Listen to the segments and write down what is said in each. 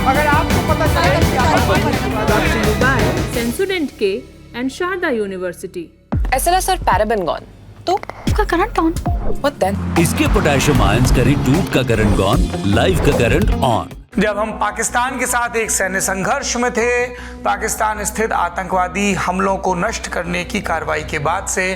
अगर आपको पता चले कि Sensodyne K and Sharda University. SLS और पैराबेन गॉन, तो उसका करंट ऑन। What then? इसके पोटेशियम आयंस करें टूट का करंट गॉन, लाइव का करंट ऑन। जब हम पाकिस्तान के साथ एक सैन्य संघर्ष में थे, पाकिस्तान स्थित आतंकवादी हमलों को नष्ट करने की कार्रवाई के बाद से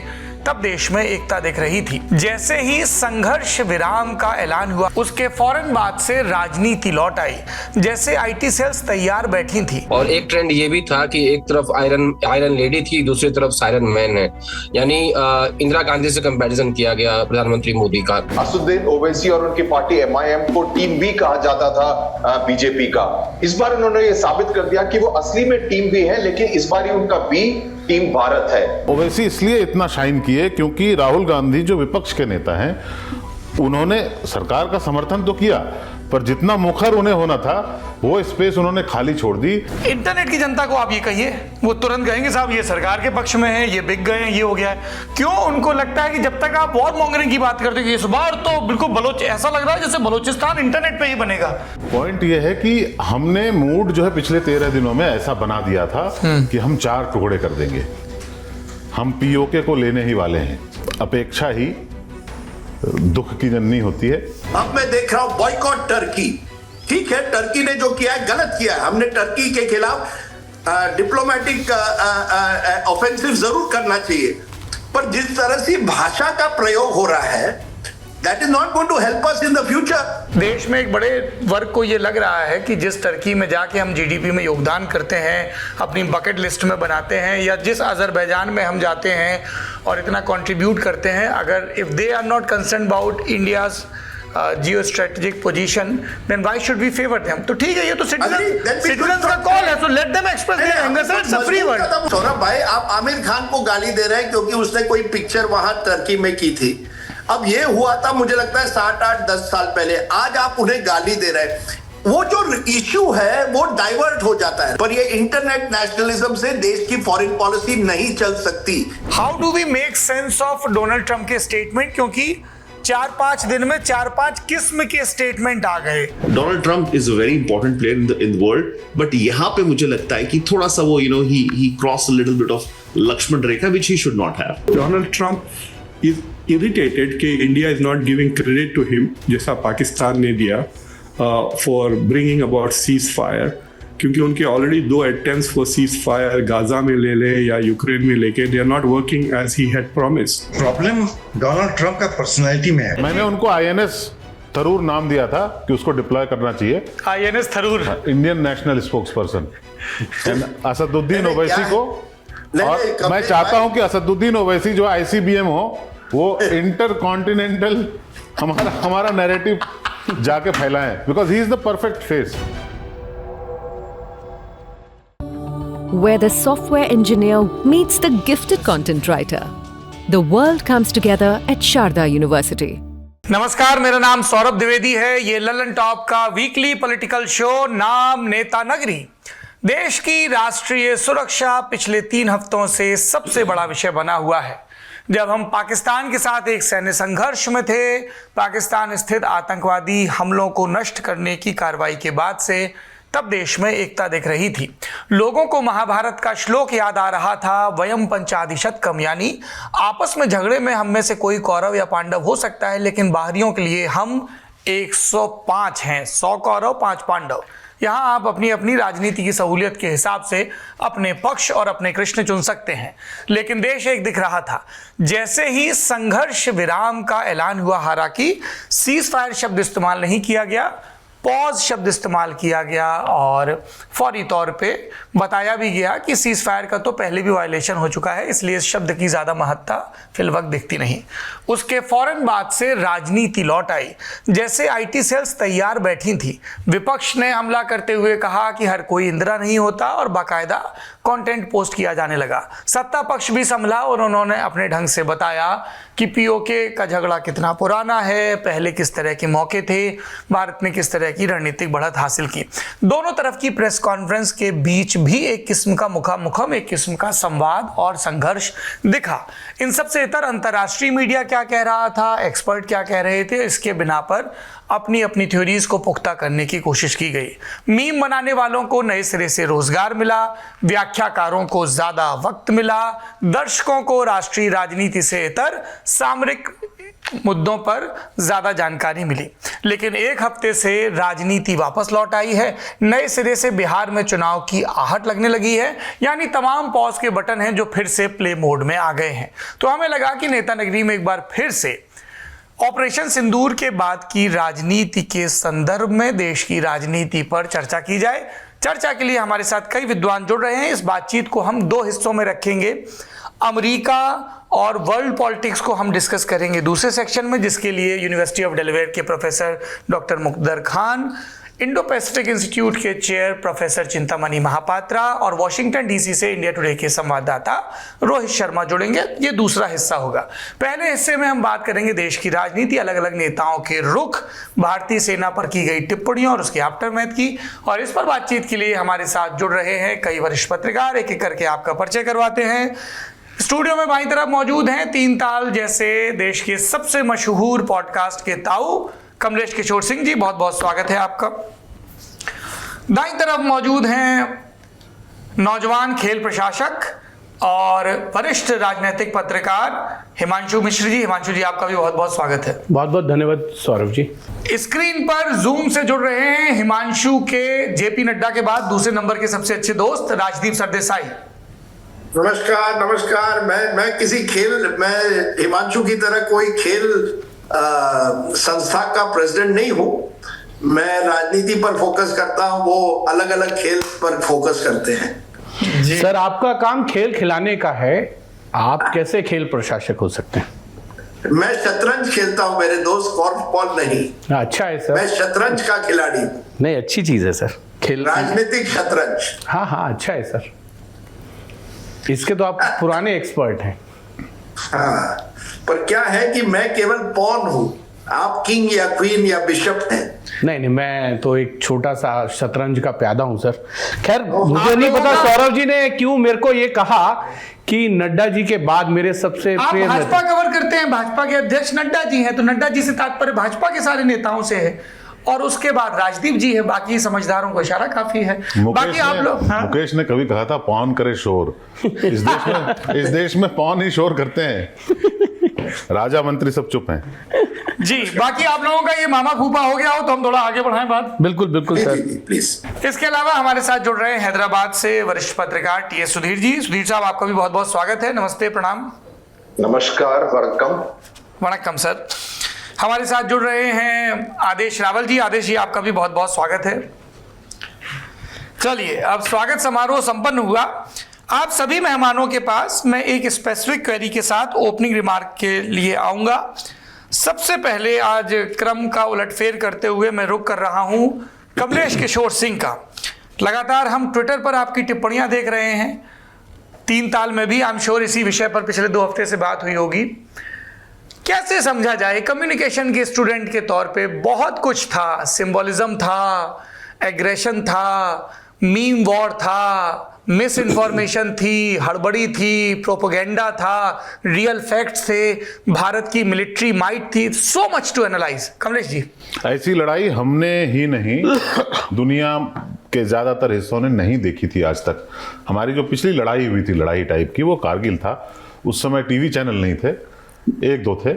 तब देश में एकता दिख रही थी। जैसे ही संघर्ष विराम का ऐलान हुआ, उसके फौरन बाद से राजनीति लौट आई, जैसे आईटी सेल्स तैयार बैठी थी। और एक ट्रेंड ये भी था कि एक तरफ आयरन लेडी थी, दूसरी तरफ सायरन मैन है, यानी इंदिरा गांधी से कंपैरिजन किया गया प्रधानमंत्री मोदी का। असदुद्दीन ओवैसी और उनकी पार्टी MIM को टीम बी कहा जाता था बीजेपी का। इस बार उन्होंने ये साबित कर दिया कि वो असली में टीम बी है, लेकिन इस बार उनका बी टीम भारत है। ओवैसी इसलिए इतना शाइन किए क्योंकि राहुल गांधी जो विपक्ष के नेता हैं, उन्होंने सरकार का समर्थन तो किया, पर जितना मुखर उन्हें होना था वो स्पेस उन्होंने खाली छोड़ दी। इंटरनेट की जनता को आप ये कहिए, वो तुरंत कहेंगे साहब ये सरकार के पक्ष में है, ये बिक गए हैं, ये हो गया है। क्यों? उनको लगता है कि जब तक आप वॉर मॉन्गरिंग की बात करते हो, इस बार तो बिल्कुल ऐसा लग रहा है जैसे बलोचिस्तान इंटरनेट पे ही बनेगा। पॉइंट ये है कि हमने मूड जो है पिछले 13 दिनों में ऐसा बना दिया था कि हम 4 टुकड़े कर देंगे, हम POK को लेने ही वाले हैं। अपेक्षा ही दुख की जननी होती है। अब मैं देख रहा हूं बॉयकॉट टर्की। ठीक है, टर्की ने जो किया है गलत किया है, हमने टर्की के खिलाफ डिप्लोमेटिक ऑफेंसिव जरूर करना चाहिए, पर जिस तरह से भाषा का प्रयोग हो रहा है, that is not going to help us in the future. देश में एक बड़े वर्ग को ये लग रहा है कि जिस टर्की में जाके हम GDP में योगदान करते हैं, अपनी बकेट लिस्ट में बनाते हैं, या जिस अजरबैजान में हम जाते हैं और इतना कंट्रीब्यूट करते हैं, अगर if they are not concern about India's geo strategic position, then why should we favour them? तो ठीक है, ये तो सिटीजंस का कॉल है, so let them express their anger. Sir, it's a free world. Saurabh भाई, आप आमिर खान को गाली दे रहे हैं क्योंकि उसने कोई पिक्चर वहां टर्की में की थी। अब ये हुआ था मुझे लगता है 7, 8, 10 साल पहले। आज आप उन्हें गाली दे रहे हैं। वो जो इश्यू है वो डाइवर्ट हो जाता है, पर ये इंटरनेट नेशनलिज्म से देश की फॉरेन पॉलिसी नहीं चल सकती। How do we make sense of Donald Trump के स्टेटमेंट? क्योंकि 4-5 दिन में 4-5 किस्म के स्टेटमेंट आ गए। Donald Trump is a very important player in the world, but यहाँ पे मुझे लगता है कि थोड़ा सा वो ही cross a little bit of Lakshman Rekha which he should not have. Donald Trump is irritated कि India is not giving credit to him, जैसा पाकिस्तान ने दिया for bringing about cease fire, क्योंकि उनके already 2 attempts for cease fire Gaza में ले ले या यूक्रेन में लेके, they are not working as he had promised. Problem Donald Trump का पर्सनालिटी में है। मैंने उनको INS थरूर नाम दिया था कि उसको डिप्लॉय करना चाहिए। INS Tharoor, Indian national spokesperson. Asaduddin Owaisi को, और मैं चाहता हूं कि असदुद्दीन ओवैसी जो ICBM हो, वो इंटरकॉन्टिनेंटल हमारा नैरेटिव जाके फैलाएं, because he is the perfect face. Where the software engineer meets the gifted content writer, the world comes together at Sharda University. नमस्कार, मेरा नाम सौरभ द्विवेदी है। ये ललन टॉप का वीकली पॉलिटिकल शो नाम नेता नगरी। देश की राष्ट्रीय सुरक्षा पिछले 3 हफ्तों से सबसे बड़ा विषय बना हुआ है। जब हम पाकिस्तान के साथ एक सैन्य संघर्ष में थे, पाकिस्तान स्थित आतंकवादी हमलों को नष्ट करने की कार्रवाई के बाद से तब देश में एकता दिख रही थी। लोगों को महाभारत का श्लोक याद आ रहा था, वयम पंचाधिशतकम, यानी आपस में झगड़े में हम में से कोई कौरव या पांडव हो सकता है, लेकिन बाहरियों के लिए हम 105 हैं, 100 कौरव 5 पांडव। यहाँ आप अपनी अपनी राजनीति की सहूलियत के हिसाब से अपने पक्ष और अपने कृष्ण चुन सकते हैं, लेकिन देश एक दिख रहा था। जैसे ही संघर्ष विराम का ऐलान हुआ, हालांकि सीज फायर शब्द इस्तेमाल नहीं किया गया, पॉज शब्द इस्तेमाल किया गया, और फौरी तौर पे बताया भी गया कि सीज फायर का तो पहले भी वायलेशन हो चुका है, इसलिए इस शब्द की ज़्यादा महत्ता फिलवक्त दिखती नहीं। उसके फौरन बाद से राजनीति लौट आई, जैसे आईटी सेल्स तैयार बैठी थी। विपक्ष ने हमला करते हुए कहा कि हर कोई इंदिरा नहीं होता, और बाकायदा कंटेंट पोस्ट किया जाने लगा। सत्ता पक्ष भी संभला और उन्होंने अपने ढंग से बताया कि POK का झगड़ा कितना पुराना है, पहले किस तरह के मौके थे, भारत ने किस तरह की रणनीतिक बढ़त हासिल की। दोनों तरफ की प्रेस कॉन्फ्रेंस के बीच भी एक किस्म का मुखामुखम, एक किस्म का संवाद और संघर्ष दिखा। इन सबसे इतर अंतर्राष्ट्रीय मीडिया क्या कह रहा था, एक्सपर्ट क्या कह रहे थे, इसके बिना पर अपनी अपनी थ्योरीज को पुख्ता करने की कोशिश की गई। मीम बनाने वालों को नए सिरे से रोजगार मिला, व्याख्याकारों को ज्यादा वक्त मिला, दर्शकों को राष्ट्रीय राजनीति से इतर सामरिक मुद्दों पर ज्यादा जानकारी मिली। लेकिन एक हफ्ते से राजनीति वापस लौट आई है, नए सिरे से बिहार में चुनाव की आहट लगने लगी है, यानी तमाम पॉज के बटन हैं जो फिर से प्ले मोड में आ गए हैं। तो हमें लगा कि नेता नगरी में एक बार फिर से ऑपरेशन सिंदूर के बाद की राजनीति के संदर्भ में देश की राजनीति पर चर्चा की जाए। चर्चा के लिए हमारे साथ कई विद्वान जुड़ रहे हैं। इस बातचीत को हम दो हिस्सों में रखेंगे। अमेरिका और वर्ल्ड पॉलिटिक्स को हम डिस्कस करेंगे दूसरे सेक्शन में, जिसके लिए यूनिवर्सिटी ऑफ डेलावेयर के प्रोफेसर डॉक्टर मुकद्दर खान, इंडो पैसिफिक इंस्टीट्यूट के चेयर प्रोफेसर चिंतामणि महापात्रा और वॉशिंगटन डीसी से इंडिया टुडे के संवाददाता रोहित शर्मा जुड़ेंगे। ये दूसरा हिस्सा होगा। पहले हिस्से में हम बात करेंगे देश की राजनीति, अलग अलग नेताओं के रुख, भारतीय सेना पर की गई टिप्पणियों और उसके आफ्टरमैथ की। और इस पर बातचीत के लिए हमारे साथ जुड़ रहे हैं कई वरिष्ठ पत्रकार। एक एक करके आपका परिचय करवाते हैं। स्टूडियो में बाईं तरफ मौजूद हैं तीन ताल जैसे देश के सबसे मशहूर पॉडकास्ट के ताऊ कमलेश किशोर सिंह जी, बहुत बहुत स्वागत है आपका। दाईं तरफ मौजूद हैं नौजवान खेल प्रशासक और वरिष्ठ राजनीतिक पत्रकार हिमांशु मिश्र जी। हिमांशु जी, आपका भी बहुत बहुत स्वागत है। बहुत बहुत धन्यवाद सौरभ जी। स्क्रीन पर जूम से जुड़ रहे हैं हिमांशु के जेपी नड्डा के बाद दूसरे नंबर के सबसे अच्छे दोस्त राजदीप सरदेसाई। नमस्कार नमस्कार। मैं किसी मैं हिमांशु की तरह कोई खेल संस्था का प्रेसिडेंट नहीं हूं। मैं राजनीति पर फोकस करता हूं, वो अलग अलग खेल पर फोकस करते हैं। सर, आपका काम खेल खिलाने का है, आप कैसे खेल प्रशासक हो सकते हैं? मैं शतरंज खेलता हूं मेरे दोस्त, कॉर्फबॉल नहीं। अच्छा है सर। मैं शतरंज का खिलाड़ी हूं। नहीं, अच्छी चीज है सर, खेल राजनीतिक शतरंज। हाँ हाँ, अच्छा है सर, इसके तो आप पुराने एक्सपर्ट हैं। हाँ, पर क्या है कि मैं केवल पॉन हूं, आप किंग या क्वीन या बिशप हैं। नहीं, मैं तो एक छोटा सा शतरंज का प्यादा हूं सर। खैर, मुझे नहीं पता सौरभ जी ने क्यों मेरे को ये कहा कि नड्डा जी के बाद मेरे सबसे प्रिय भाजपा कवर करते हैं। भाजपा के अध्यक्ष नड्डा जी हैं, तो नड्डा जी से तात्पर्य भाजपा के सारे नेताओं से है, और उसके बाद राजदीप जी है। बाकी समझदारों को इशारा काफी है। बाकी आप लोग, मुकेश ने कभी कहा था पौन करे शोर। इस देश में पौन ही शोर करते हैं, राजा मंत्री सब चुप हैं जी। बाकी आप लोगों का ये मामा फूफा हो गया हो तो हम थोड़ा आगे बढ़ाएं बात। बिल्कुल बिल्कुल सर, प्लीज। इसके अलावा हमारे साथ जुड़ रहे हैं हैदराबाद से वरिष्ठ पत्रकार टीएस सुधीर जी। सुधीर साहब, आपका भी बहुत बहुत स्वागत है। नमस्ते, प्रणाम। नमस्कार, वणक्कम। वणक्कम सर। हमारे साथ जुड़ रहे हैं आदेश रावल जी। आदेश जी, आपका भी बहुत बहुत स्वागत है। चलिए, अब स्वागत समारोह संपन्न हुआ। आप सभी मेहमानों के पास मैं एक स्पेसिफिक क्वेरी के साथ ओपनिंग रिमार्क के लिए आऊंगा। सबसे पहले आज क्रम का उलटफेर करते हुए मैं रुक कर रहा हूं कमलेश किशोर सिंह का। लगातार हम ट्विटर पर आपकी टिप्पणियां देख रहे हैं, तीन ताल में भी आई एम श्योर इसी विषय पर पिछले 2 हफ्ते से बात हुई होगी। कैसे समझा जाए? कम्युनिकेशन के स्टूडेंट के तौर पे बहुत कुछ था, सिंबोलिज्म था, एग्रेशन था, मीम वॉर था, मिस इन्फॉर्मेशन थी, हड़बड़ी थी, प्रोपेगेंडा था, रियल फैक्ट्स थे, भारत की मिलिट्री माइट थी, so much to analyse. Kamlesh ji, ऐसी लड़ाई हमने ही नहीं, दुनिया के ज्यादातर हिस्सों ने नहीं देखी थी आज तक। हमारी जो पिछली लड़ाई हुई थी, लड़ाई टाइप की, वो कारगिल था। उस समय टीवी चैनल नहीं थे, 1-2 थे,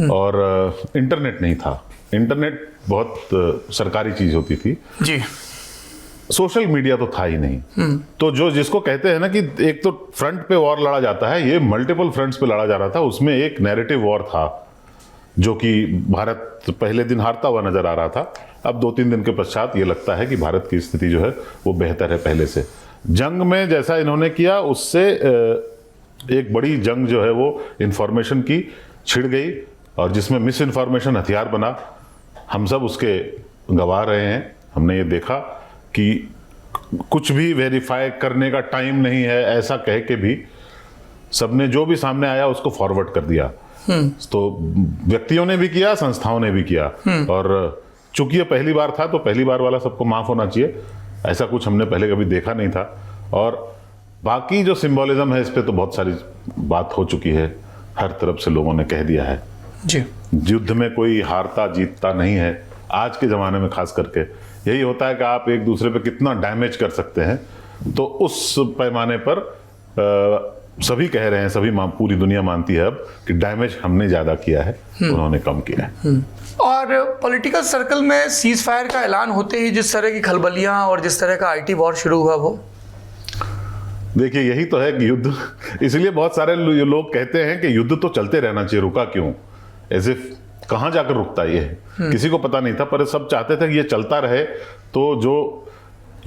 और इंटरनेट नहीं था। इंटरनेट बहुत सरकारी चीज होती थी जी। सोशल मीडिया तो था ही नहीं। तो जो जिसको कहते हैं ना कि एक तो फ्रंट पे वॉर लड़ा जाता है, ये मल्टीपल फ्रंट्स पे लड़ा जा रहा था। उसमें एक नैरेटिव वॉर था जो कि भारत पहले दिन हारता हुआ नजर आ रहा था। अब 2-3 दिन के पश्चात ये लगता है कि भारत की स्थिति जो है वो बेहतर है पहले से। जंग में जैसा इन्होंने किया, उससे एक बड़ी जंग जो है वो इंफॉर्मेशन की छिड़ गई, और जिसमें मिस इन्फॉर्मेशन हथियार बना। हम सब उसके गवाह रहे हैं। हमने ये देखा कि कुछ भी वेरीफाई करने का टाइम नहीं है, ऐसा कह के भी सबने जो भी सामने आया उसको फॉरवर्ड कर दिया। तो व्यक्तियों ने भी किया, संस्थाओं ने भी किया, और चूंकि ये पहली बार था तो पहली बार वाला सबको माफ होना चाहिए। ऐसा कुछ हमने पहले कभी देखा नहीं था। और बाकी जो सिंबोलिज्म है, इस पे तो बहुत सारी बात हो चुकी है, हर तरफ से लोगों ने कह दिया है जी। युद्ध में कोई हारता जीतता नहीं है, आज के ज़माने में खास करके यही होता है कि आप एक दूसरे पे कितना डैमेज कर सकते हैं। तो उस पैमाने पर सभी कह रहे हैं, पूरी दुनिया मानती है अब कि डैमेज हमने ज़्यादा किया है, उन्होंने कम किया है। और पॉलिटिकल सर्कल में सीज फायर का ऐलान होते ही जिस तरह की खलबलियां और जिस तरह का IT वॉर शुरू हुआ, वो देखिए यही तो है कि युद्ध, इसलिए बहुत सारे लोग कहते हैं कि युद्ध तो चलते रहना चाहिए, रुका क्यों? एज इफ कहाँ जाकर रुकता ये किसी को पता नहीं था, पर सब चाहते थे कि ये चलता रहे। तो जो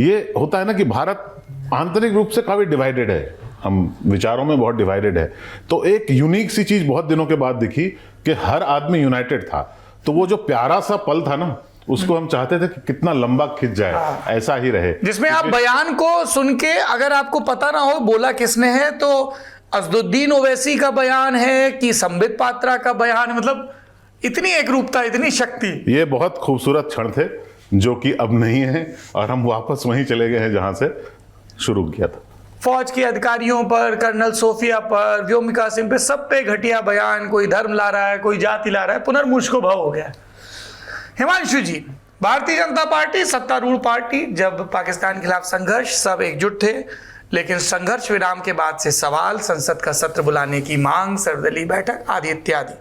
ये होता है ना कि भारत आंतरिक रूप से काफी डिवाइडेड है, हम विचारों में बहुत डिवाइडेड है। तो एक यूनिक सी चीज बहुत दिनों के बाद दिखी कि हर आदमी यूनाइटेड था। तो वो जो प्यारा सा पल था ना, उसको हम चाहते थे कि कितना लंबा खिंच जाए, ऐसा ही रहे, जिसमें आप बयान को सुन के अगर आपको पता ना हो बोला किसने है, तो असदुद्दीन ओवैसी का बयान है कि संबित पात्रा का बयान है, मतलब इतनी एकरूपता, इतनी शक्ति। ये बहुत खूबसूरत क्षण थे जो कि अब नहीं है, और हम वापस वहीं चले गए हैं जहां से शुरू किया था। फौज के अधिकारियों पर, कर्नल सोफिया पर, व्योमिका सिंह पे, सब पे घटिया बयान, कोई धर्म ला रहा है, कोई जाति ला रहा है, पुनर्मुश को भाव हो गया। हिमांशु जी, भारतीय जनता पार्टी सत्तारूढ़ पार्टी, जब पाकिस्तान के खिलाफ संघर्ष सब एकजुट थे, लेकिन संघर्ष विराम के बाद से सवाल, संसद का सत्र बुलाने की मांग, सर्वदलीय बैठक आदि इत्यादि।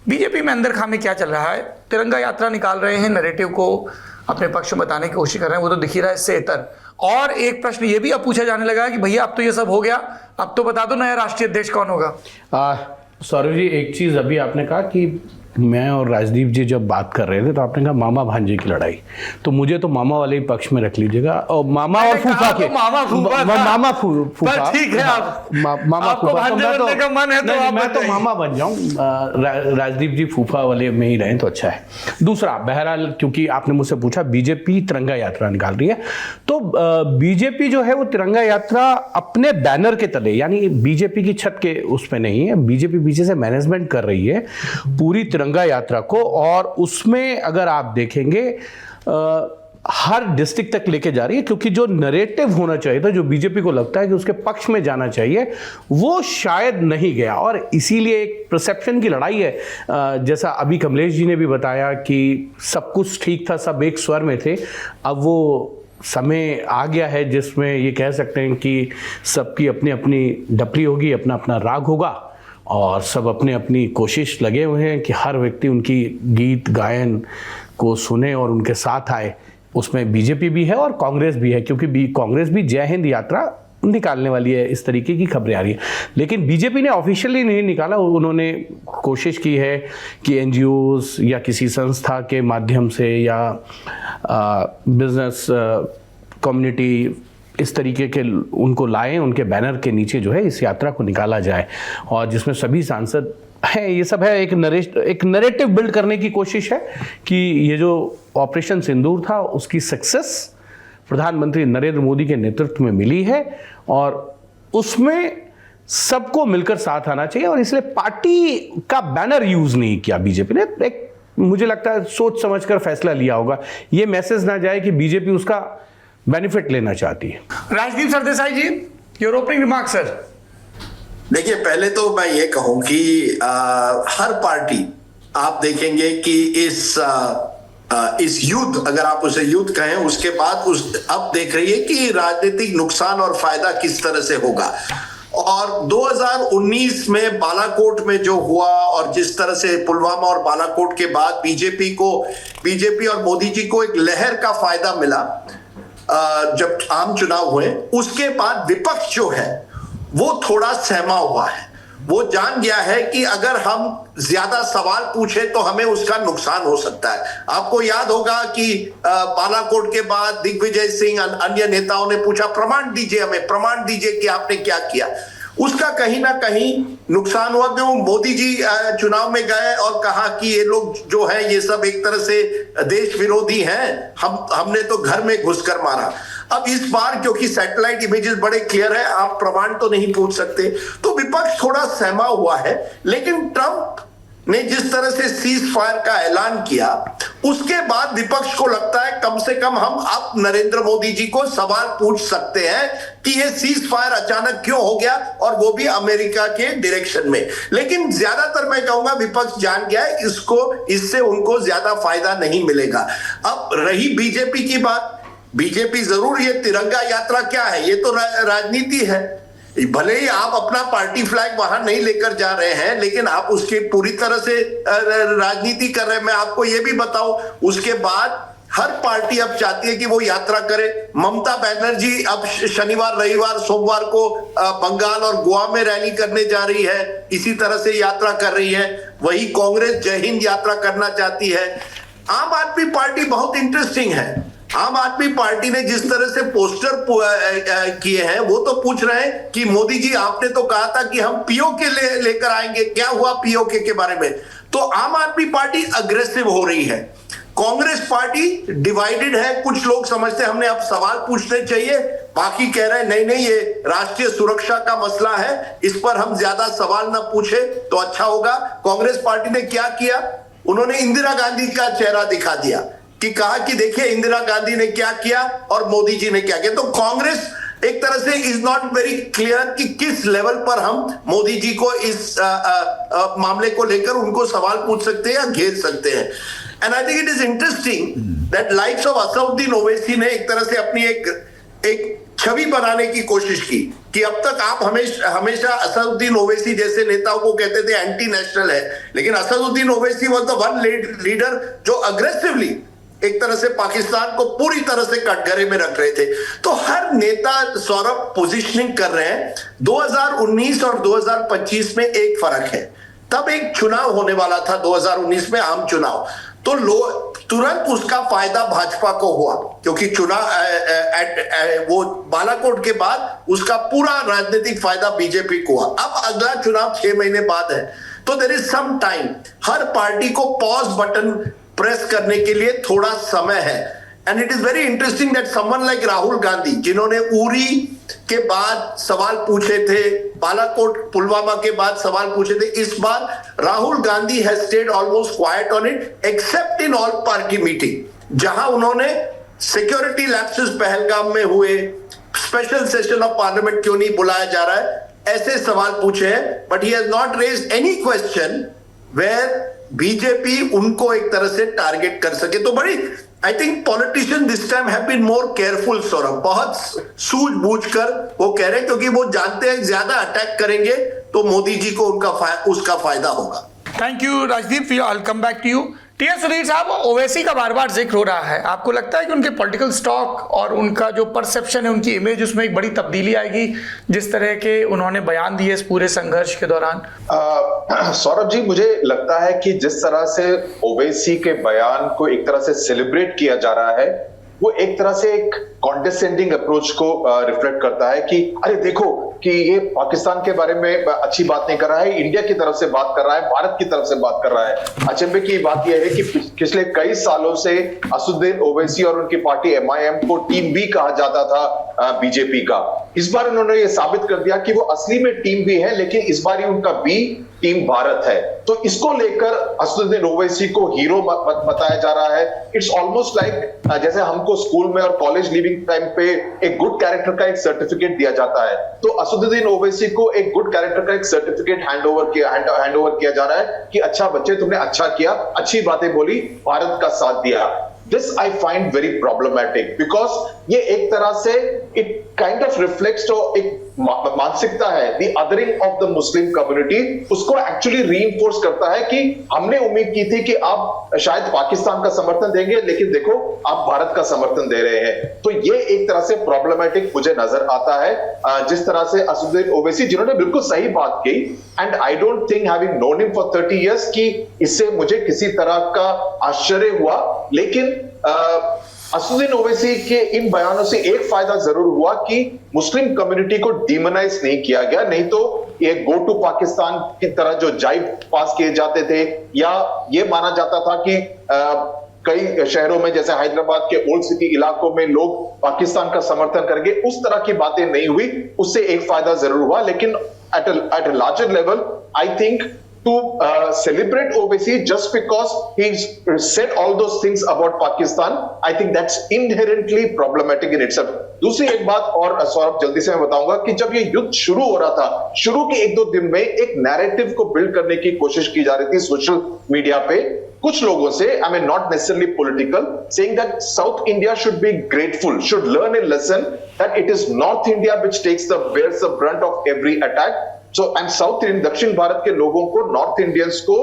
बीजेपी में अंदर खामे क्या चल रहा है? तिरंगा यात्रा निकाल रहे हैं, नैरेटिव को अपने पक्ष में बताने की कोशिश कर रहे हैं, वो तो दिख ही रहा है इससे इतर। और एक प्रश्न ये भी अब पूछा जाने लगा कि भैया अब तो ये सब हो गया, अब तो बता दो नया राष्ट्रीय अध्यक्ष कौन होगा। सौरभ जी, एक चीज अभी आपने कहा कि मैं और राजदीप जी जब बात कर रहे थे तो आपने कहा मामा भांजे की लड़ाई, तो मुझे तो मामा वाले ही पक्ष में रख लीजिएगा, और मामा और फूफा के मामा फूफा ठीक है, आप मामा फूफा, मैं तो मामा बन जाऊं, राजदीप जी फूफा वाले में ही रहें तो अच्छा है। दूसरा, बहरहाल क्योंकि आपने मुझसे पूछा बीजेपी तिरंगा यात्रा निकाल रही है, तो बीजेपी जो है वो तिरंगा यात्रा अपने बैनर के तले, यानी बीजेपी की छत के उसमें नहीं है, बीजेपी पीछे से मैनेजमेंट कर रही है पूरी तिरंगा यात्रा को, और उसमें अगर आप देखेंगे हर डिस्ट्रिक्ट तक लेके जा रही है, क्योंकि जो नरेटिव होना चाहिए था, जो बीजेपी को लगता है कि उसके पक्ष में जाना चाहिए, वो शायद नहीं गया, और इसीलिए एक परसेप्शन की लड़ाई है। जैसा अभी कमलेश जी ने भी बताया कि सब कुछ ठीक था, सब एक स्वर में थे, अब वो समय आ गया है जिसमें ये कह सकते हैं कि सबकी अपनी अपनी डपली होगी, अपना अपना राग होगा, और सब अपने अपनी कोशिश लगे हुए हैं कि हर व्यक्ति उनकी गीत गायन को सुने और उनके साथ आए। उसमें बीजेपी भी है और कांग्रेस भी है, क्योंकि कांग्रेस भी जय हिंद यात्रा निकालने वाली है, इस तरीके की खबरें आ रही है। लेकिन बीजेपी ने ऑफिशियली नहीं निकाला, उन्होंने कोशिश की है कि एनजीओज या किसी संस्था के माध्यम से या बिजनेस कम्युनिटी इस तरीके के उनको लाएं, उनके बैनर के नीचे जो है इस यात्रा को निकाला जाए, और जिसमें सभी सांसद हैं। ये सब है, एक नरेटिव बिल्ड करने की कोशिश है कि ये जो ऑपरेशन सिंदूर था उसकी सक्सेस प्रधानमंत्री नरेंद्र मोदी के नेतृत्व में मिली है, और उसमें सबको मिलकर साथ आना चाहिए, और इसलिए पार्टी का बैनर यूज नहीं किया बीजेपी ने। एक मुझे लगता है सोच समझकर फैसला लिया होगा, ये मैसेज ना जाए कि बीजेपी उसका बेनिफिट लेना चाहती है। राजदीप सरदेसाई जी, योर ओपनिंग रिमार्क सर। देखिए, पहले तो मैं ये कहूं कि हर पार्टी आप देखेंगे कि इस युद्ध, अगर आप उसे युद्ध कहें, उसके बाद अब देख रही है कि राजनीतिक नुकसान और फायदा किस तरह से होगा। और 2019 में बालाकोट में जो हुआ, और जिस तरह से पुलवामा और बालाकोट के बाद बीजेपी और मोदी जी को एक लहर का फायदा मिला जब आम चुनाव हुए, उसके बाद विपक्ष जो है वो थोड़ा सहमा हुआ है। वो जान गया है कि अगर हम ज्यादा सवाल पूछे तो हमें उसका नुकसान हो सकता है। आपको याद होगा कि बालाकोट के बाद दिग्विजय सिंह अन्य नेताओं ने पूछा, प्रमाण दीजिए, हमें प्रमाण दीजिए कि आपने क्या किया। उसका कहीं ना कहीं नुकसान हुआ, क्यों मोदी जी चुनाव में गए और कहा कि ये लोग जो है ये सब एक तरह से देश विरोधी हैं, हमने तो घर में घुसकर मारा। अब इस बार क्योंकि सैटेलाइट इमेजेस बड़े क्लियर है, आप प्रमाण तो नहीं पूछ सकते, तो विपक्ष थोड़ा सहमा हुआ है। लेकिन ट्रंप ने जिस तरह से सीज फायर का ऐलान किया, उसके बाद विपक्ष को लगता है कम से कम हम अब नरेंद्र मोदी जी को सवाल पूछ सकते हैं कि ये सीज फायर अचानक क्यों हो गया, और वो भी अमेरिका के डायरेक्शन में। लेकिन ज्यादातर मैं कहूंगा विपक्ष जान गया है इससे उनको ज्यादा फायदा नहीं मिलेगा। अब रही बीजेपी की बात, बीजेपी जरूर, ये तिरंगा यात्रा क्या है, ये तो राजनीति है। भले ही आप अपना पार्टी फ्लैग वहां नहीं लेकर जा रहे हैं, लेकिन आप उसके पूरी तरह से राजनीति कर रहे हैं। मैं आपको ये भी बताऊं, उसके बाद हर पार्टी अब चाहती है कि वो यात्रा करे। ममता बनर्जी अब शनिवार, रविवार, सोमवार को बंगाल और गोवा में रैली करने जा रही है, इसी तरह से यात्रा कर रही है। वही कांग्रेस जय हिंद यात्रा करना चाहती है। आम आदमी पार्टी बहुत इंटरेस्टिंग है। आम आदमी पार्टी ने जिस तरह से पोस्टर किए हैं, वो तो पूछ रहे हैं कि मोदी जी आपने तो कहा था कि हम पीओके लेकर आएंगे, क्या हुआ पीओके के बारे में। तो आम आदमी पार्टी अग्रेसिव हो रही है, कांग्रेस पार्टी डिवाइडेड है। कुछ लोग समझते हैं हमने अब सवाल पूछने चाहिए, बाकी कह रहे हैं नहीं नहीं, ये राष्ट्रीय सुरक्षा का मसला है, इस पर हम ज्यादा सवाल ना पूछे तो अच्छा होगा। कांग्रेस पार्टी ने क्या किया, उन्होंने इंदिरा गांधी का चेहरा दिखा दिया कि कहा कि देखिए इंदिरा गांधी ने क्या किया और मोदी जी ने क्या किया। तो कांग्रेस एक तरह से इज नॉट वेरी क्लियर कि किस लेवल पर हम मोदी जी को इस मामले को लेकर उनको सवाल पूछ सकते हैं या घेर सकते हैं। And I think it is interesting that likes of Asaduddin Owaisi ने एक तरह से अपनी एक छवि बनाने की कोशिश की कि अब तक आप हमेशा असदुद्दीन ओवैसी जैसे नेताओं को कहते थे एंटी नेशनल है, लेकिन Asaduddin Owaisi was the one leader जो अग्रेसिवली एक तरह से पाकिस्तान को पूरी तरह से कटघरे में रख रहे थे। तो हर नेता सौरभ पोजीशनिंग कर रहे हैं। 2019 और 2025 में एक फर्क है, तब एक चुनाव होने वाला था 2019 में, आम चुनाव, तो तुरंत उसका फायदा भाजपा को हुआ क्योंकि चुनाव वो बालाकोट के बाद उसका पूरा राजनीतिक फायदा बीजेपी को हुआ। अब अगला चुनाव 6 महीने बाद है, तो देयर इज सम टाइम। हर पार्टी को पॉज बटन प्रेस करने के लिए थोड़ा समय है। And it is very interesting that someone like Rahul Gandhi, जिन्होंने उरी के बाद सवाल पूछे थे, बालाकोट पुलवामा के बाद सवाल पूछे थे, इस बार Rahul Gandhi has stayed almost quiet on it except in all party meeting, जहां उन्होंने सिक्योरिटी लैप्सेस पहलगाम में हुए, स्पेशल सेशन ऑफ पार्लियामेंट क्यों नहीं बुलाया जा रहा है, ऐसे सवाल पूछे हैं। But he has not raised any question where BJP उनको एक तरह से टारगेट कर सके। तो बड़ी I think politician this time have been more careful Saurabh, बहुत सूझबूझकर वो कह रहे हैं क्योंकि वो जानते हैं ज्यादा अटैक करेंगे तो मोदी जी को उसका फायदा होगा। Thank you Rajdeep, I come back to you. T S. Sudhir साहब, ओवैसी का बार बार जिक्र हो रहा है, आपको लगता है कि उनके पॉलिटिकल स्टॉक और उनका जो परसेप्शन है, उनकी इमेज, उसमें एक बड़ी तब्दीली आएगी जिस तरह के उन्होंने बयान दिए इस पूरे संघर्ष के दौरान? सौरभ जी, मुझे लगता है कि जिस तरह से ओवैसी के बयान को एक तरह से सेलिब्रेट किया जा रहा है, वो एक तरह से एक कॉन्डेसेंडिंग अप्रोच को रिफ्लेक्ट करता है कि अरे देखो कि ये पाकिस्तान के बारे में अच्छी बात नहीं कर रहा है, इंडिया की तरफ से बात कर रहा है, भारत की तरफ से बात कर रहा है। अचंभे की बात यह है कि पिछले कई सालों से असदुद्दीन ओवैसी और उनकी पार्टी MIM को टीम बी कहा जाता था बीजेपी का। इस बार उन्होंने ये साबित कर दिया कि वो असली में टीम बी है, लेकिन इस बार ही उनका बी टीम भारत है। तो इसको लेकर असदुद्दीन ओवैसी को हीरो बताया जा रहा है। इट्स ऑलमोस्ट लाइक जैसे हमको स्कूल में और कॉलेज लिविंग टाइम पे एक गुड कैरेक्टर का एक सर्टिफिकेट दिया जाता है, तो असदुद्दीन ओवैसी को एक गुड कैरेक्टर का एक सर्टिफिकेट हैंड ओवर किया जा रहा है कि अच्छा बच्चे, तुमने अच्छा किया, अच्छी बातें बोली, भारत का साथ दिया। This I find very problematic because ये एक तरह से it kind of reflects तो एक मानसिकता है the othering of the Muslim community, उसको actually reinforce करता है कि हमने उम्मीद की थी कि आप शायद पाकिस्तान का समर्थन देंगे, लेकिन देखो आप भारत का समर्थन दे रहे हैं। तो ये एक तरह से प्रॉब्लमेटिक मुझे नजर आता है। जिस तरह से असदुद्दीन ओवैसी, जिन्होंने बिल्कुल सही बात की, and I don't think having known him for 30 years कि इससे मुझे किसी तरह का आश्चर्य हुआ, लेकिन असदुद्दीन ओवैसी के इन बयानों से एक फायदा जरूर हुआ कि मुस्लिम कम्युनिटी को डिमोनाइज नहीं किया गया। नहीं तो ये गो टू पाकिस्तान की तरह जो जाइब पास किए जाते थे, या ये माना जाता था कि कई शहरों में जैसे हैदराबाद के ओल्ड सिटी इलाकों में लोग पाकिस्तान का समर्थन करेंगे, उस तरह की बातें नहीं हुई। उससे एक फायदा जरूर हुआ, लेकिन at a larger level I think to celebrate Owaisi just because he's said all those things about Pakistan, I think that's inherently problematic in itself. दूसरी एक बात और सौरभ जल्दी से मैं बताऊंगा कि जब ये युद्ध शुरू हो रहा था, शुरू के 1-2 दिन में एक नैरेटिव को बिल्ड करने की कोशिश की जा रही थी सोशल मीडिया पे कुछ लोगों से, I mean not necessarily political, saying that South India should be grateful, should learn a lesson that it is North India which bears the brunt of every attack. So and South Indian दक्षिण भारत के लोगों को north Indians को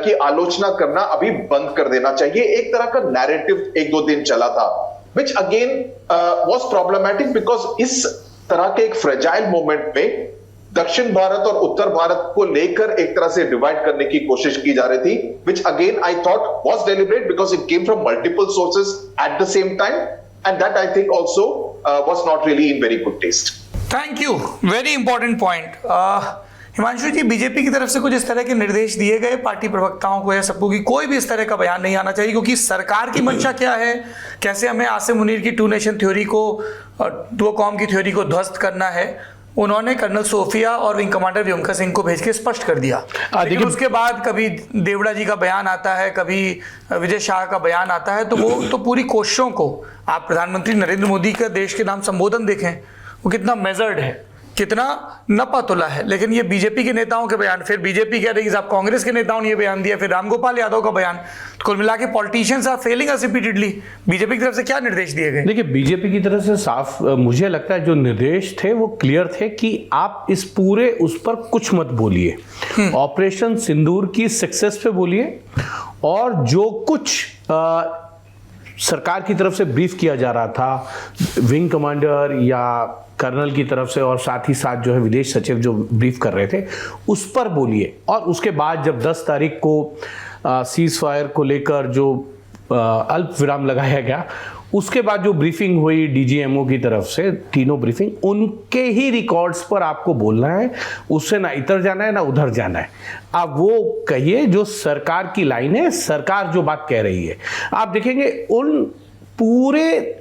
की आलोचना करना अभी बंद कर देना चाहिए। एक तरह का नैरेटिव 1-2 दिन चला था, which again was problematic because इस तरह के एक फ्रेजाइल मोमेंट में दक्षिण भारत और उत्तर भारत को लेकर एक तरह से डिवाइड करने की कोशिश की जा रही थी, which again I thought was deliberate because it came from multiple sources at the same time, and that I think also was not really in very good taste. Thank you, very important point. Himanshu ji, BJP की तरफ से कुछ इस तरह के निर्देश दिए गए पार्टी प्रवक्ताओं को या सबको कि कोई भी इस तरह का बयान नहीं आना चाहिए, क्योंकि सरकार की मंशा क्या है, कैसे हमें आसिम मुनीर की 2 नेशन थ्योरी को, 2 कौम की थ्योरी को ध्वस्त करना है, उन्होंने कर्नल सोफिया और विंग कमांडर व्योमका सिंह को भेज के स्पष्ट कर दिया। लेकिन उसके बाद कभी देवड़ा जी का बयान आता है, कभी विजय शाह का बयान आता है, तो वो तो पूरी कोशिशों को, आप प्रधानमंत्री नरेंद्र मोदी का देश के नाम संबोधन देखें, वो कितना मेजर्ड है, कितना नपा तुला है। लेकिन ये बीजेपी के नेताओं के बयान, फिर बीजेपी कह रही है साहब कांग्रेस के नेताओं ने ये बयान दिया, फिर रामगोपाल यादव का बयान, तो कुल मिला के politicians are failing us repeatedly. BJP की तरफ से क्या निर्देश दिए गए? देखिए, बीजेपी की तरफ से साफ मुझे लगता है जो निर्देश थे वो क्लियर थे कि आप इस पूरे उस पर कुछ मत बोलिए, ऑपरेशन सिंदूर की सक्सेस पे बोलिए, और जो कुछ सरकार की तरफ से ब्रीफ किया जा रहा था विंग कमांडर या कर्नल की तरफ से, और साथ ही साथ जो है विदेश सचिव जो ब्रीफ कर रहे थे, उस पर बोलिए। और उसके बाद जब 10 तारीख को सीज फायर को लेकर जो अल्प विराम लगाया गया, उसके बाद जो ब्रीफिंग हुई डीजीएमओ की तरफ से, तीनों ब्रीफिंग, उनके ही रिकॉर्ड्स पर आपको बोलना है, उससे ना इधर जाना है ना उधर जाना है। आप वो कहिए जो सरकार की लाइन है, सरकार जो बात कह रही है। आप देखेंगे उन पूरे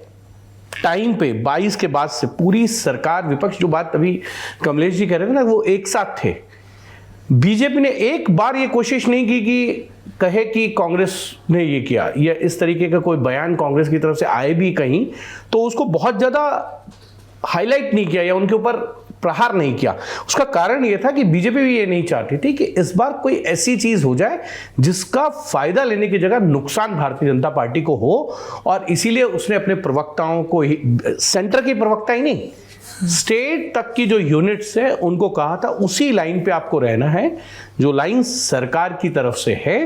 टाइम पे 22 के बाद से पूरी सरकार विपक्ष, जो बात अभी कमलेश जी कह रहे थे ना, वो एक साथ थे। बीजेपी ने एक बार ये कोशिश नहीं की कि कहे कि कांग्रेस ने ये किया, या इस तरीके का कोई बयान कांग्रेस की तरफ से आए भी कहीं तो उसको बहुत ज़्यादा हाईलाइट नहीं किया या उनके ऊपर प्रहार नहीं किया। उसका कारण ये था कि बीजेपी भी ये नहीं चाहती थी कि इस बार कोई ऐसी चीज़ हो जाए जिसका फायदा लेने की जगह नुकसान भारतीय जनता पार्टी को हो, और इसीलिए उसने अपने प्रवक्ताओं को ही, सेंटर के प्रवक्ता ही नहीं, स्टेट तक की जो यूनिट्स है उनको कहा था उसी लाइन पे आपको रहना है। जो लाइन सरकार की तरफ से है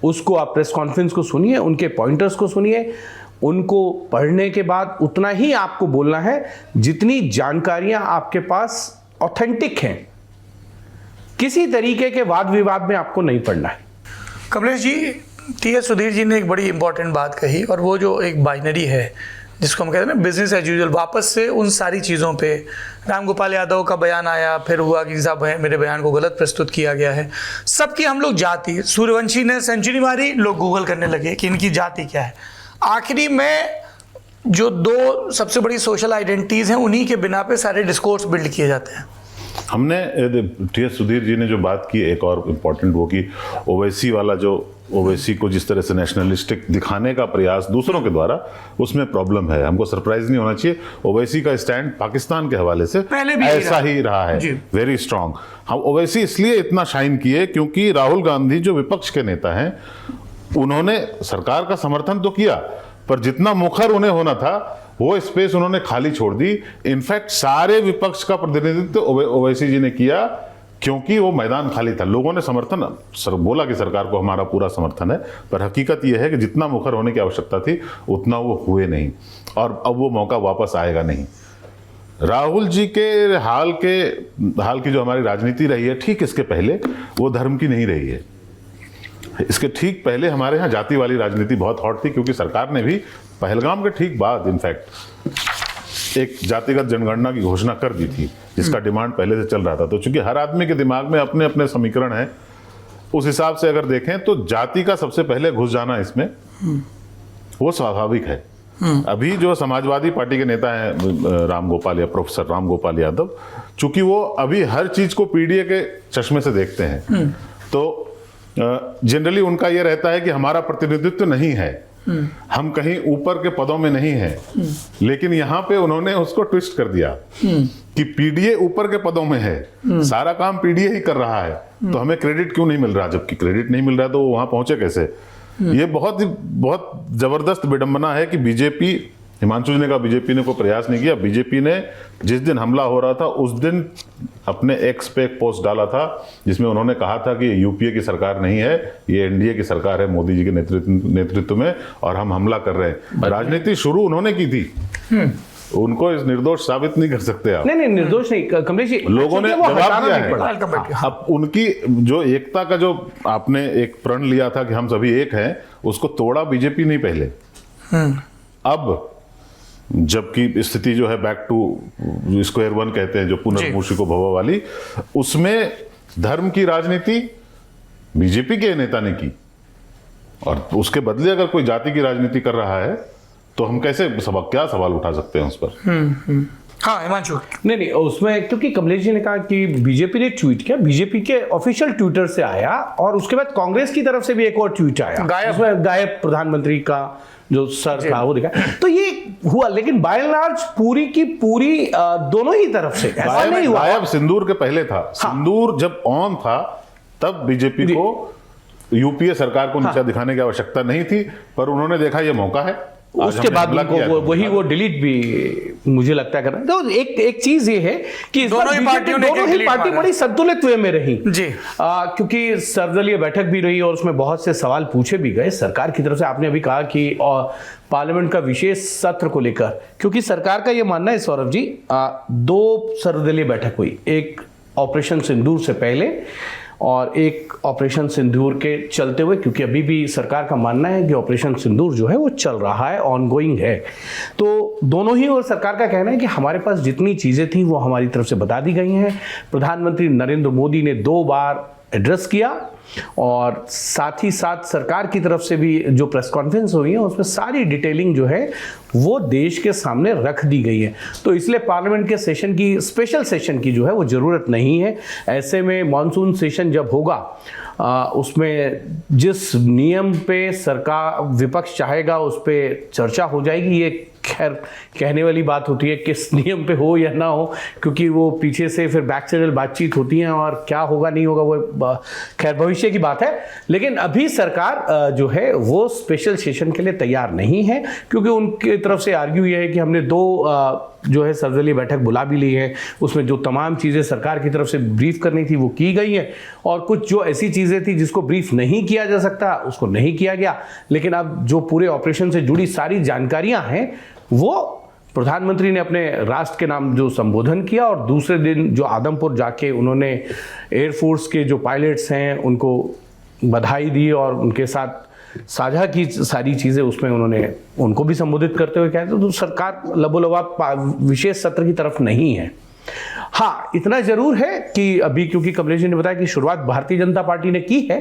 उसको आप प्रेस कॉन्फ्रेंस को सुनिए, उनके पॉइंटर्स को सुनिए, उनको पढ़ने के बाद उतना ही आपको बोलना है जितनी जानकारियां आपके पास ऑथेंटिक हैं। किसी तरीके के वाद विवाद में आपको नहीं पड़ना है। कमलेश जी, टी.एस. सुधीर जी ने एक बड़ी इंपॉर्टेंट बात कही, और वो जो एक बाइनरी है जिसको हम कहते हैं ना बिजनेस एज यूजुअल, वापस से उन सारी चीज़ों पे रामगोपाल यादव का बयान आया, फिर हुआ कि साहब मेरे बयान को गलत प्रस्तुत किया गया है। सबकी हम लोग जाति, सूर्यवंशी ने सेंचुरी मारी, लोग गूगल करने लगे कि इनकी जाति क्या है। आखिरी में जो 2 सबसे बड़ी सोशल आइडेंटिटीज़ हैं उन्हीं के बिना पे सारे डिस्कोर्स बिल्ड किए जाते हैं। हमने टी.एस. सुधीर जी ने जो बात की, एक और इम्पोर्टेंट वो कि ओवैसी वाला, जो ओवैसी को जिस तरह से नेशनलिस्टिक दिखाने का प्रयास दूसरों के द्वारा, उसमें प्रॉब्लम है। हमको सरप्राइज नहीं होना चाहिए। ओवैसी का स्टैंड पाकिस्तान के हवाले से ऐसा ही रहा है, वेरी स्ट्रांग। हम ओवैसी इसलिए इतना शाइन किए क्योंकि राहुल गांधी जो विपक्ष के नेता हैं, उन्होंने सरकार का समर्थन तो किया, पर जितना मुखर उन्हें होना था वो स्पेस उन्होंने खाली छोड़ दी। इनफैक्ट सारे विपक्ष का प्रतिनिधित्व ओवैसी जी ने किया क्योंकि वो मैदान खाली था। लोगों ने समर्थन बोला कि सरकार को हमारा पूरा समर्थन है, पर हकीकत यह है कि जितना मुखर होने की आवश्यकता थी उतना वो हुए नहीं, और अब वो मौका वापस आएगा नहीं। राहुल जी के हाल की जो हमारी राजनीति रही है, ठीक इसके पहले वो धर्म की नहीं रही है। इसके ठीक पहले हमारे यहाँ जाति वाली राजनीति बहुत हॉट थी, क्योंकि सरकार ने भी पहलगाम के ठीक बाद इनफैक्ट एक जातिगत जनगणना की घोषणा कर दी थी, जिसका डिमांड पहले से चल रहा था। तो चूंकि हर आदमी के दिमाग में अपने अपने समीकरण हैं, उस हिसाब से अगर देखें तो जाति का सबसे पहले घुस जाना इसमें वो स्वाभाविक है। अभी जो समाजवादी पार्टी के नेता हैं रामगोपाल या प्रोफेसर रामगोपाल यादव, चूंकि वो अभी हर चीज को पीडीए के चश्मे से देखते हैं, तो जनरली उनका ये रहता है कि हमारा प्रतिनिधित्व नहीं है, हम कहीं ऊपर के पदों में नहीं है। लेकिन यहाँ पे उन्होंने उसको ट्विस्ट कर दिया कि पीडीए ऊपर के पदों में है, सारा काम पीडीए ही कर रहा है, तो हमें क्रेडिट क्यों नहीं मिल रहा? जबकि क्रेडिट नहीं मिल रहा तो वो वहां पहुंचे कैसे? ये बहुत जबरदस्त विडंबना है कि बीजेपी, हिमांशु जी ने कहा बीजेपी ने कोई प्रयास नहीं किया। बीजेपी ने जिस दिन हमला हो रहा था उस दिन अपने एक्स पे एक पोस्ट डाला था जिसमें उन्होंने कहा था कि यूपीए की सरकार नहीं है, ये एनडीए की सरकार है मोदी जी के नेतृत्व में, और हम हमला कर रहे हैं। राजनीति शुरू उन्होंने की थी, उनको इस निर्दोष साबित नहीं कर सकते आप। नहीं निर्दोष नहीं कमलेश जी, लोगों ने जवाब दिया है। अब उनकी जो एकता का जो आपने एक प्रण लिया था कि हम सभी एक हैं, उसको तोड़ा बीजेपी नहीं पहले। अब जबकि स्थिति जो है बैक टू स्क्वायर वन कहते हैं, जो पुनर्मूषिको भव वाली, उसमें धर्म की राजनीति बीजेपी के नेता ने की, और उसके बदले अगर कोई जाति की राजनीति कर रहा है तो हम कैसे क्या सवाल उठा सकते हैं उस पर? हाँ हिमांशु। नहीं उसमें क्योंकि कमलेश जी ने कहा कि बीजेपी ने ट्वीट किया, बीजेपी के ऑफिशियल ट्विटर से आया, और उसके बाद कांग्रेस की तरफ से भी एक और ट्वीट आया, गायब प्रधानमंत्री का जो सर था वो दिखा। तो ये हुआ, लेकिन बाय एंड लार्ज पूरी की पूरी दोनों ही तरफ से ऐसा नहीं हुआ। गायब सिंदूर के पहले था। सिंदूर जब ऑन था तब बीजेपी को यूपीए सरकार को नीचा दिखाने की आवश्यकता नहीं थी, पर उन्होंने देखा ये मौका है, उसके बाद वो डिलीट भी मुझे लगता है कर रहे हैं। तो एक चीज ये है कि इस दोनों ही पार्टी बड़ी संतुलित वे में रही जी, क्योंकि सर्वदलीय बैठक भी रही और उसमें बहुत से सवाल पूछे भी गए सरकार की तरफ से। आपने अभी कहा कि पार्लियामेंट का विशेष सत्र को लेकर, क्योंकि सरकार का यह मानना है सौरभ जी, 2 सर्वदलीय बैठक हुई, एक ऑपरेशन सिंदूर से पहले और एक ऑपरेशन सिंदूर के चलते हुए, क्योंकि अभी भी सरकार का मानना है कि ऑपरेशन सिंदूर जो है वो चल रहा है, ऑनगोइंग है। तो दोनों ही, और सरकार का कहना है कि हमारे पास जितनी चीज़ें थी वो हमारी तरफ से बता दी गई हैं। प्रधानमंत्री नरेंद्र मोदी ने 2 बार एड्रेस किया, और साथ ही साथ सरकार की तरफ से भी जो प्रेस कॉन्फ्रेंस हुई है उसमें सारी डिटेलिंग जो है वो देश के सामने रख दी गई है। तो इसलिए पार्लियामेंट के सेशन की, स्पेशल सेशन की जो है वो ज़रूरत नहीं है। ऐसे में मॉनसून सेशन जब होगा उसमें जिस नियम पे सरकार विपक्ष चाहेगा उस पर चर्चा हो जाएगी। ये खैर कहने वाली बात होती है किस नियम पे हो या ना हो, क्योंकि वो पीछे से फिर बैक चैनल बातचीत होती है और क्या होगा नहीं होगा वो खैर भविष्य की बात है। लेकिन अभी सरकार जो है वो स्पेशल सेशन के लिए तैयार नहीं है, क्योंकि उनकी तरफ से आर्ग्यू ये है कि हमने 2 जो है सर्वदलीय बैठक बुला भी ली है, उसमें जो तमाम चीज़ें सरकार की तरफ से ब्रीफ करनी थी वो की गई है, और कुछ जो ऐसी चीज़ें थी जिसको ब्रीफ नहीं किया जा सकता उसको नहीं किया गया। लेकिन अब जो पूरे ऑपरेशन से जुड़ी सारी जानकारियां हैं वो प्रधानमंत्री ने अपने राष्ट्र के नाम जो संबोधन किया, और दूसरे दिन जो आदमपुर जाके उन्होंने एयरफोर्स के जो पायलट्स हैं उनको बधाई दी और उनके साथ साझा की सारी चीज़ें, उसमें उन्होंने उनको भी संबोधित करते हुए कहते तो सरकार लबोलबाब विशेष सत्र की तरफ नहीं है। हाँ इतना जरूर है कि अभी क्योंकि कमलेश जी ने बताया कि शुरुआत भारतीय जनता पार्टी ने की है,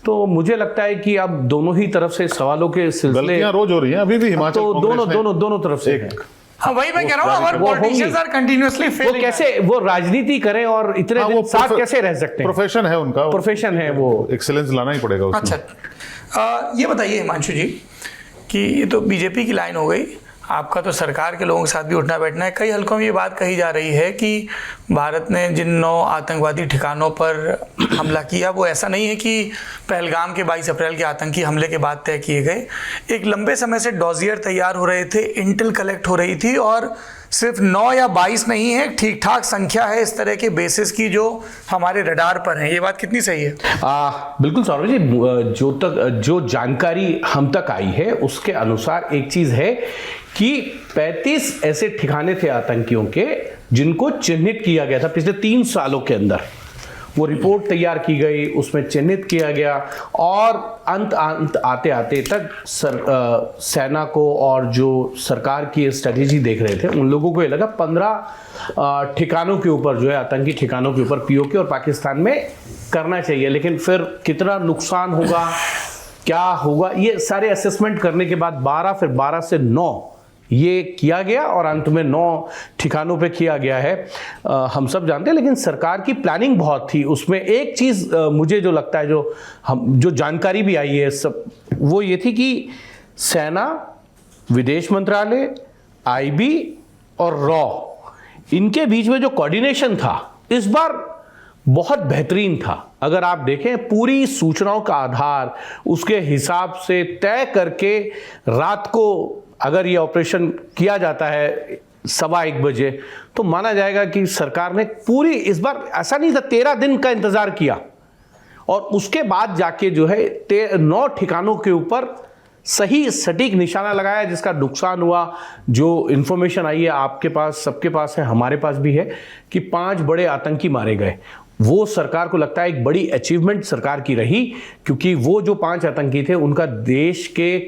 तो मुझे लगता है कि अब दोनों ही तरफ से सवालों के सिलसिले रोज हो रही हैं अभी भी हिमाचल तो दोनों तरफ से हाँ वही मैं कह रहा हूँ, हमारे पॉलिटिशियंस आर कंटीन्यूअसली वो कैसे वो राजनीति करें और इतने दिन साथ कैसे रह सकते हैं? प्रोफेशन है उनका, प्रोफेशन है, वो एक्सीलेंस लाना ही पड़ेगा उसमें। अच्छा ये बताइए हिमांशु जी कि ये तो बीजेपी की लाइन हो गई, आपका तो सरकार के लोगों के साथ भी उठना बैठना है। कई हलकों में ये बात कही जा रही है कि भारत ने जिन 9 आतंकवादी ठिकानों पर हमला किया वो ऐसा नहीं है कि पहलगाम के 22 अप्रैल के आतंकी हमले के बाद तय किए गए। एक लंबे समय से डॉजियर तैयार हो रहे थे, इंटेल कलेक्ट हो रही थी, और सिर्फ 9 या 22 नहीं है, ठीक ठाक संख्या है इस तरह के बेसिस की जो हमारे रडार पर हैं। ये बात कितनी सही है? बिल्कुल सौरभ जी, जो जानकारी हम तक आई है उसके अनुसार एक चीज है कि 35 ऐसे ठिकाने थे आतंकियों के जिनको चिन्हित किया गया था पिछले 3 सालों के अंदर। वो रिपोर्ट तैयार की गई, उसमें चिन्हित किया गया, और अंत आते आते तक सेना को और जो सरकार की स्ट्रेटेजी देख रहे थे उन लोगों को ये लगा 15 ठिकानों के ऊपर जो है आतंकी ठिकानों के ऊपर पीओके और पाकिस्तान में करना चाहिए। लेकिन फिर कितना नुकसान होगा, क्या होगा, ये सारे असेसमेंट करने के बाद 12 से 9 ये किया गया और अंत में 9 ठिकानों पे किया गया है, हम सब जानते हैं। लेकिन सरकार की प्लानिंग बहुत थी उसमें। एक चीज़ मुझे जो लगता है, जो जानकारी भी आई है सब, वो ये थी कि सेना, विदेश मंत्रालय, आईबी और रॉ, इनके बीच में जो कोऑर्डिनेशन था इस बार बहुत बेहतरीन था। अगर आप देखें पूरी सूचनाओं का आधार उसके हिसाब से तय करके रात को अगर ये ऑपरेशन किया जाता है 1:15 बजे, तो माना जाएगा कि सरकार ने पूरी, इस बार ऐसा नहीं था, 13 दिन का इंतजार किया और उसके बाद जाके जो है 9 ठिकानों के ऊपर सही सटीक निशाना लगाया, जिसका नुकसान हुआ। जो इंफॉर्मेशन आई है आपके पास, सबके पास है, हमारे पास भी है, कि 5 बड़े आतंकी मारे गए। वो सरकार को लगता है एक बड़ी अचीवमेंट सरकार की रही, क्योंकि वो जो 5 आतंकी थे उनका देश के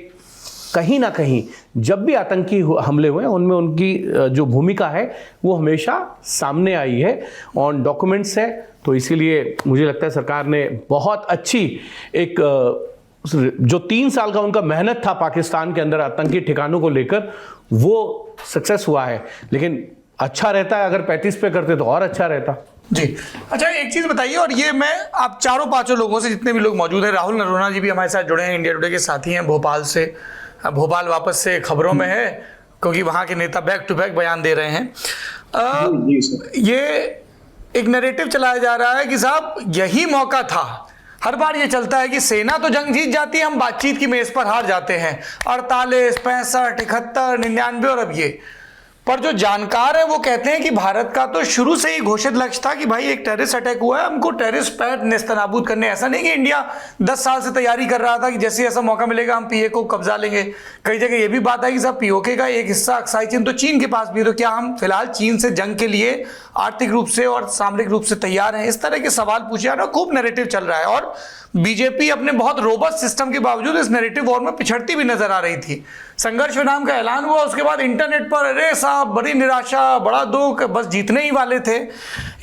कहीं ना कहीं जब भी आतंकी हमले हुए उनमें उनकी जो भूमिका है वो हमेशा सामने आई है, ऑन डॉक्यूमेंट्स है। तो इसीलिए मुझे लगता है सरकार ने बहुत अच्छी एक जो 3 साल का उनका मेहनत था पाकिस्तान के अंदर आतंकी ठिकानों को लेकर, वो सक्सेस हुआ है। लेकिन अच्छा रहता है अगर 35 पे करते तो और अच्छा रहता जी। अच्छा, एक चीज बताइए, और ये मैं आप चारों 5 लोगों से, जितने भी लोग मौजूद हैं, राहुल नरोना जी भी हमारे साथ जुड़े हैं, इंडिया टुडे के साथी हैं भोपाल से। भोपाल वापस से खबरों में है क्योंकि वहां के नेता बैक टू बैक बयान दे रहे हैं। ये एक नैरेटिव चलाया जा रहा है कि साहब यही मौका था। हर बार ये चलता है कि सेना तो जंग जीत जाती है, हम बातचीत की मेज पर हार जाते हैं। 48, 65, 71, 99 और अब ये। पर जो जानकार है वो कहते हैं कि भारत का तो शुरू से ही घोषित लक्ष्य था कि भाई एक टेररिस्ट अटैक हुआ है, हमको टेररिस्ट पैट नेस्तनाबूद करने। ऐसा नहीं कि इंडिया 10 साल से तैयारी कर रहा था कि जैसे ऐसा मौका मिलेगा हम पीओके को कब्जा लेंगे। कई जगह ये भी बात है कि साहब पीओके का एक हिस्सा अक्साई चीन तो चीन के पास भी है, तो क्या हम फिलहाल चीन से जंग के लिए आर्थिक रूप से और सामरिक रूप से तैयार हैं? इस तरह के सवाल पूछे जा रहे हैं, खूब नैरेटिव चल रहा है। और बीजेपी अपने बहुत रोबस्ट सिस्टम के बावजूद इस नैरेटिव वॉर में पिछड़ती भी नजर आ रही थी। संघर्ष विराम का ऐलान हुआ, उसके बाद इंटरनेट पर अरे साहब बड़ी निराशा, बड़ा दुख, बस जीतने ही वाले थे।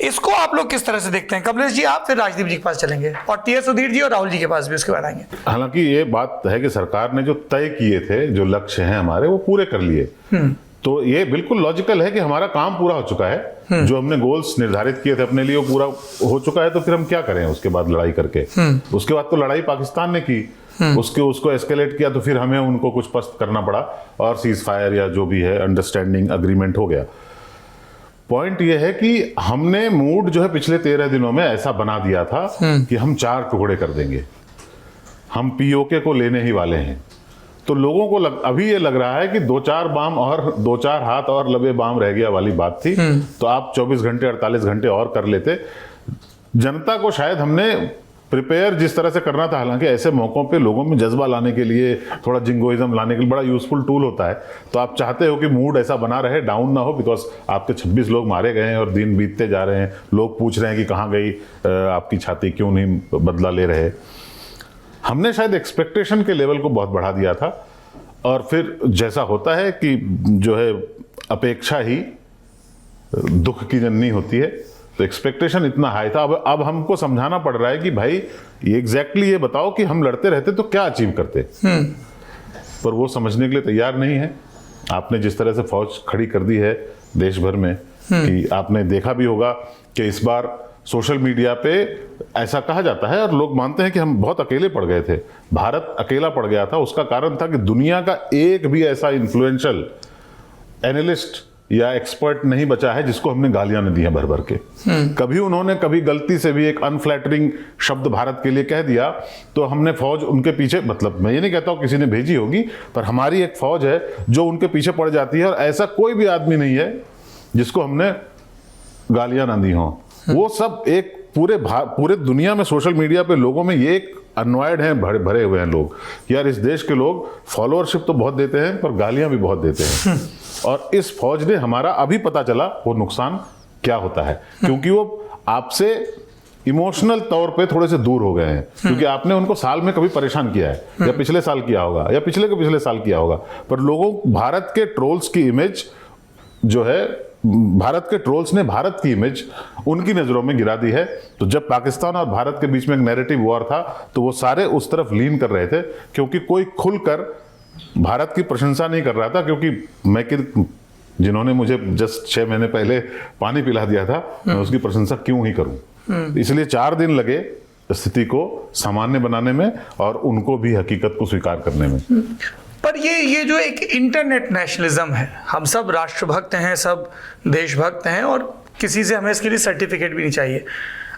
इसको आप लोग किस तरह से देखते हैं? कमलेश जी आप, फिर राजदीप जी के पास चलेंगे और टी.एस. सुधीर जी और राहुल जी के पास भी उसके बाद आएंगे। हालांकि ये बात है कि सरकार ने जो तय किए थे, जो लक्ष्य हैं हमारे, वो पूरे कर लिए। तो ये बिल्कुल लॉजिकल है कि हमारा काम पूरा हो चुका है। जो हमने गोल्स निर्धारित किए थे अपने लिए वो पूरा हो चुका है, तो फिर हम क्या करें उसके बाद लड़ाई करके? उसके बाद तो लड़ाई पाकिस्तान ने की, उसको एस्केलेट किया, तो फिर हमें उनको कुछ पस्त करना पड़ा और सीज फायर या जो भी है अंडरस्टैंडिंग अग्रीमेंट हो गया। पॉइंट ये है कि हमने मूड जो है पिछले 13 दिनों में ऐसा बना दिया था कि हम 4 टुकड़े कर देंगे, हम पीओके को लेने ही वाले हैं। तो लोगों को अभी ये लग रहा है कि 2-4 बाम और 2-4 हाथ और लबे बाम रह गया वाली बात थी। तो आप 24 घंटे 48 घंटे और कर लेते। जनता को शायद हमने प्रिपेयर जिस तरह से करना था, हालांकि ऐसे मौकों पे लोगों में जज्बा लाने के लिए, थोड़ा जिंगोइज्म लाने के लिए बड़ा यूजफुल टूल होता है। तो आप चाहते हो कि मूड ऐसा बना रहे, डाउन ना हो, बिकॉज आपके 26 लोग मारे गए हैं और दिन बीतते जा रहे हैं। लोग पूछ रहे हैं कि कहाँ गई आपकी छाती, क्यों नहीं बदला ले रहे। हमने शायद एक्सपेक्टेशन के लेवल को बहुत बढ़ा दिया था, और फिर जैसा होता है कि जो है अपेक्षा ही दुख की जननी होती है, तो एक्सपेक्टेशन इतना हाई था। अब हमको समझाना पड़ रहा है कि भाई एग्जैक्टली ये बताओ कि हम लड़ते रहते तो क्या अचीव करते। पर वो समझने के लिए तैयार नहीं है। आपने जिस तरह से फौज खड़ी कर दी है देश भर में, कि आपने देखा भी होगा कि इस बार सोशल मीडिया पे ऐसा कहा जाता है और लोग मानते हैं कि हम बहुत अकेले पड़ गए थे। भारत अकेला पड़ गया था, उसका कारण था कि दुनिया का एक भी ऐसा इन्फ्लुएंशियल एनालिस्ट या एक्सपर्ट नहीं बचा है जिसको हमने गालियां न दी हैं भर भर के। कभी उन्होंने कभी गलती से भी एक अनफ्लैटरिंग शब्द भारत के लिए कह दिया तो हमने फौज उनके पीछे, मतलब मैं ये नहीं कहता हूं किसी ने भेजी होगी, पर हमारी एक फौज है जो उनके पीछे पड़ जाती है। और ऐसा कोई भी आदमी नहीं है जिसको हमने गालियां ना दी हों। वो सब एक पूरे दुनिया में सोशल मीडिया पे लोगों में ये एक अनवायड हैं, भरे हुए हैं लोग, यार इस देश के लोग फॉलोअरशिप तो बहुत देते हैं पर गालियां भी बहुत देते हैं। और इस फौज ने हमारा, अभी पता चला वो नुकसान क्या होता है, क्योंकि वो आपसे इमोशनल तौर पे थोड़े से दूर हो गए हैं, क्योंकि आपने उनको साल में कभी परेशान किया है, या पिछले साल किया होगा, या पिछले के पिछले साल किया होगा। पर लोगों, भारत के ट्रोल्स की इमेज जो है, भारत के ट्रोल्स ने भारत की इमेज उनकी नजरों में गिरा दी है। तो जब पाकिस्तान और भारत के बीच में एक नैरेटिव वॉर था तो वो सारे उस तरफ लीन कर रहे थे, क्योंकि कोई खुलकर भारत की प्रशंसा नहीं कर रहा था, क्योंकि जिन्होंने मुझे जस्ट 6 महीने पहले पानी पिला दिया था, मैं उसकी प्रशंसा क्यों ही करूं। इसलिए 4 दिन लगे स्थिति को सामान्य बनाने में और उनको भी हकीकत को स्वीकार करने में। पर ये जो एक इंटरनेट नेशनलिज्म है, हम सब राष्ट्रभक्त हैं, सब देशभक्त हैं और किसी से हमें इसके लिए सर्टिफिकेट भी नहीं चाहिए।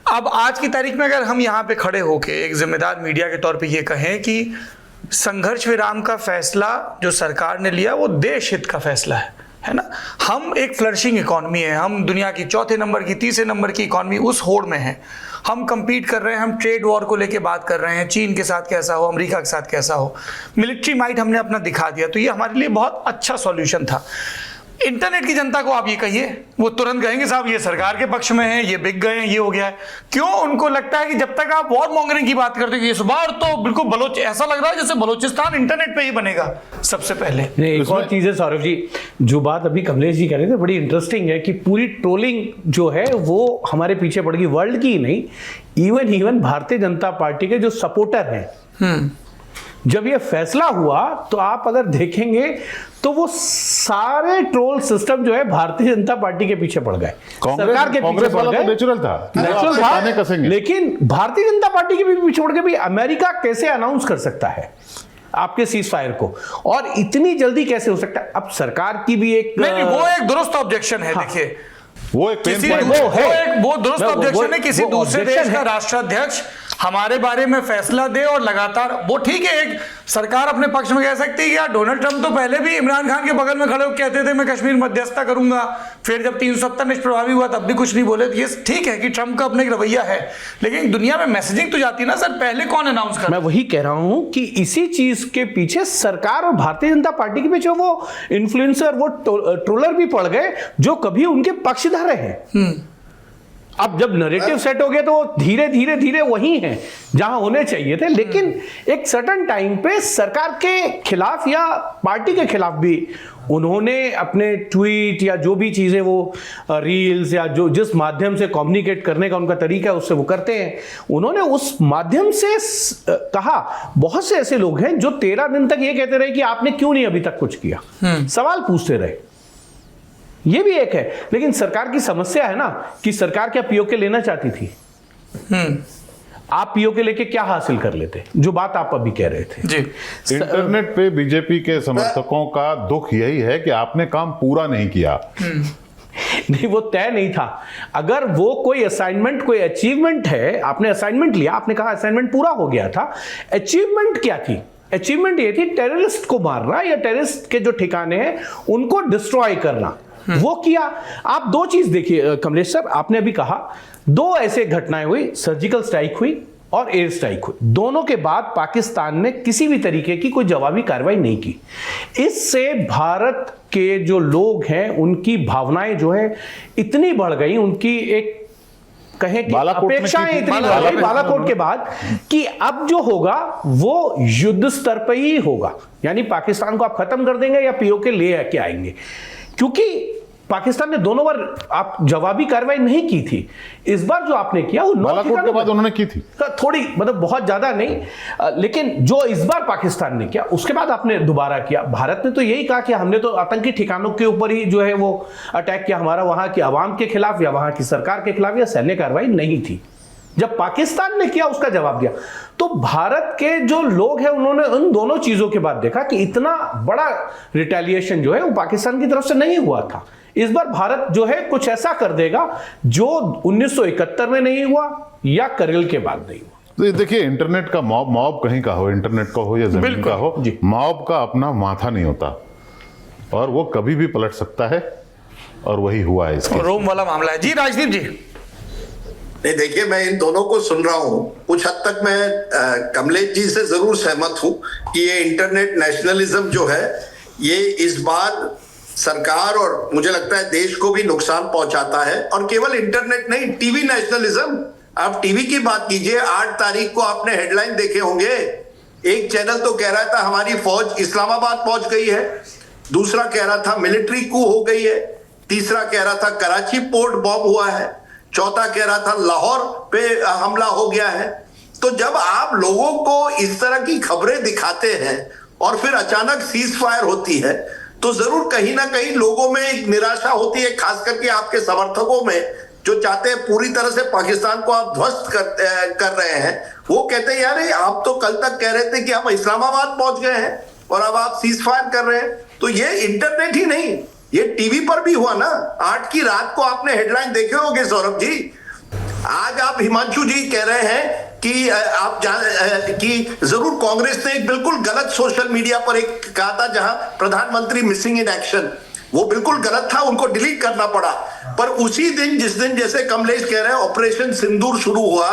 अब आज की तारीख में अगर हम यहाँ पे खड़े होके एक जिम्मेदार मीडिया के तौर पे ये कहें कि संघर्ष विराम का फैसला जो सरकार ने लिया वो देश हित का फैसला है ना। हम एक फ्लरिशिंग इकॉनमी है, हम दुनिया की 4थे नंबर की 3रे नंबर की इकॉनमी उस होड़ में है, हम compete कर रहे हैं, हम ट्रेड वॉर को लेके बात कर रहे हैं, चीन के साथ कैसा हो, अमेरिका के साथ कैसा हो, मिलिट्री माइट हमने अपना दिखा दिया, तो ये हमारे लिए बहुत अच्छा सॉल्यूशन था। इंटरनेट की जनता को आप ये कहिए, वो तुरंत कहेंगे साहब ये सरकार के पक्ष में है, ये बिक गए हैं, ये हो गया है। क्यों उनको लगता है कि जब तक आप वॉर मॉन्गरिंग की बात करते हो, इस बार तो बिल्कुल ऐसा लग रहा है जैसे बलोचिस्तान इंटरनेट पे ही बनेगा सबसे पहले। एक और चीज है सौरभ जी, जो बात अभी कमलेश जी कह रहे थे बड़ी इंटरेस्टिंग है कि पूरी ट्रोलिंग जो है वो हमारे पीछे पड़ गई, वर्ल्ड की नहीं, इवन भारतीय जनता पार्टी के जो सपोर्टर हैं। जब ये फैसला हुआ तो आप अगर देखेंगे तो वो सारे ट्रोल सिस्टम जो है भारतीय जनता पार्टी के पीछे पड़ गए, सरकार के पीछे पड़ गए। नेचुरल था, लेकिन भारतीय जनता पार्टी के भी पीछे पड़ गए। भाई अमेरिका कैसे अनाउंस कर सकता है आपके सीज फायर को, और इतनी जल्दी कैसे हो सकता है? अब सरकार की भी एक नहीं, वो एक दुरुस्त ऑब्जेक्शन है। देखिए वो एक वो दुरुस्त ऑब्जेक्शन है, किसी दूसरे देश का राष्ट्राध्यक्ष हमारे बारे में फैसला दे और लगातार, वो ठीक है, एक सरकार अपने पक्ष में कह सकती है कि यार डोनाल्ड ट्रंप तो पहले भी इमरान खान के बगल में खड़े होकर कहते थे मैं कश्मीर मध्यस्थता करूंगा, फिर जब 370 निष्प्रभावी हुआ तब भी कुछ नहीं बोले। ये ठीक है कि ट्रंप का अपना एक रवैया है, लेकिन दुनिया में मैसेजिंग तो जाती है ना सर, पहले कौन अनाउंस कर। मैं वही कह रहा हूं कि इसी चीज के पीछे सरकार और भारतीय जनता पार्टी के पीछे वो इन्फ्लुएंसर, वो ट्रोलर भी पड़ गए जो कभी उनके पक्षधर हैं। अब जब नैरेटिव सेट हो गया तो धीरे धीरे धीरे वही हैं जहां होने चाहिए थे, लेकिन एक सर्टेन टाइम पे सरकार के खिलाफ या पार्टी के खिलाफ भी उन्होंने अपने ट्वीट या जो भी चीजें वो रील्स या जो जिस माध्यम से कम्युनिकेट करने का उनका तरीका है उससे वो करते हैं, उन्होंने उस माध्यम से कहा। बहुत से ऐसे लोग हैं जो 13 दिन तक ये कहते रहे कि आपने क्यों नहीं अभी तक कुछ किया, सवाल पूछते रहे। ये भी एक है, लेकिन सरकार की समस्या है ना कि सरकार क्या पीओके लेना चाहती थी? आप पीओके लेके क्या हासिल कर लेते, जो बात आप अभी कह रहे थे जी। इंटरनेट पे बीजेपी के समर्थकों का दुख यही है कि आपने काम पूरा नहीं किया। नहीं, वो तय नहीं था। अगर वो कोई असाइनमेंट, कोई अचीवमेंट है, आपने असाइनमेंट लिया, आपने कहा असाइनमेंट पूरा हो गया था, अचीवमेंट क्या थी? अचीवमेंट ये थी टेररिस्ट को मारना या टेररिस्ट के जो ठिकाने हैं उनको डिस्ट्रॉय करना, वो किया। आप 2 चीज देखिए कमलेश सर, आपने अभी कहा 2 ऐसे घटनाएं हुई, सर्जिकल स्ट्राइक हुई और एयर स्ट्राइक हुई। दोनों के बाद पाकिस्तान ने किसी भी तरीके की कोई जवाबी कार्रवाई नहीं की। इससे भारत के जो लोग हैं उनकी भावनाएं जो है इतनी बढ़ गई, उनकी एक कहें कि अपेक्षाएं इतनी बढ़ गई बालाकोट के बाद कि अब जो होगा वो युद्ध स्तर पर ही होगा। यानी पाकिस्तान को आप खत्म कर देंगे या पीओके ले के आएंगे, क्योंकि पाकिस्तान ने दोनों बार आप जवाबी कार्रवाई नहीं की थी। इस बार जो आपने किया वो बालाकोट के बाद उन्होंने की थी, थोड़ी मतलब बहुत ज्यादा नहीं, लेकिन जो इस बार पाकिस्तान ने किया उसके बाद आपने दोबारा किया। भारत ने तो यही कहा कि हमने तो आतंकी ठिकानों के ऊपर ही जो है वो अटैक किया, हमारा वहां की आवाम के खिलाफ या वहां की सरकार के खिलाफ या सैन्य कार्रवाई नहीं थी। जब पाकिस्तान ने किया उसका जवाब दिया। तो भारत के जो लोग हैं उन्होंने उन दोनों चीजों के बाद देखा कि इतना बड़ा रिटेलिएशन जो है वो पाकिस्तान की तरफ से नहीं हुआ था। इस बार भारत जो है कुछ ऐसा कर देगा जो 1971 में नहीं हुआ या करगिल के बाद नहीं हुआ। देखिए, इंटरनेट का मॉब कहीं का हो, इंटरनेट का हो या जमीन का हो, मॉब का अपना माथा नहीं होता और वो कभी भी पलट सकता है, और वही हुआ है इसका। रोम वाला मामला है जी। राजदीप जी, नहीं देखिए, मैं इन दोनों को सुन रहा हूं, कुछ हद तक मैं कमलेश जी से जरूर सहमत हूं कि ये इंटरनेट नेशनलिज्म जो है ये इस बार सरकार और मुझे लगता है देश को भी नुकसान पहुंचाता है। और केवल इंटरनेट नहीं, टीवी नेशनलिज्म, आप टीवी की बात कीजिए। 8 तारीख को आपने हेडलाइन देखे होंगे, एक चैनल तो कह रहा था हमारी फौज इस्लामाबाद पहुंच गई है, दूसरा कह रहा था मिलिट्री कू हो गई है, तीसरा कह रहा था कराची पोर्ट बॉम्ब हुआ है, चौथा कह रहा था लाहौर पे हमला हो गया है। तो जब आप लोगों को इस तरह की खबरें दिखाते हैं और फिर अचानक सीज फायर होती है, तो जरूर कहीं ना कहीं लोगों में एक निराशा होती है, खास करके आपके समर्थकों में जो चाहते हैं पूरी तरह से पाकिस्तान को आप ध्वस्त कर रहे हैं। वो कहते हैं यार आप तो कल तक कह रहे थे कि हम इस्लामाबाद पहुंच गए हैं और अब आप सीज फायर कर रहे हैं। तो ये इंटरनेट ही नहीं, ये टीवी पर भी हुआ ना। 8 की रात को आपने हेडलाइन देखे होंगे सौरभ जी। आज आप हिमांशु जी कह रहे हैं कि आप कि जरूर कांग्रेस ने एक बिल्कुल गलत सोशल मीडिया पर एक कहा था जहां प्रधानमंत्री मिसिंग इन एक्शन, वो बिल्कुल गलत था, उनको डिलीट करना पड़ा। पर उसी दिन जिस दिन जैसे कमलेश कह रहे हैं ऑपरेशन सिंदूर शुरू हुआ,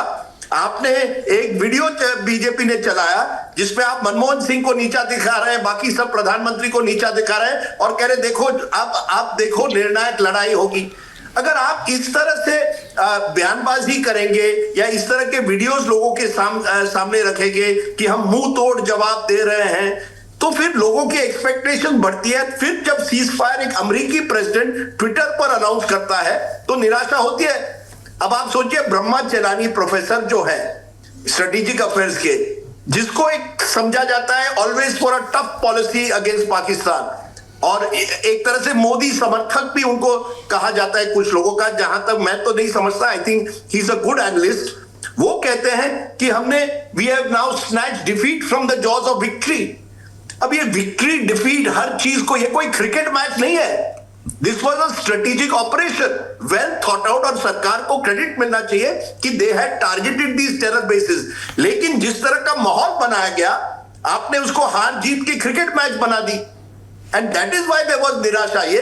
आपने एक वीडियो बीजेपी ने चलाया जिसमें आप मनमोहन सिंह को नीचा दिखा रहे हैं, बाकी सब प्रधानमंत्री को नीचा दिखा रहे हैं और कह रहे देखो अब आप देखो निर्णायक लड़ाई होगी। अगर आप इस तरह से बयानबाजी करेंगे या इस तरह के वीडियोस लोगों के सामने रखेंगे कि हम मुंह तोड़ जवाब दे रहे हैं, तो फिर लोगों की एक्सपेक्टेशन बढ़ती है। फिर जब सीज फायर एक अमेरिकी प्रेसिडेंट ट्विटर पर अनाउंस करता है तो निराशा होती है। अब आप सोचिए ब्रह्मा चेलानी प्रोफेसर जो है स्ट्रेटेजिक अफेयर्स के, जिसको एक समझा जाता है always for a tough policy against Pakistan, और एक तरह से मोदी समर्थक भी उनको कहा जाता है कुछ लोगों का, जहां तक मैं तो नहीं समझता, I think he is a good analyst. वो कहते हैं कि हमने we have now snatch defeat from the jaws of victory. अब ये विक्ट्री डिफीट हर चीज को, ये कोई क्रिकेट मैच नहीं है, this was a strategic operation well thought out, और सरकार को क्रेडिट मिलना चाहिए कि they had targeted these terror basis. लेकिन जिस तरह का माहौल बनाया गया, आपने उसको हार जीत की क्रिकेट मैच बना दी, and that is why there was निराशा। ये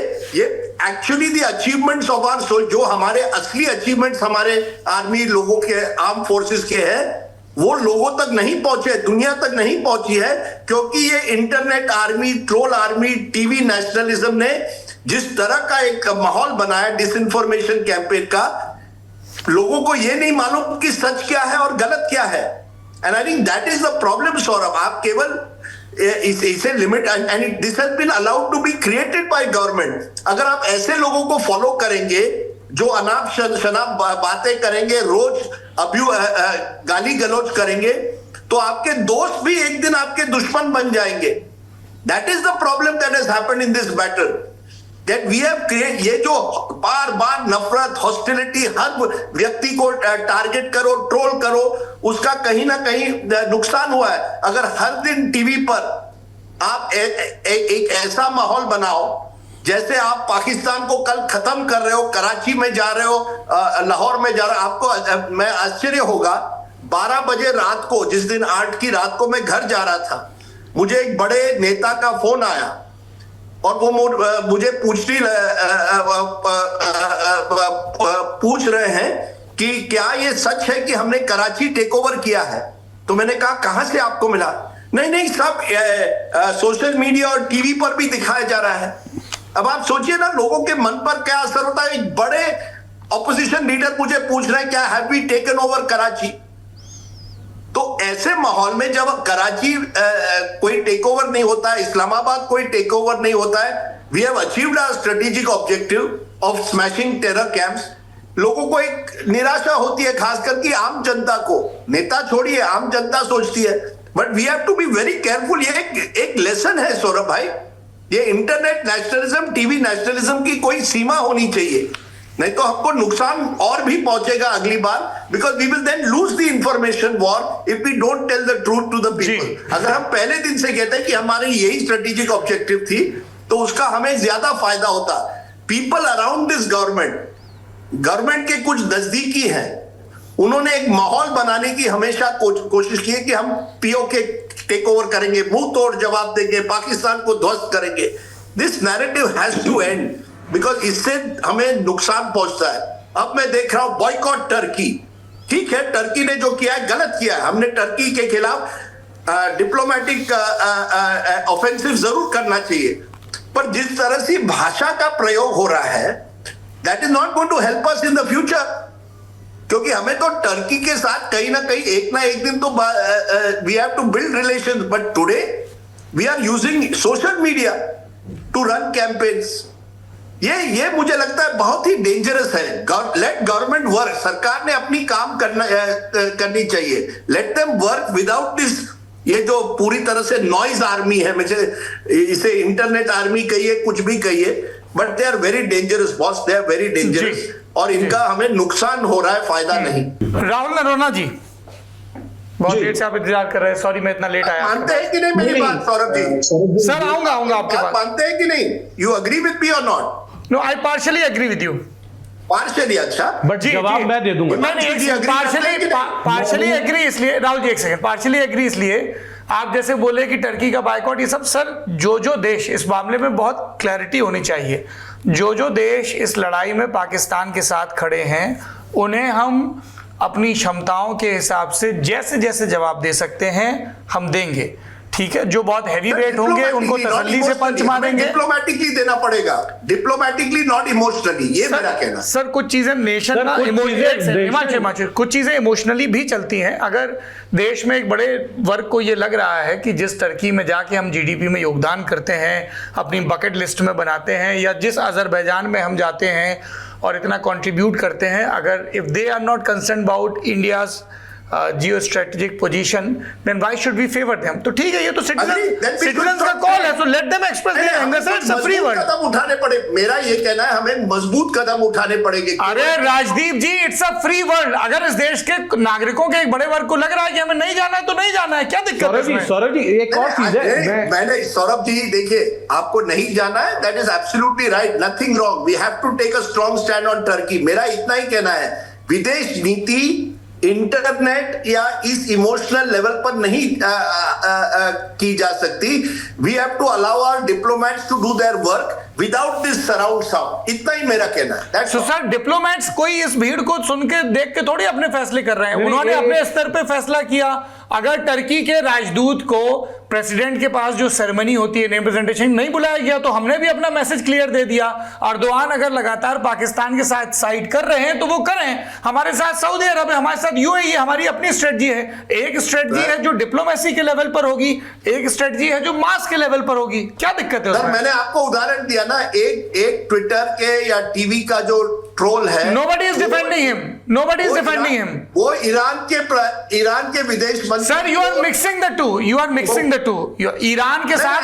actually the achievements of our soul, जो हमारे असली अचीवमेंट्स हमारे आर्मी लोगों के, आर्म फोर्सेस के हैं, वो लोगों तक नहीं पहुंचे, दुनिया तक नहीं पहुंची है, क्योंकि ये internet army, troll army, TV nationalism ने जिस तरह का एक माहौल बनाया डिसइंफॉर्मेशन कैंपेन का, लोगों को ये नहीं मालूम कि सच क्या है और गलत क्या है। And I think that is the problem Saurabh. आप केवल इसे limit, and this has been allowed to be created by government. अगर आप ऐसे लोगों को फॉलो करेंगे जो अनाप शनाप बातें करेंगे, रोज गाली गलौज करेंगे, तो आपके दोस्त भी एक दिन आपके दुश्मन बन जाएंगे। That is the problem that has happened in this battle, that we have create, ये जो बार बार नफरत, हॉस्टिलिटी, हर व्यक्ति को टारगेट करो, ट्रोल करो, उसका कहीं ना कहीं नुकसान हुआ है। अगर हर दिन टीवी पर आप एक ऐसा माहौल बनाओ जैसे आप पाकिस्तान को कल खत्म कर रहे हो, कराची में जा रहे हो, लाहौर में जा रहे हो, आपको मैं आश्चर्य होगा 12 बजे रात को, जिस दिन 8 की रात को मैं घर जा रहा था, मुझे एक बड़े नेता का फोन आया और वो मुझे पूछ रहे हैं कि क्या ये सच है कि हमने कराची टेक ओवर किया है। तो मैंने कहा कहां से आपको मिला? नहीं सब सोशल मीडिया और टीवी पर भी दिखाया जा रहा है। अब आप सोचिए ना लोगों के मन पर क्या असर होता है। एक बड़े ऑपोजिशन लीडर मुझे पूछ रहे हैं क्या have we taken over Karachi. तो ऐसे माहौल में जब कराची कोई टेक ओवर नहीं होता है, इस्लामाबाद कोई टेक ओवर नहीं होता है, we have achieved our strategic objective of smashing terror camps, लोगों को एक निराशा होती है, खासकर कि आम जनता को, नेता छोड़िए आम जनता सोचती है। But we have to be very careful. ये एक लेसन है सौरभ भाई, ये इंटरनेट नेशनलिज्म, टीवी नेशनलिज्म की कोई सीमा होनी चाहिए, नहीं तो हमको नुकसान और भी पहुंचेगा अगली बार, because we will then lose the information war if we don't tell the truth to the people. अगर हम पहले दिन से कहते हैं कि हमारी यही स्ट्रेटेजिक ऑब्जेक्टिव थी, तो उसका हमें ज्यादा फायदा होता। पीपल अराउंड दिस गवर्नमेंट के कुछ नजदीकी हैं, उन्होंने एक माहौल बनाने की हमेशा कोशिश की है कि हम पीओके टेक ओवर करेंगे, मुंह तोड़ जवाब देंगे, पाकिस्तान को ध्वस्त करेंगे। This narrative has to end, because इससे हमें नुकसान पहुंचता है। अब मैं देख रहा हूं बॉयकॉट टर्की, ठीक है टर्की ने जो किया है गलत किया है, हमने टर्की के खिलाफ डिप्लोमेटिक ऑफेंसिव जरूर करना चाहिए, पर जिस तरह से भाषा का प्रयोग हो रहा है that is not going to help us in the future, क्योंकि हमें तो टर्की के साथ कहीं ना कहीं एक ना एक दिन तो we have to build relations, but today we are using social media to run campaigns. ये मुझे लगता है बहुत ही डेंजरस है। लेट गवर्नमेंट वर्क, सरकार ने अपनी काम करनी चाहिए, let them work without this ये जो पूरी तरह से नॉइज आर्मी है, मुझे इसे इंटरनेट आर्मी कहिए, कुछ भी कहिए, but they are very dangerous boss, they are very dangerous, और इनका हमें नुकसान हो रहा है, फायदा नहीं। राहुल नरोना जी, बहुत देर से आप इंतजार कर रहे हैं, सॉरी मैं इतना लेट आया। मानते हैं कि नहीं मेरी बात सौरभ जी? सर आऊंगा आपके पास। मानते हैं कि नहीं? यू एग्री विद मी और not? No, I partially agree with you. Partially? अच्छा, बट जवाब मैं दे दूंगा। पार्शियली एग्री इसलिए, राहुल जी एक सेकंड, पार्शियली एग्री इसलिए आप जैसे बोले कि टर्की का बायकॉट, ये सब सर जो देश इस मामले में बहुत क्लैरिटी होनी चाहिए, जो देश इस लड़ाई में पाकिस्तान के साथ खड़े हैं उन्हें हम अपनी क्षमताओं के हिसाब से जैसे जैसे जवाब दे सकते हैं हम देंगे, ठीक है? जो बहुत हैवी वेट होंगे उनको तसल्ली से पंच मारेंगे। डिप्लोमेटिकली देना पड़ेगा, डिप्लोमेटिकली नॉट इमोशनली, ये मेरा कहना। सर कुछ चीजें नेशन ना कुछ चीजें इमोशनली भी चलती हैं। अगर देश में एक बड़े वर्ग को ये लग रहा है कि जिस टर्की में जाके हम जीडीपी में योगदान करते हैं, अपनी बकेट लिस्ट में बनाते हैं, या जिस अजरबैजान में हम जाते हैं और इतना कंट्रीब्यूट करते हैं, अगर if they are not concern about India's geo strategic position, then why should we favour them? तो ठीक है, ये तो सिटीजंस का कॉल है, so let them express their anger. Sir it's a free world. कदम उठाने पड़े, मेरा ये कहना है, हमें मजबूत कदम उठाने पड़ेंगे। अरे राजदीप जी, इट्स अ फ्री वर्ल्ड। अगर इस देश के नागरिकों के एक बड़े वर्ग को लग रहा है कि हमें नहीं जाना है तो नहीं जाना है, क्या दिक्कत है? सौरभ जी एक और चीज है, मैंने सौरभ जी देखिए, आपको नहीं जाना है, that is absolutely right, nothing wrong, we have to take a strong stand on Turkey. मेरा इतना ही कहना है, विदेश नीति इंटरनेट या इस इमोशनल लेवल पर नहीं की जा सकती। We have to allow our diplomats to do their work without this surround sound, इतना ही मेरा कहना है। So, सर डिप्लोमेट्स कोई इस भीड़ को सुन के देख के थोड़ी अपने फैसले कर रहे हैं, उन्होंने अपने स्तर पे फैसला किया। अगर टर्की के राजदूत को प्रेसिडेंट के पास जो सेरेमनी होती है, नेम प्रेजेंटेशन, नहीं बुलाया गया तो हमने भी अपना मैसेज क्लियर दे दिया। अर्दोआन अगर लगातार पाकिस्तान के साथ साइड कर रहे हैं तो वो करें, हमारे साथ सऊदी अरब है, हमारे साथ यूएई है, हमारी अपनी स्ट्रेटजी है। एक स्ट्रेटजी है जो डिप्लोमेसी के लेवल पर होगी, एक स्ट्रेटजी है जो मास के लेवल पर होगी। क्या दिक्कत है उसमें? मैंने आपको उदाहरण दिया ना, एक ट्विटर के या टीवी का जो ट्रोल है, nobody is defending him, nobody is defending him। वो ईरान के विदेश मंत्री। Sir you are mixing the two, you are mixing the two. Iran के साथ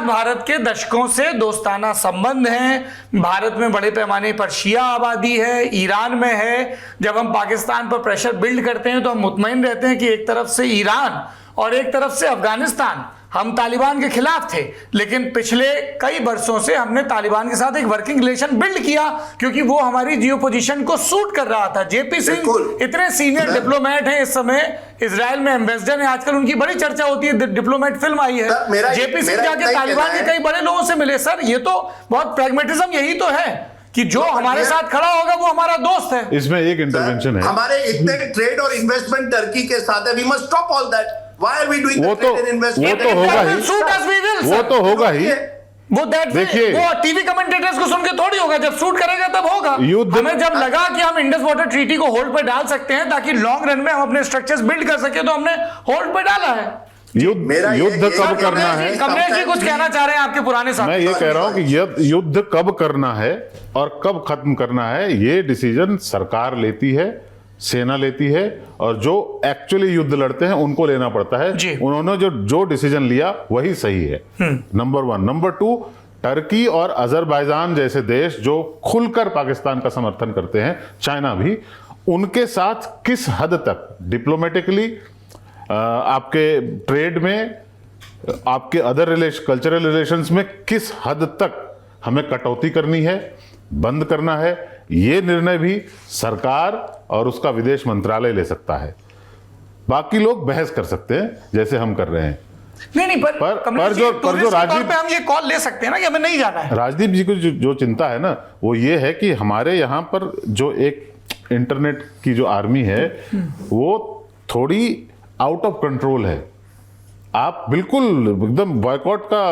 भारत के दशकों से दोस्ताना संबंध हैं। भारत में बड़े पैमाने पर शिया आबादी है, ईरान में है। जब हम पाकिस्तान पर प्रेशर बिल्ड करते हैं तो हम मुतमईन रहते हैं कि एक तरफ से ईरान और एक तरफ से अफगानिस्तान, हम तालिबान के खिलाफ थे, लेकिन पिछले कई वर्षों से हमने तालिबान के साथ एक वर्किंग रिलेशन बिल्ड किया क्योंकि वो हमारी जियो पोजीशन को सूट कर रहा था। जेपी सिंह इतने सीनियर डिप्लोमेट हैं, इस समय इजराइल में एम्बेसडर हैं, आजकल उनकी बड़ी चर्चा होती है, डिप्लोमेट फिल्म आई है। जेपी सिंह जाके तालिबान के कई बड़े लोगों से मिले। सर ये तो बहुत प्रैग्मेटिज्म, यही तो है कि जो हमारे साथ खड़ा होगा वो हमारा दोस्त है। इसमें एक इंटरवेंशन है, हमारे इतने ट्रेड और इन्वेस्टमेंट टर्की के साथ है, we must stop all that. Why are we doing वो तो होगा ही। वो देखिए, वो टीवी कमेंटेटर्स को सुन के थोड़ी होगा, जब सूट करेगा तब होगा। हमें जब लगा कि हम इंडस वाटर ट्रीटी को होल्ड पे डाल सकते हैं ताकि लॉन्ग रन में हम अपने स्ट्रक्चर्स बिल्ड कर सके, तो हमने होल्ड पे डाला है। युद्ध कब करना है? कमलेश जी कुछ कहना चाह रहे हैं आपके पुराने साथी। मैं ये कह रहा हूं कि युद्ध कब करना है और कब खत्म करना है, ये डिसीजन सरकार लेती है, सेना लेती है, और जो एक्चुअली युद्ध लड़ते हैं उनको लेना पड़ता है। उन्होंने जो डिसीजन लिया वही सही है, नंबर 1। नंबर 2, टर्की और अजरबैजान जैसे देश जो खुलकर पाकिस्तान का समर्थन करते हैं, चाइना भी, उनके साथ किस हद तक डिप्लोमेटिकली, आपके ट्रेड में, आपके अदर कल्चरल रिलेशंस में किस हद तक हमें कटौती करनी है, बंद करना है, ये निर्णय भी सरकार और उसका विदेश मंत्रालय ले सकता है। बाकी लोग बहस कर सकते हैं जैसे हम कर रहे हैं। नहीं पर जो राजदीप पे हम ये कॉल ले सकते हैं ना कि हमें नहीं जाना है। राजदीप जी को जो चिंता है ना, वो ये है कि हमारे यहाँ पर जो एक इंटरनेट की जो आर्मी है वो थोड़ी आउट ऑफ कंट्रोल है। आप बिल्कुल एकदम बॉयकॉट का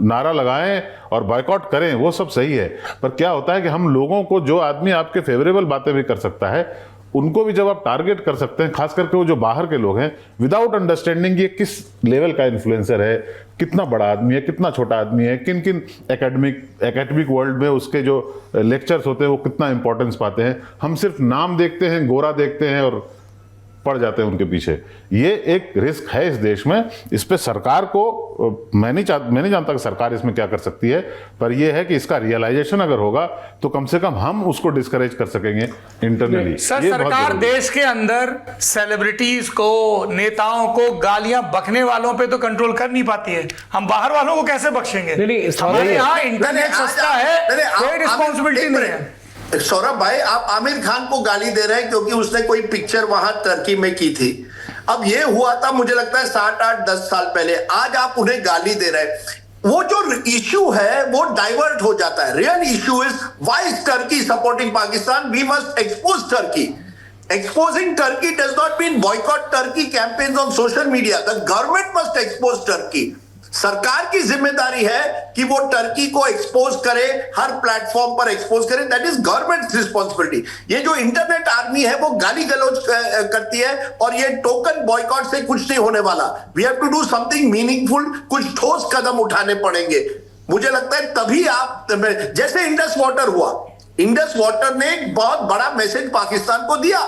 नारा लगाएं और बॉयकॉट करें, वो सब सही है, पर क्या होता है कि हम लोगों को, जो आदमी आपके फेवरेबल बातें भी कर सकता है, उनको भी जब आप टारगेट कर सकते हैं, खास करके वो जो बाहर के लोग हैं, विदाउट अंडरस्टैंडिंग ये किस लेवल का इन्फ्लुएंसर है, कितना बड़ा आदमी है, कितना छोटा आदमी है, किन किन एकेडमिक वर्ल्ड में उसके जो लेक्चर्स होते हैं वो कितना इंपॉर्टेंस पाते हैं। हम सिर्फ नाम देखते हैं, गोरा देखते हैं और पड़ जाते हैं उनके पीछे। ये एक रिस्क है इस देश में। इस पे सरकार को मैं नहीं जानता कि सरकार इसमें क्या कर सकती है, पर यह है कि इसका रियलाइजेशन अगर होगा तो कम से कम हम उसको डिस्करेज कर सकेंगे इंटरनली। सर, सरकार देश के अंदर सेलिब्रिटीज को, नेताओं को गालियां बकने वालों पे तो कंट्रोल कर नहीं पाती है, हम बाहर वालों को कैसे बख्शेंगे? हमारे यहाँ इंटरनेट सस्ता है, कोई रिस्पॉन्सिबिलिटी नहीं है। सौरभ भाई, आप आमिर खान को गाली दे रहे हैं क्योंकि उसने कोई पिक्चर वहां टर्की में की थी। अब ये हुआ था मुझे लगता है 7, 8, 10 साल पहले। आज आप उन्हें गाली दे रहे हैं। वो जो इश्यू है वो डाइवर्ट हो जाता है। Real issue is why is Turkey supporting Pakistan? We must expose Turkey. Exposing Turkey does not mean boycott Turkey campaigns on social media. The government must expose Turkey. सरकार की जिम्मेदारी है कि वो टर्की को एक्सपोज करे, हर प्लेटफॉर्म पर एक्सपोज करे। That is government responsibility. ये जो इंटरनेट आर्मी है वो गाली गलौज करती है और ये टोकन बॉयकॉट से कुछ नहीं होने वाला। We have to do something meaningful, कुछ ठोस कदम उठाने पड़ेंगे। मुझे लगता है तभी आप, जैसे इंडस वाटर हुआ, इंडस वाटर ने एक बहुत बड़ा मैसेज पाकिस्तान को दिया।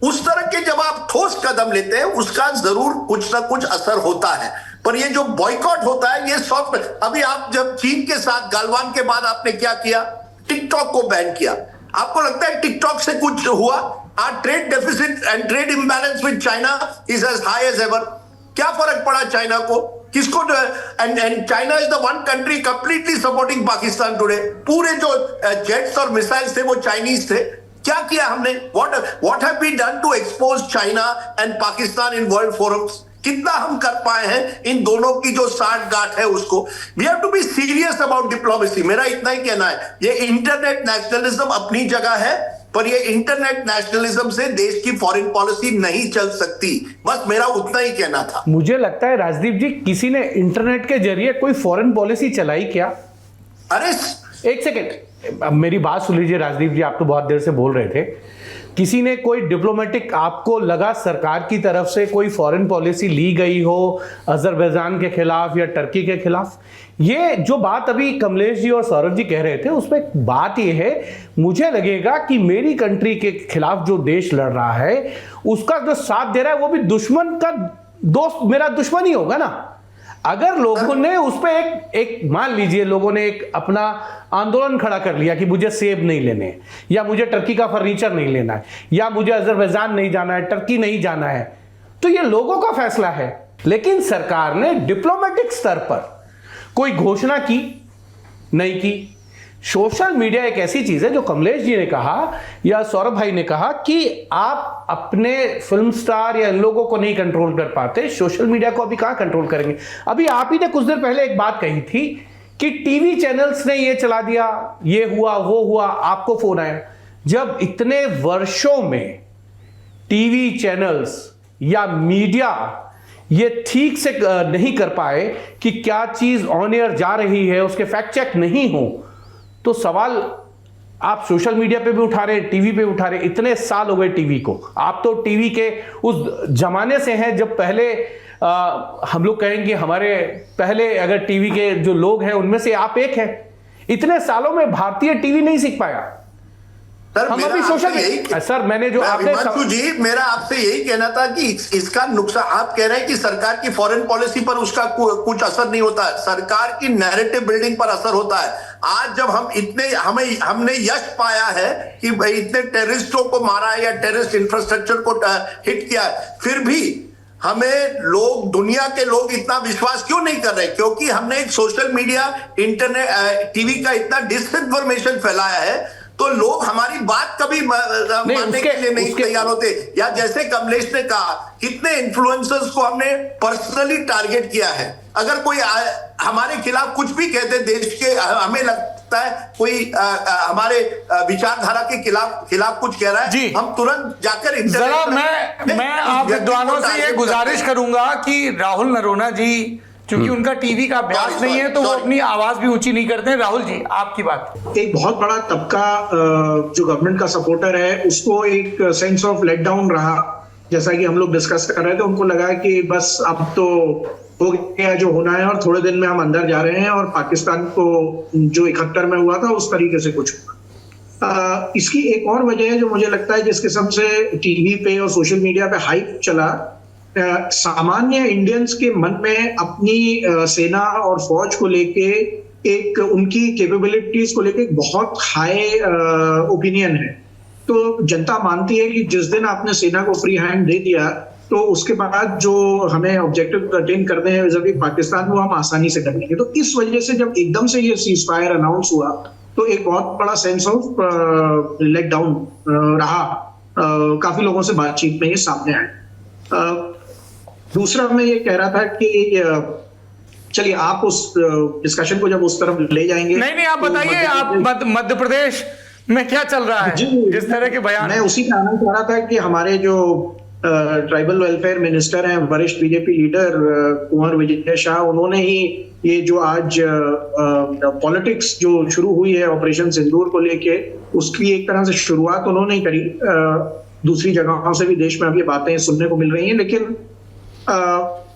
उस तरह के जब आप ठोस कदम लेते हैं उसका जरूर कुछ ना कुछ असर होता है। पर ये जो बॉयकॉट होता है ये सॉफ्ट। अभी आप जब चीन के साथ गालवान के बाद आपने क्या किया? टिकटॉक को बैन किया। आपको लगता है टिकटॉक से कुछ हुआ? Our trade deficit and trade imbalance with China is as high as ever. क्या फर्क पड़ा चाइना को? किसको? And China is the one country completely supporting Pakistan today. पूरे जो जेट्स और मिसाइल्स थे वो चाइनीज थे। क्या किया हमने? What have we done to expose China and Pakistan in world forums? कितना हम कर पाए हैं इन दोनों की जो साठगांठ है उसको? We have to be serious about diplomacy. मेरा इतना ही कहना है। ये इंटरनेट नेशनलिज्म अपनी जगह है, पर ये इंटरनेट नेशनलिज्म से देश की फॉरेन पॉलिसी नहीं चल सकती। बस मेरा उतना ही कहना था। मुझे लगता है राजदीप जी, किसी ने इंटरनेट के जरिए कोई फॉरेन पॉलिसी चलाई क्या? अरे एक सेकेंड, अब मेरी बात सुन लीजिए राजदीप जी, आप तो बहुत देर से बोल रहे थे। किसी ने कोई डिप्लोमेटिक, आपको लगा सरकार की तरफ से कोई फॉरेन पॉलिसी ली गई हो अजरबैजान के खिलाफ या टर्की के खिलाफ? ये जो बात अभी कमलेश जी और सौरभ जी कह रहे थे उसमें बात ये है, मुझे लगेगा कि मेरी कंट्री के खिलाफ जो देश लड़ रहा है उसका जो साथ दे रहा है वो भी दुश्मन का दोस्त, मेरा दुश्मन ही होगा ना। अगर लोगों ने उस पर एक मान लीजिए लोगों ने एक अपना आंदोलन खड़ा कर लिया कि मुझे सेब नहीं लेने, या मुझे टर्की का फर्नीचर नहीं लेना है, या मुझे अजरबैजान नहीं जाना है, टर्की नहीं जाना है, तो ये लोगों का फैसला है। लेकिन सरकार ने डिप्लोमेटिक स्तर पर कोई घोषणा की नहीं की। सोशल मीडिया एक ऐसी चीज है जो कमलेश जी ने कहा या सौरभ भाई ने कहा कि आप अपने फिल्म स्टार या इन लोगों को नहीं कंट्रोल कर पाते, सोशल मीडिया को अभी कहां कंट्रोल करेंगे? अभी आप ही ने कुछ देर पहले एक बात कही थी कि टीवी चैनल्स ने ये चला दिया, ये हुआ वो हुआ, आपको फोन आया। जब इतने वर्षों में टीवी चैनल्स या मीडिया ये ठीक से नहीं कर पाए कि क्या चीज ऑन एयर जा रही है, उसके फैक्ट चेक नहीं हो, तो सवाल आप सोशल मीडिया पे भी उठा रहे, टीवी पे उठा रहे। इतने साल हो गए टीवी को। आप तो टीवी के उस जमाने से हैं जब पहले हम लोग कहेंगे हमारे पहले अगर टीवी के जो लोग हैं उनमें से आप एक हैं। इतने सालों में भारतीय टीवी नहीं सीख पाया। सर, हम अभी सोशल सर मैंने जो आपने जी मेरा आपसे यही कहना था कि इसका नुकसान, आप कह रहे हैं कि सरकार की फॉरेन पॉलिसी पर उसका कुछ असर नहीं होता है, सरकार की नैरेटिव बिल्डिंग पर असर होता है। आज जब हमने यश पाया है कि भाई इतने टेररिस्टों को मारा है या टेररिस्ट इंफ्रास्ट्रक्चर को हिट किया है, फिर भी हमें लोग, दुनिया के लोग इतना विश्वास क्यों नहीं कर रहे? क्योंकि हमने एक सोशल मीडिया, इंटरनेट, टीवी का इतना डिसइंफॉर्मेशन फैलाया है, तो लोग हमारी बात कभी मानने के लिए नहीं तैयार होते। या जैसे कमलेश ने कहा, कितने इन्फ्लुएंसर्स को हमने पर्सनली टारगेट किया है। अगर कोई हमारे खिलाफ कुछ भी कहते देश के, हमें लगता है कोई हमारे विचारधारा के खिलाफ कुछ कह रहा है, हम तुरंत जाकर जरा मैं आप विद्वानों से ये गुजारिश करूंगा कि राहुल नरोना जी, क्योंकि उनका टीवी का अभ्यास नहीं है तो वो अपनी आवाज भी ऊंची नहीं करते हैं। राहुल जी, आपकी बात। एक बहुत बड़ा तबका जो गवर्नमेंट का सपोर्टर है उसको एक सेंस ऑफ लेट डाउन रहा, जैसा कि हम लोग डिस्कस कर रहे थे। उनको लगा कि बस अब तो हो गया जो होना है और थोड़े दिन में हम अंदर जा रहे हैं और पाकिस्तान को जो 71 में हुआ था उस तरीके से कुछ हुआ। इसकी एक और वजह है जो मुझे लगता है जिस किस्म से टीवी पे और सोशल मीडिया पे हाइप चला, सामान्य इंडियंस के मन में अपनी सेना और फौज को लेके एक उनकी कैपेबिलिटीज को लेके बहुत हाई ओपिनियन है। तो जनता मानती है कि जिस दिन आपने सेना को फ्री हैंड दे दिया तो उसके बाद जो हमें ऑब्जेक्टिव अटेन करने हैं vis-a-vis पाकिस्तान वो हम आसानी से कर लेंगे। तो इस वजह से जब एकदम से ये सीज फायर अनाउंस हुआ तो एक बहुत बड़ा सेंस ऑफ लेट डाउन रहा, काफी लोगों से बातचीत में ये सामने आया। दूसरा मैं ये कह रहा था कि चलिए आप उस डिस्कशन को जब उस तरफ ले जाएंगे। नहीं आप बताइए, आप मध्य प्रदेश में क्या चल रहा है जिस तरह के बयान। मैं उसी का आना चाह रहा था कि हमारे जो ट्राइबल वेलफेयर मिनिस्टर हैं, वरिष्ठ बीजेपी लीडर कुंवर विजय शाह, उन्होंने ही ये जो आज पॉलिटिक्स जो शुरू हुई है ऑपरेशन सिंदूर को लेके, उसकी एक तरह से शुरुआत उन्होंने ही करी। दूसरी जगहों से भी देश में अब ये बातें सुनने को मिल रही हैं, लेकिन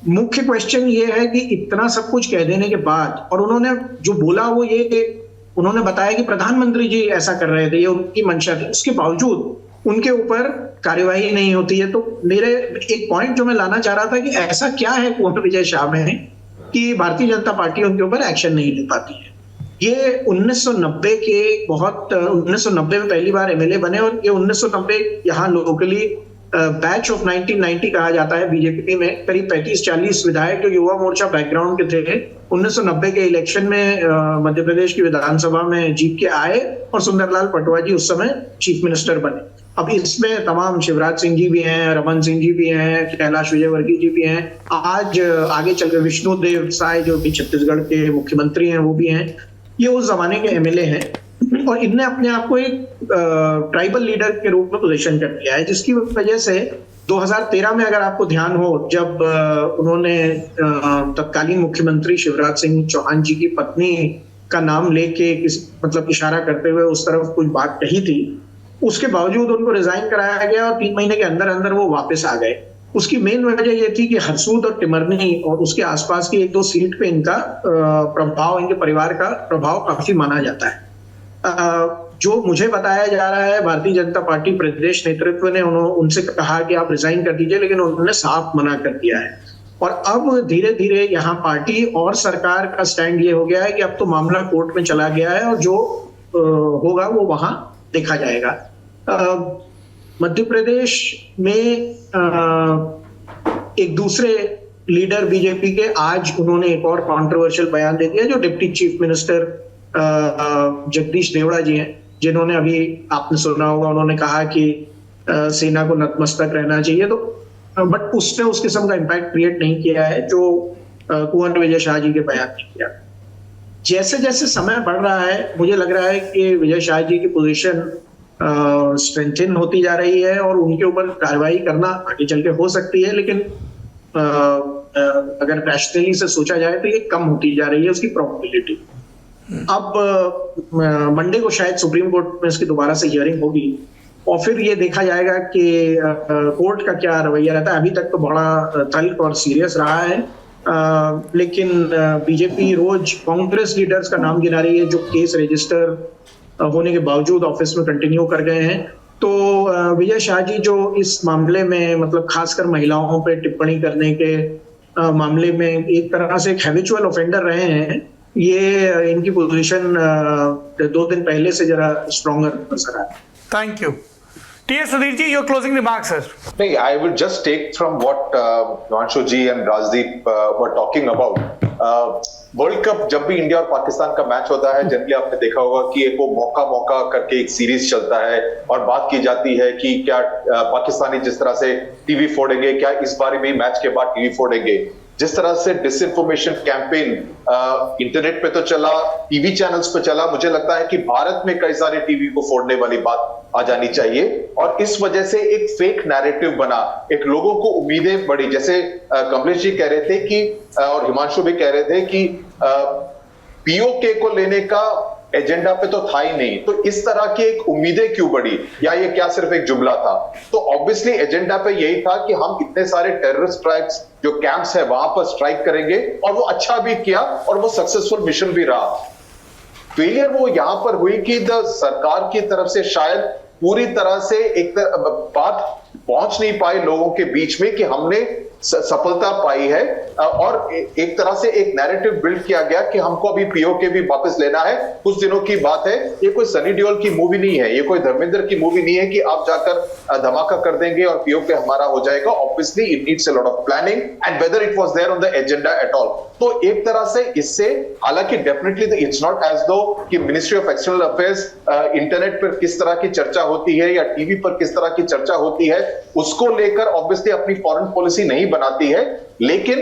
मुख्य क्वेश्चन ये है कि इतना सब कुछ कह देने के बाद, और उन्होंने जो बोला वो ये उन्होंने बताया कि प्रधानमंत्री जी ऐसा कर रहे थे, ये उनकी मंशा थी, उसके बावजूद उनके ऊपर कार्यवाही नहीं होती है। तो मेरे एक पॉइंट जो मैं लाना चाह रहा था कि ऐसा क्या है कुंवर विजय शाह में कि भारतीय जनता पार्टी उनके ऊपर एक्शन नहीं ले पाती है। ये 1990 में पहली बार एमएलए बने और ये 1990 यहाँ लोकली बैच ऑफ 1990 कहा जाता है बीजेपी में। करीब 35-40 विधायक जो युवा मोर्चा बैकग्राउंड के थे 1990 के इलेक्शन में मध्य प्रदेश की विधानसभा में जीत के आए और सुंदरलाल पटवा जी उस समय चीफ मिनिस्टर बने। अब इसमें तमाम शिवराज सिंह जी भी हैं, रमन सिंह जी भी हैं, कैलाश विजयवर्गीय जी भी हैं, आज आगे चलकर विष्णुदेव साय जो कि छत्तीसगढ़ के मुख्यमंत्री हैं वो भी हैं। ये उस जमाने के एमएलए हैं और इनने अपने आप को एक ट्राइबल लीडर के रूप में पोजीशन कर दिया है, जिसकी वजह से 2013 में अगर आपको ध्यान हो, जब उन्होंने तत्कालीन मुख्यमंत्री शिवराज सिंह चौहान जी की पत्नी का नाम लेके मतलब इशारा करते हुए उस तरफ कुछ बात कही थी, उसके बावजूद उनको रिजाइन कराया गया और 3 महीने के अंदर अंदर वो वापस आ गए। उसकी मेन वजह ये थी कि हरसूद और टिमरनी और उसके आसपास की 1-2 सीट पे इनका प्रभाव, इनके परिवार का प्रभाव काफी माना जाता है। जो मुझे बताया जा रहा है, भारतीय जनता पार्टी प्रदेश नेतृत्व ने उनसे कहा कि आप रिजाइन कर दीजिए, लेकिन उन्होंने साफ मना कर दिया है। और अब धीरे धीरे यहाँ पार्टी और सरकार का स्टैंड ये हो गया है कि अब तो मामला कोर्ट में चला गया है और जो होगा वो वहां देखा जाएगा। मध्य प्रदेश में एक दूसरे लीडर बीजेपी के आज उन्होंने एक और कंट्रोवर्शियल बयान दे दिया, जो deputy chief minister Jagdish Devda ji हैं, जिन्होंने अभी आपने सुना होगा, उन्होंने कहा कि सेना को नतमस्तक रहना चाहिए। तो बट उसने उस किस्म का इम्पैक्ट क्रिएट नहीं किया है जो कुंवर विजय शाह जी के बयान ने किया। जैसे जैसे समय बढ़ रहा है मुझे लग रहा है कि विजय शाह जी की पोजीशन स्ट्रेंथन होती जा रही है और उनके ऊपर कार्रवाई करना आगे चल के हो सकती है, लेकिन अगर रैशनली से सोचा जाए तो ये कम होती जा रही है उसकी प्रोबेबिलिटी। अब मंडे को शायद सुप्रीम कोर्ट में इसकी दोबारा से हियरिंग होगी और फिर ये देखा जाएगा कि कोर्ट का क्या रवैया रहता है। अभी तक तो बड़ा तल्ख और सीरियस रहा है, लेकिन बीजेपी रोज कांग्रेस लीडर्स का नाम गिना रही है जो केस रजिस्टर होने के बावजूद ऑफिस में कंटिन्यू कर गए हैं। तो विजय शाह जी जो इस मामले में मतलब खासकर महिलाओं पे टिप्पणी करने के मामले में एक तरह से एक हैबिचुअल ऑफेंडर रहे हैं, ये इनकी पोजीशन 2 दिन पहले से जरा स्ट्रॉन्गर नजर आया। Thank you. T.S. Sudhir ji, your closing remarks, sir. I would just take from what Himanshu ji and Rajdeep were talking about. World cup जब भी इंडिया और पाकिस्तान का मैच होता है, जनरली आपने देखा होगा कि एक वो मौका करके एक सीरीज चलता है और बात की जाती है कि क्या पाकिस्तानी जिस तरह से टीवी फोड़ेंगे, क्या इस बारे में मैच के बाद टीवी फोड़ेंगे। जिस तरह से डिसइंफॉर्मेशन कैंपेन इंटरनेट पे तो चला, टीवी चैनल्स पे चला, मुझे लगता है कि भारत में कई सारे टीवी को फोड़ने वाली बात आ जानी चाहिए और इस वजह से एक फेक नैरेटिव बना, एक लोगों को उम्मीदें बढ़ी। जैसे कमलेश जी कह रहे थे कि और हिमांशु भी कह रहे थे कि पीओके को लेने का एजेंडा पे तो था ही नहीं, तो इस तरह की एक उम्मीदें क्यों बढ़ी, या ये क्या सिर्फ एक जुमला था? तो ऑब्वियसली एजेंडा पे यही था कि हम इतने सारे टेररिस्ट स्ट्राइक्स जो कैंप्स है वहां पर स्ट्राइक करेंगे और वो अच्छा भी किया और वो सक्सेसफुल मिशन भी रहा। फेलियर वो यहां पर हुई कि सरकार की तरफ से शायद पूरी तरह से बात पहुंच नहीं पाई लोगों के बीच में कि हमने सफलता पाई है, और एक तरह से एक नैरेटिव बिल्ड किया गया कि हमको अभी पीओके भी वापस लेना है। कुछ दिनों की बात है, ये कोई सनी देओल की मूवी नहीं है, ये कोई धर्मेंद्र की मूवी नहीं है कि आप जाकर धमाका कर देंगे और पीओके हमारा हो जाएगा। Obviously it needs a lot of planning and whether it was there on the agenda at all. तो एक तरह से इससे, हालांकि डेफिनेटली इट्स नॉट एज दो कि ministry of external affairs internet पर किस तरह की चर्चा होती है या टीवी पर किस तरह की चर्चा होती है उसको लेकर ऑब्वियसली अपनी फॉरेन पॉलिसी नहीं बनाती है, लेकिन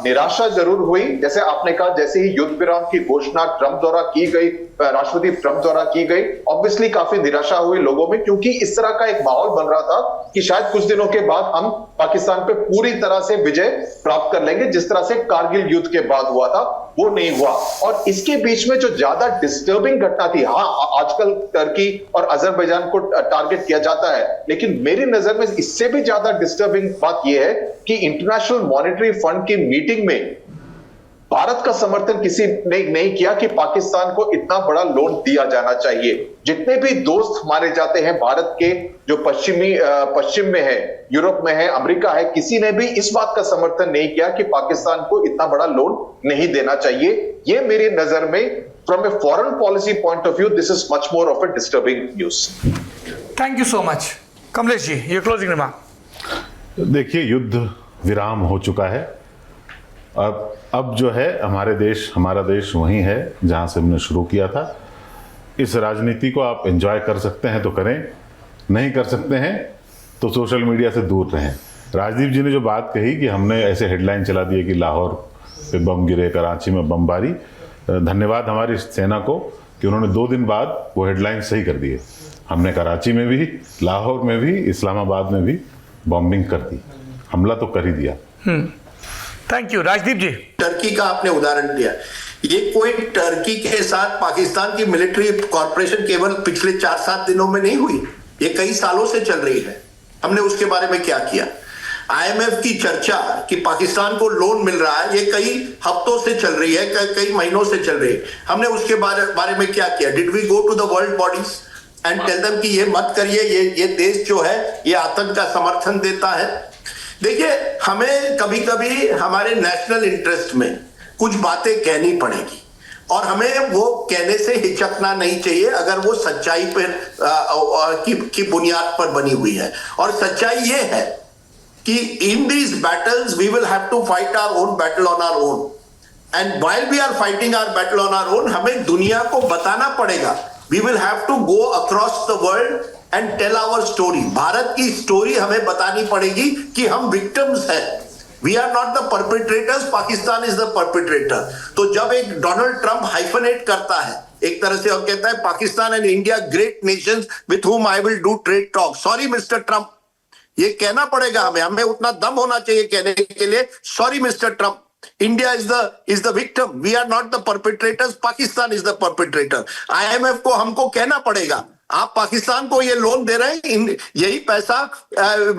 निराशा जरूर हुई। जैसे आपने कहा, जैसे ही युद्ध विराम की घोषणा ट्रंप द्वारा की गई, राष्ट्रपति ट्रंप द्वारा की गई, ऑब्वियसली काफी निराशा हुई लोगों में, क्योंकि इस तरह का एक माहौल बन रहा था कि शायद कुछ दिनों के बाद हम पाकिस्तान पे पूरी तरह से विजय प्राप्त कर लेंगे, जिस तरह से कारगिल युद्ध के बाद हुआ था वो नहीं हुआ। और इसके बीच में जो ज्यादा डिस्टर्बिंग घटना थी, हाँ आजकल टर्की और अजरबैजान को टारगेट किया जाता है, लेकिन मेरी नजर में इससे भी ज्यादा डिस्टर्बिंग बात यह है कि इंटरनेशनल मॉनेटरी फंड की मीटिंग में भारत का समर्थन किसी ने नहीं किया कि पाकिस्तान को इतना बड़ा लोन दिया जाना चाहिए। जितने भी दोस्त माने जाते हैं भारत के, जो पश्चिम में है, यूरोप में है, अमेरिका है, किसी ने भी इस बात का समर्थन नहीं किया कि पाकिस्तान को इतना बड़ा लोन नहीं देना चाहिए। ये मेरी नजर में from a foreign policy point of view this is much more of a disturbing news. Thank you so much. Kamlesh ji, ये क्लोजिंग रिमार्क। देखिए, युद्ध विराम हो चुका है। अब जो है हमारा देश वहीं है जहां से हमने शुरू किया था। इस राजनीति को आप एंजॉय कर सकते हैं तो करें, नहीं कर सकते हैं तो सोशल मीडिया से दूर रहें। राजदीप जी ने जो बात कही कि हमने ऐसे हेडलाइन चला दिए कि लाहौर पे बम गिरे, कराची में बमबारी, धन्यवाद हमारी सेना को कि उन्होंने 2 दिन बाद वो हेडलाइन सही कर दिए। हमने कराची में भी, लाहौर में भी, इस्लामाबाद में भी बॉम्बिंग कर दी, हमला तो कर ही दिया। Thank you. Rajdeep ji, Turkey का आपने उदाहरण दिया, ये कोई टर्की के साथ पाकिस्तान की मिलिट्री कॉर्पोरेशन केवल पिछले 4-7 दिनों में नहीं हुई, ये कई सालों से चल रही है। हमने उसके बारे में क्या किया? आईएमएफ की चर्चा कि पाकिस्तान को लोन मिल रहा है, ये कई हफ्तों से चल रही है, कई महीनों से चल रही है। हमने उसके बारे में क्या किया? Did we go to the world bodies and tell them कि ये मत करिए, ये देश जो है ये आतंक का समर्थन देता है? देखिए, हमें कभी कभी हमारे नेशनल इंटरेस्ट में कुछ बातें कहनी पड़ेगी और हमें वो कहने से हिचकना नहीं चाहिए अगर वो सच्चाई पर की बुनियाद पर बनी हुई है। और सच्चाई ये है कि in these battles we will have to fight our own battle on our own, and while we are fighting our battle on our own, हमें दुनिया को बताना पड़ेगा। We will have to go across the world and tell our story. Bharat की story हमें बतानी पड़ेगी कि हम विक्टिम्स हैं, we are not the perpetrators, Pakistan is the perpetrator. तो जब एक डोनाल्ड ट्रंप हाइफनेट करता है एक तरह से और कहता है Pakistan and India great Nations with whom I will do trade talk, sorry mister Trump, ये कहना पड़ेगा हमें उतना दम होना चाहिए कहने के लिए, sorry mister Trump, India is the victim. We are not the perpetrators. Pakistan is the perpetrator. IMF को हमको कहना पड़ेगा, आप पाकिस्तान को ये लोन दे रहे हैं, यही पैसा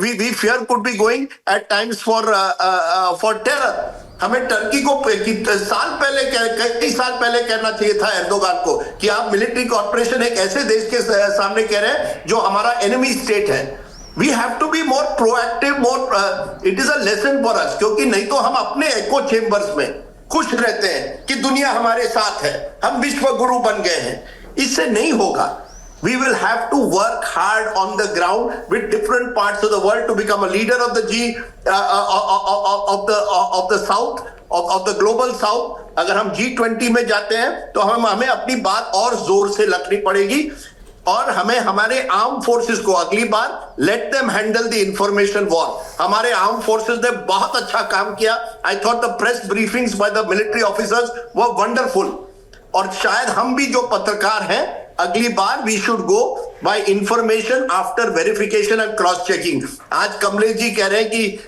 we fear could be going at times for terror. हमें टर्की को कई साल पहले कहना चाहिए था एर्दोगान को कि आप मिलिट्री कॉर्पोरेशन एक ऐसे देश के सामने कह रहे हैं जो हमारा एनिमी स्टेट है। We have to be more proactive, it is a lesson for us, क्योंकि नहीं तो हम अपने एको चेम्बर्स में खुश रहते हैं कि दुनिया हमारे साथ है, हम विश्व गुरु बन गए हैं। इससे नहीं होगा। We will have to work hard on the ground with different parts of the world to become a leader of the of the South, of the global South. अगर हम G20 में जाते हैं तो हमें अपनी बात और जोर से रखनी पड़ेगी और हमें हमारे आर्म फोर्सेस को अगली बार let them handle the information war. हमारे आर्म फोर्सेस ने बहुत अच्छा काम किया। I thought the press briefings by the military officers were wonderful. और शायद हम भी जो पत्रकार हैं अगली बार we should go by information after verification and cross checking. आज कमलेश जी कह रहे हैं कि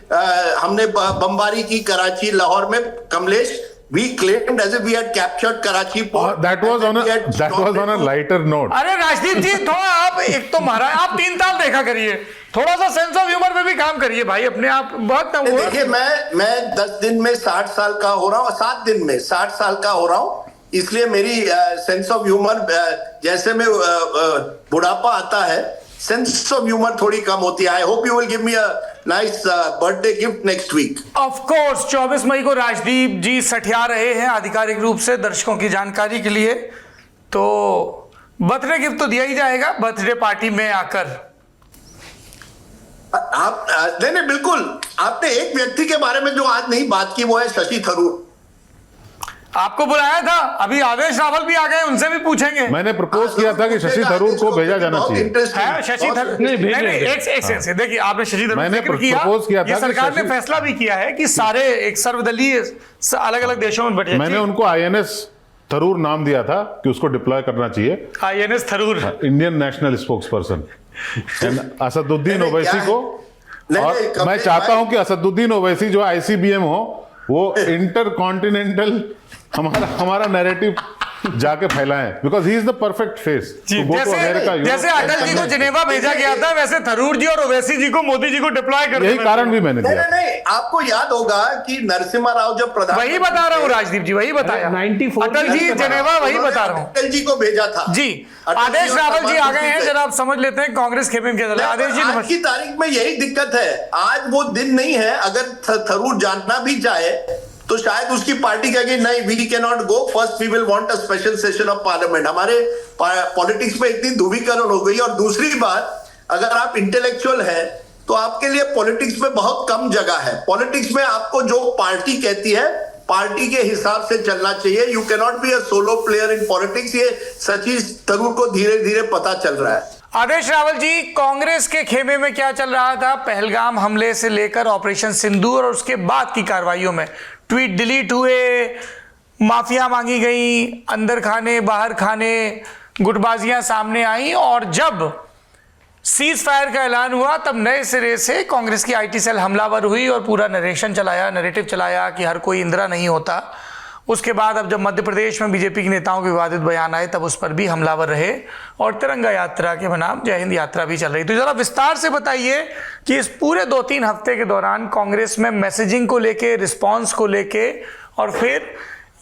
हमने बमबारी की कराची लाहौर में। Kamlesh, we claimed as if we had captured Karachi port. That was on a lighter note. अरे राजदीप जी, थोड़ा आप एक तो मारा, आप 3 साल देखा करिए, थोड़ा सा सेंस ऑफ ह्यूमर पे भी काम करिए भाई अपने आप। बहुत देखिए, मैं 10 दिन में 60 साल का हो रहा हूँ, 7 दिन में 60 साल का हो रहा हूँ। इसलिए मेरी सेंस ऑफ ह्यूमर जैसे में बुढ़ापा आता है, सेंस ऑफ ह्यूमर थोड़ी कम होती है। I hope you will give me a nice birthday gift next week. Of course 24 मई को राजदीप जी सठिया रहे हैं आधिकारिक रूप से, दर्शकों की जानकारी के लिए, तो बर्थडे गिफ्ट तो दिया ही जाएगा बर्थडे पार्टी में आकर। आप नहीं बिल्कुल, आपने एक व्यक्ति के बारे में जो आज नहीं बात की वो है शशि थरूर। आपको बुलाया था, अभी आदेश रावल भी आ गए, उनसे भी पूछेंगे। मैंने प्रपोज किया था कि शशि थरूर को भेजा जाना चाहिए। शशि थरूर नहीं, देखिए आपने शशि थरूर मैंने प्रपोज किया था, सरकार ने फैसला भी किया है कि सारे एक सर्वदलीय अलग अलग देशों में बटे। मैंने उनको INS थरूर नाम दिया था कि उसको डिप्लॉय करना चाहिए। INS Tharoor, Indian national spokes person. Asaduddin Owaisi को, और मैं चाहता हूं कि असदुद्दीन ओवैसी जो ICBM हो वो इंटर कॉन्टिनेंटल हमारा नैरेटिव जाके फैलाएं, because he is the perfect face to go to America. जैसे अटल जी को जिनेवा भेजा गया था, वैसे थरूर जी और ओवैसी जी को मोदी जी को डिप्लॉय कर, यही कारण भी मैंने दिया। नहीं, आपको याद होगा कि नरसिम्हा राव जब प्रधान, वही बता रहा हूँ राजदीप जी, वही बताया 94 अटल जी जिनेवा, वही बता रहा हूँ। अटल जी को भेजा था जी। आदेश रावल जी आ गए हैं, जरा आप समझ लेते हैं कांग्रेस खेमे में क्या चल रहा है। आदेश जी आज की तारीख में यही दिक्कत है, आज वो दिन नहीं है। अगर थरूर जानना भी चाहे तो शायद उसकी पार्टी कहेगी नहीं, we can not go, first we will want a special session of parliament. हमारे पॉलिटिक्स में इतनी ध्रुवीकरण हो गई। और दूसरी बात, अगर आप इंटेलेक्चुअल हैं तो आपके लिए पॉलिटिक्स में बहुत कम जगह है। पॉलिटिक्स में आपको जो पार्टी कहती है, पार्टी के हिसाब से चलना चाहिए। You can not be a solo player in politics. ये शशि थरूर को धीरे धीरे पता चल रहा है। आदेश रावल जी, कांग्रेस के खेमे में क्या चल रहा था पहलगाम हमले से लेकर ऑपरेशन सिंदूर और उसके बाद की कार्रवाइयों में? ट्वीट डिलीट हुए, माफिया मांगी गई, अंदर खाने बाहर खाने, गुटबाजियां सामने आई, और जब सीज फायर का ऐलान हुआ तब नए सिरे से कांग्रेस की IT सेल हमलावर हुई और पूरा नरेटिव चलाया कि हर कोई इंदिरा नहीं होता। उसके बाद अब जब मध्य प्रदेश में बीजेपी के नेताओं के विवादित बयान आए तब उस पर भी हमलावर रहे, और तिरंगा यात्रा के बनाम जय हिंद यात्रा भी चल रही। तो जरा विस्तार से बताइए कि इस पूरे 2-3 हफ्ते के दौरान कांग्रेस में मैसेजिंग को लेके, रिस्पांस को लेके, और फिर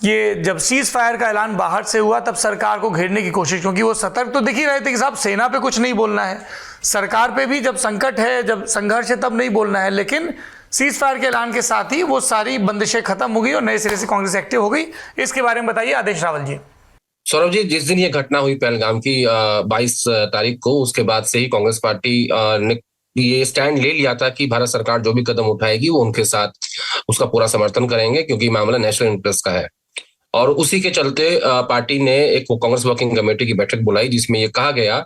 ये जब सीज फायर का ऐलान बाहर से हुआ तब सरकार को घेरने की कोशिश, क्योंकि वो सतर्क तो दिख ही रहे थे कि साहब सेना पे कुछ नहीं बोलना है, सरकार पे भी जब संकट है, जब संघर्ष है तब नहीं बोलना है, लेकिन सीज फायर के ऐलान के साथ ही वो सारी बंदिशें खत्म हो गई और नए सिरे से कांग्रेस एक्टिव हो गई। इसके बारे में बताइए आदेश रावल जी। सौरभ जी, जिस दिन ये घटना हुई पहलगाम की 22 तारीख को, उसके बाद से ही कांग्रेस पार्टी ने ये स्टैंड ले लिया था कि भारत सरकार जो भी कदम उठाएगी वो उनके साथ उसका पूरा समर्थन करेंगे, क्योंकि मामला नेशनल इंटरेस्ट का है। और उसी के चलते पार्टी ने एक कांग्रेस वर्किंग कमेटी की बैठक बुलाई जिसमें यह कहा गया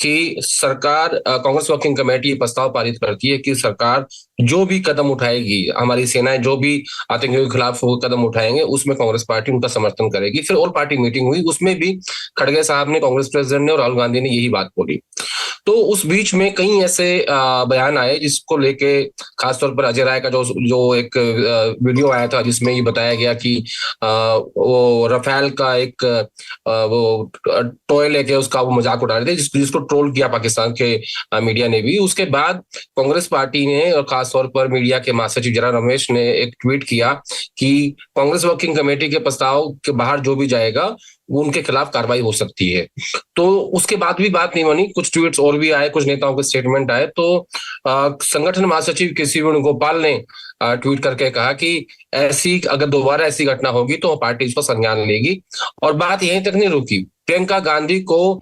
कि सरकार, कांग्रेस वर्किंग कमेटी ये प्रस्ताव पारित करती है कि सरकार जो भी कदम उठाएगी, हमारी सेनाएं जो भी आतंकियों के खिलाफ कदम उठाएंगे उसमें कांग्रेस पार्टी उनका समर्थन करेगी। फिर ऑल पार्टी मीटिंग हुई, उसमें भी खड़गे साहब ने, कांग्रेस प्रेसिडेंट ने और राहुल गांधी ने यही बात बोली। तो उस बीच में कई ऐसे बयान आए जिसको लेके खासतौर पर अजय राय का जो एक वीडियो आया था जिसमें ये बताया गया कि वो रफेल का एक वो टॉय लेके उसका वो मजाक उड़ा रहे थे, जिसको ट्रोल किया पाकिस्तान के मीडिया ने भी। उसके बाद कांग्रेस पार्टी ने और खासतौर पर मीडिया के महासचिव जयराम रमेश ने एक ट्वीट किया कि कांग्रेस वर्किंग कमेटी के प्रस्ताव के बाहर जो भी जाएगा वो उनके खिलाफ कार्रवाई हो सकती है। तो उसके बाद भी बात नहीं बनी, कुछ ट्वीट्स और भी आए, कुछ नेताओं के स्टेटमेंट आए। तो संगठन महासचिव के सी वेणुगोपाल ने ट्वीट करके कहा कि ऐसी अगर दोबारा ऐसी घटना होगी तो पार्टी इस पर संज्ञान लेगी। और बात यहीं तक नहीं रुकी, प्रियंका गांधी को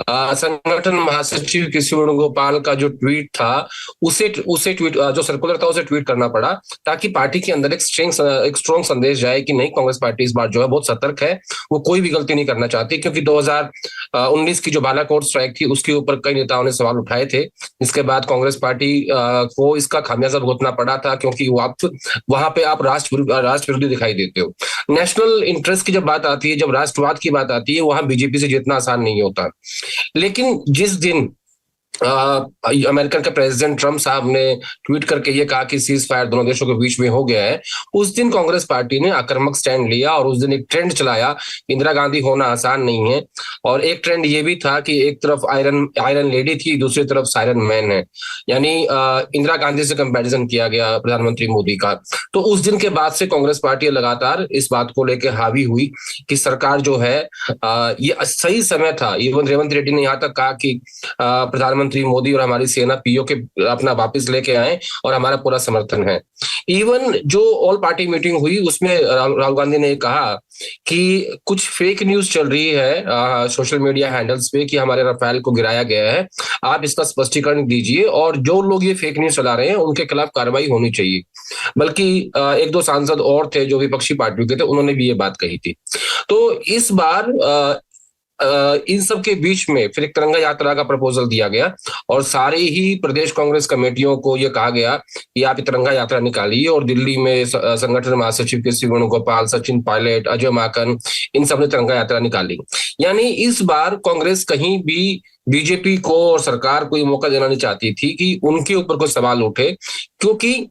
संगठन महासचिव किसी वेणुगोपाल का जो ट्वीट था उसे ट्वीट जो सर्कुलर था उसे ट्वीट करना पड़ा, ताकि पार्टी के अंदर एक स्ट्रॉन्ग संदेश जाए कि नहीं, कांग्रेस पार्टी इस बार जो है बहुत सतर्क है, वो कोई भी गलती नहीं करना चाहती। क्योंकि 2019 की जो बालाकोट स्ट्राइक थी उसके ऊपर कई नेताओं ने सवाल उठाए थे, इसके बाद कांग्रेस पार्टी को इसका खामियाजा भुगतना पड़ा था, क्योंकि वहां पे आप राष्ट्र विरोधी दिखाई देते हो। नेशनल इंटरेस्ट की जब बात आती है, जब राष्ट्रवाद की बात आती है, वहां बीजेपी से जितना आसान नहीं होता। लेकिन जिस दिन अमेरिकन के प्रेसिडेंट ट्रम्प साहब ने ट्वीट करके ये कहा कि सीज फायर दोनों देशों के बीच में हो गया है, उस दिन कांग्रेस पार्टी ने आक्रामक स्टैंड लिया और उस दिन एक ट्रेंड चलाया, इंदिरा गांधी होना आसान नहीं है। और एक ट्रेंड ये भी था कि एक तरफ आयरन लेडी थी, दूसरी तरफ सायरन मैन है, यानी इंदिरा गांधी से कंपैरिजन किया गया प्रधानमंत्री मोदी का। तो उस दिन के बाद से कांग्रेस पार्टी लगातार इस बात को लेकर हावी हुई कि सरकार जो है ये सही समय था। इवन रेवंत रेड्डी ने यहाँ तक कहा कि प्रधानमंत्री मोदी और हमारी सेना पीओ के अपना वापस लेके आए और हमारा पूरा समर्थन है। इवन जो ऑल पार्टी मीटिंग हुई उसमें राहुल गांधी ने कहा कि कुछ फेक न्यूज चल रही है सोशल मीडिया हैंडल्स पे कि हमारे राफेल को गिराया गया है, आप इसका स्पष्टीकरण दीजिए और जो लोग ये फेक न्यूज चला रहे हैं उनके खिलाफ कार्रवाई होनी चाहिए। बल्कि एक दो सांसद और थे जो विपक्षी पार्टियों के थे, उन्होंने भी ये बात कही थी। तो इस बार इन सब के बीच में फिर एक तिरंगा यात्रा का प्रपोजल दिया गया और सारे ही प्रदेश कांग्रेस कमेटियों को यह कहा गया कि आप तिरंगा यात्रा निकालिए। और दिल्ली में संगठन महासचिव के सी वेणुगोपाल, सचिन पायलट, अजय माकन, इन सब ने तिरंगा यात्रा निकाली। यानी इस बार कांग्रेस कहीं भी बीजेपी को और सरकार को ये मौका देना नहीं चाहती थी कि उनके ऊपर कोई सवाल उठे, क्योंकि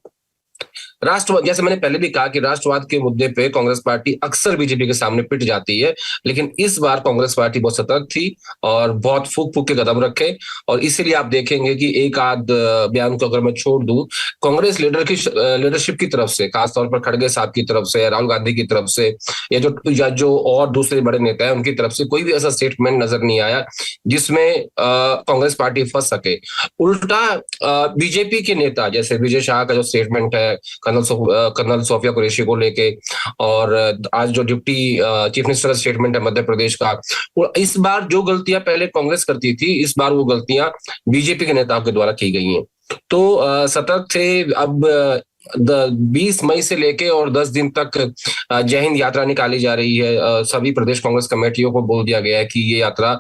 राष्ट्रवाद, जैसे मैंने पहले भी कहा कि राष्ट्रवाद के मुद्दे पे कांग्रेस पार्टी अक्सर बीजेपी के सामने पिट जाती है, लेकिन इस बार कांग्रेस पार्टी बहुत सतर्क थी और बहुत फूक फूक के कदम रखे। और इसीलिए आप देखेंगे कि एक आध बयान को अगर मैं छोड़ दूं, कांग्रेस लीडरशिप की तरफ से, खासतौर पर खड़गे साहब की तरफ से, राहुल गांधी की तरफ से, या जो और दूसरे बड़े नेता है उनकी तरफ से कोई भी ऐसा स्टेटमेंट नजर नहीं आया जिसमें कांग्रेस पार्टी फंस सके। उल्टा बीजेपी के नेता जैसे विजय शाह का जो स्टेटमेंट है कर्नल सोफिया कुरैशी को लेके, और आज जो डिप्टी चीफ मिनिस्टर का स्टेटमेंट है मध्य प्रदेश का, इस बार जो गलतियां पहले कांग्रेस करती थी, इस बार वो गलतियां बीजेपी के नेताओं के द्वारा की गई हैं। तो सतर्क थे। अब 20 मई से लेके और 10 दिन तक जय हिंद यात्रा निकाली जा रही है। सभी प्रदेश कांग्रेस कमेटियों को बोल दिया गया है कि ये यात्रा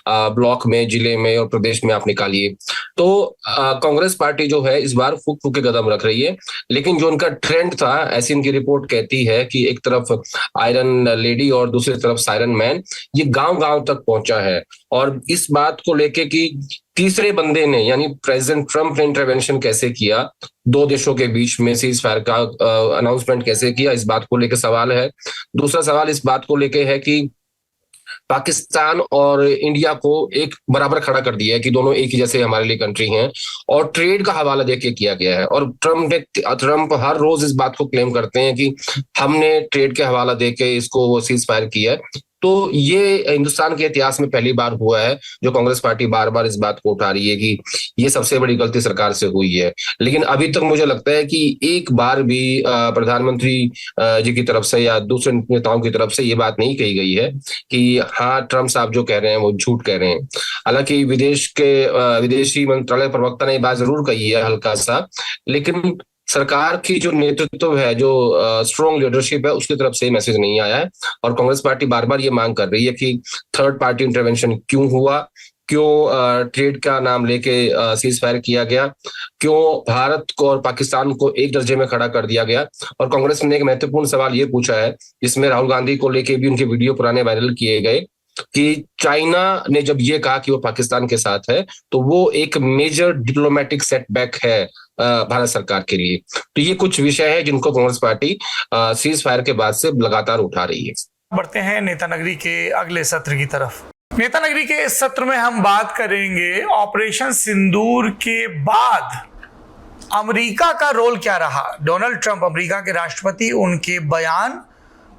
ब्लॉक में, जिले में और प्रदेश में आप निकालिए। तो कांग्रेस पार्टी जो है इस बार फूक फूक के कदम रख रही है, लेकिन जो उनका ट्रेंड था, ऐसी इनकी रिपोर्ट कहती है कि एक तरफ आयरन लेडी और दूसरी तरफ सायरन मैन, ये गांव-गांव तक पहुंचा है। और इस बात को लेके कि तीसरे बंदे ने, यानी प्रेसिडेंट ट्रम्प ने इंटरवेंशन कैसे किया, दो देशों के बीच में सीज फायर का अनाउंसमेंट कैसे किया, इस बात को लेकर सवाल है। दूसरा सवाल इस बात को लेकर है कि पाकिस्तान और इंडिया को एक बराबर खड़ा कर दिया है कि दोनों एक ही जैसे हमारे लिए कंट्री हैं, और ट्रेड का हवाला देके किया गया है। और ट्रम्प हर रोज इस बात को क्लेम करते हैं कि हमने ट्रेड के हवाला देके इसको सीज फायर किया है। तो ये हिंदुस्तान के इतिहास में पहली बार हुआ है जो कांग्रेस पार्टी बार बार इस बात को उठा रही है कि ये सबसे बड़ी गलती सरकार से हुई है। लेकिन अभी तक मुझे लगता है कि एक बार भी प्रधानमंत्री जी की तरफ से या दूसरे नेताओं की तरफ से ये बात नहीं कही गई है कि हाँ, ट्रम्प साहब जो कह रहे हैं वो झूठ कह रहे हैं। हालांकि विदेशी मंत्रालय प्रवक्ता ने ये बात जरूर कही है हल्का सा, लेकिन सरकार की जो नेतृत्व है, जो स्ट्रॉन्ग लीडरशिप है, उसकी तरफ से मैसेज नहीं आया है। और कांग्रेस पार्टी बार बार ये मांग कर रही है कि थर्ड पार्टी इंटरवेंशन क्यों हुआ, क्यों ट्रेड का नाम लेके सीज फायर किया गया, क्यों भारत को और पाकिस्तान को एक दर्जे में खड़ा कर दिया गया। और कांग्रेस ने एक महत्वपूर्ण सवाल ये पूछा है, जिसमें राहुल गांधी को लेके भी उनके वीडियो पुराने वायरल किए गए, कि चाइना ने जब ये कहा कि वो पाकिस्तान के साथ है, तो वो एक मेजर डिप्लोमेटिक सेटबैक है भारत सरकार के लिए। तो ये कुछ विषय है जिनको कांग्रेस पार्टी सीज फायर के बाद से लगातार उठा रही है। बढ़ते हैं नेता नगरी के अगले सत्र की तरफ। नेता नगरी के इस सत्र में हम बात करेंगे ऑपरेशन सिंदूर के बाद अमेरिका का रोल क्या रहा। डोनाल्ड ट्रंप अमेरिका के राष्ट्रपति, उनके बयान,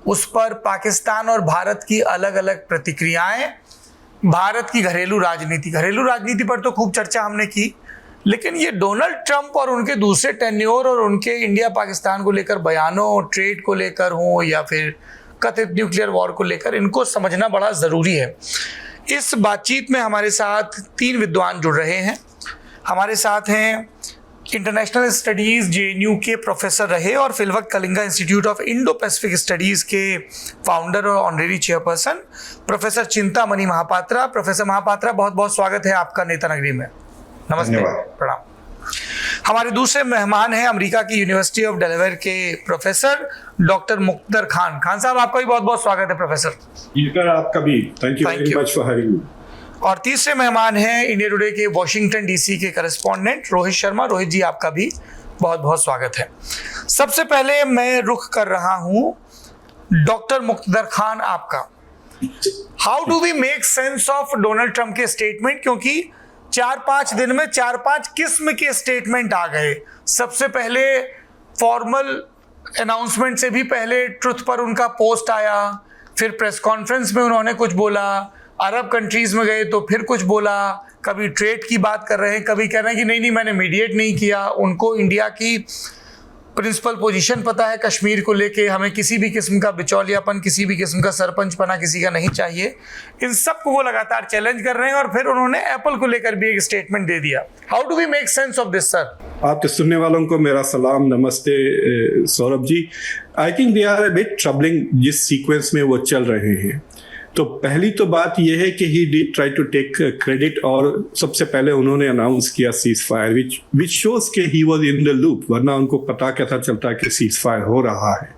उस पर पाकिस्तान और भारत की अलग अलग प्रतिक्रियाएं, भारत की घरेलू राजनीति पर तो खूब चर्चा हमने की, लेकिन ये डोनाल्ड ट्रंप और उनके दूसरे टेन्योर और उनके इंडिया पाकिस्तान को लेकर बयानों, ट्रेड को लेकर हो या फिर कथित न्यूक्लियर वॉर को लेकर, इनको समझना बड़ा ज़रूरी है। इस बातचीत में हमारे साथ 3 विद्वान जुड़ रहे हैं। हमारे साथ हैं इंटरनेशनल स्टडीज़ JNU के प्रोफेसर रहे और फिलवक्त Kalinga institute of Indo Pacific studies के फाउंडर और honorary chairperson professor Chintamani Mahapatra. Professor Mahapatra, बहुत बहुत स्वागत है आपका नेता नगरी में। नमस्ते, प्रणाम। हमारे दूसरे मेहमान हैं अमेरिका की यूनिवर्सिटी ऑफ डेलावेयर के प्रोफेसर डॉक्टर मुख्तर खान। खान साहब, आपका भी बहुत बहुत स्वागत है। प्रोफेसर आपका भी thank you very much for having me. और तीसरे मेहमान हैं इंडिया टुडे के वॉशिंगटन डीसी के करस्पॉन्डेंट रोहित शर्मा। रोहित जी, आपका भी बहुत बहुत स्वागत है। सबसे पहले मैं रुख कर रहा हूं डॉक्टर मुक्तदर खान आपका। How do we make sense of Donald Trump के स्टेटमेंट, क्योंकि 4-5 दिन में 4-5 किस्म के स्टेटमेंट आ गए। सबसे पहले फॉर्मल अनाउंसमेंट से भी पहले ट्रुथ पर उनका पोस्ट आया, फिर प्रेस कॉन्फ्रेंस में उन्होंने कुछ बोला, अरब कंट्रीज में गए तो फिर कुछ बोला, कभी ट्रेड की बात कर रहे हैं, कभी कह रहे हैं कि नहीं मैंने मीडिएट नहीं किया, उनको इंडिया की प्रिंसिपल पोजीशन पता है कश्मीर को लेके, हमें किसी भी किस्म का बिचौलियापन, किसी भी किस्म का सरपंचपना किसी का नहीं चाहिए। इन सब को वो लगातार चैलेंज कर रहे हैं और फिर उन्होंने एप्पल को लेकर भी एक स्टेटमेंट दे दिया। How do we make sense of this sir? आपके सुनने वालों को मेरा सलाम, नमस्ते Saurabh ji. I think they are a bit troubling जिस सीक्वेंस में वो चल रहे हैं। तो पहली तो बात यह है कि he did try to take credit, और सबसे पहले उन्होंने अनाउंस किया सीज फायर, विच शोज के ही वाज इन द लूप, वरना उनको पता कैसा चलता कि सीज फायर हो रहा है।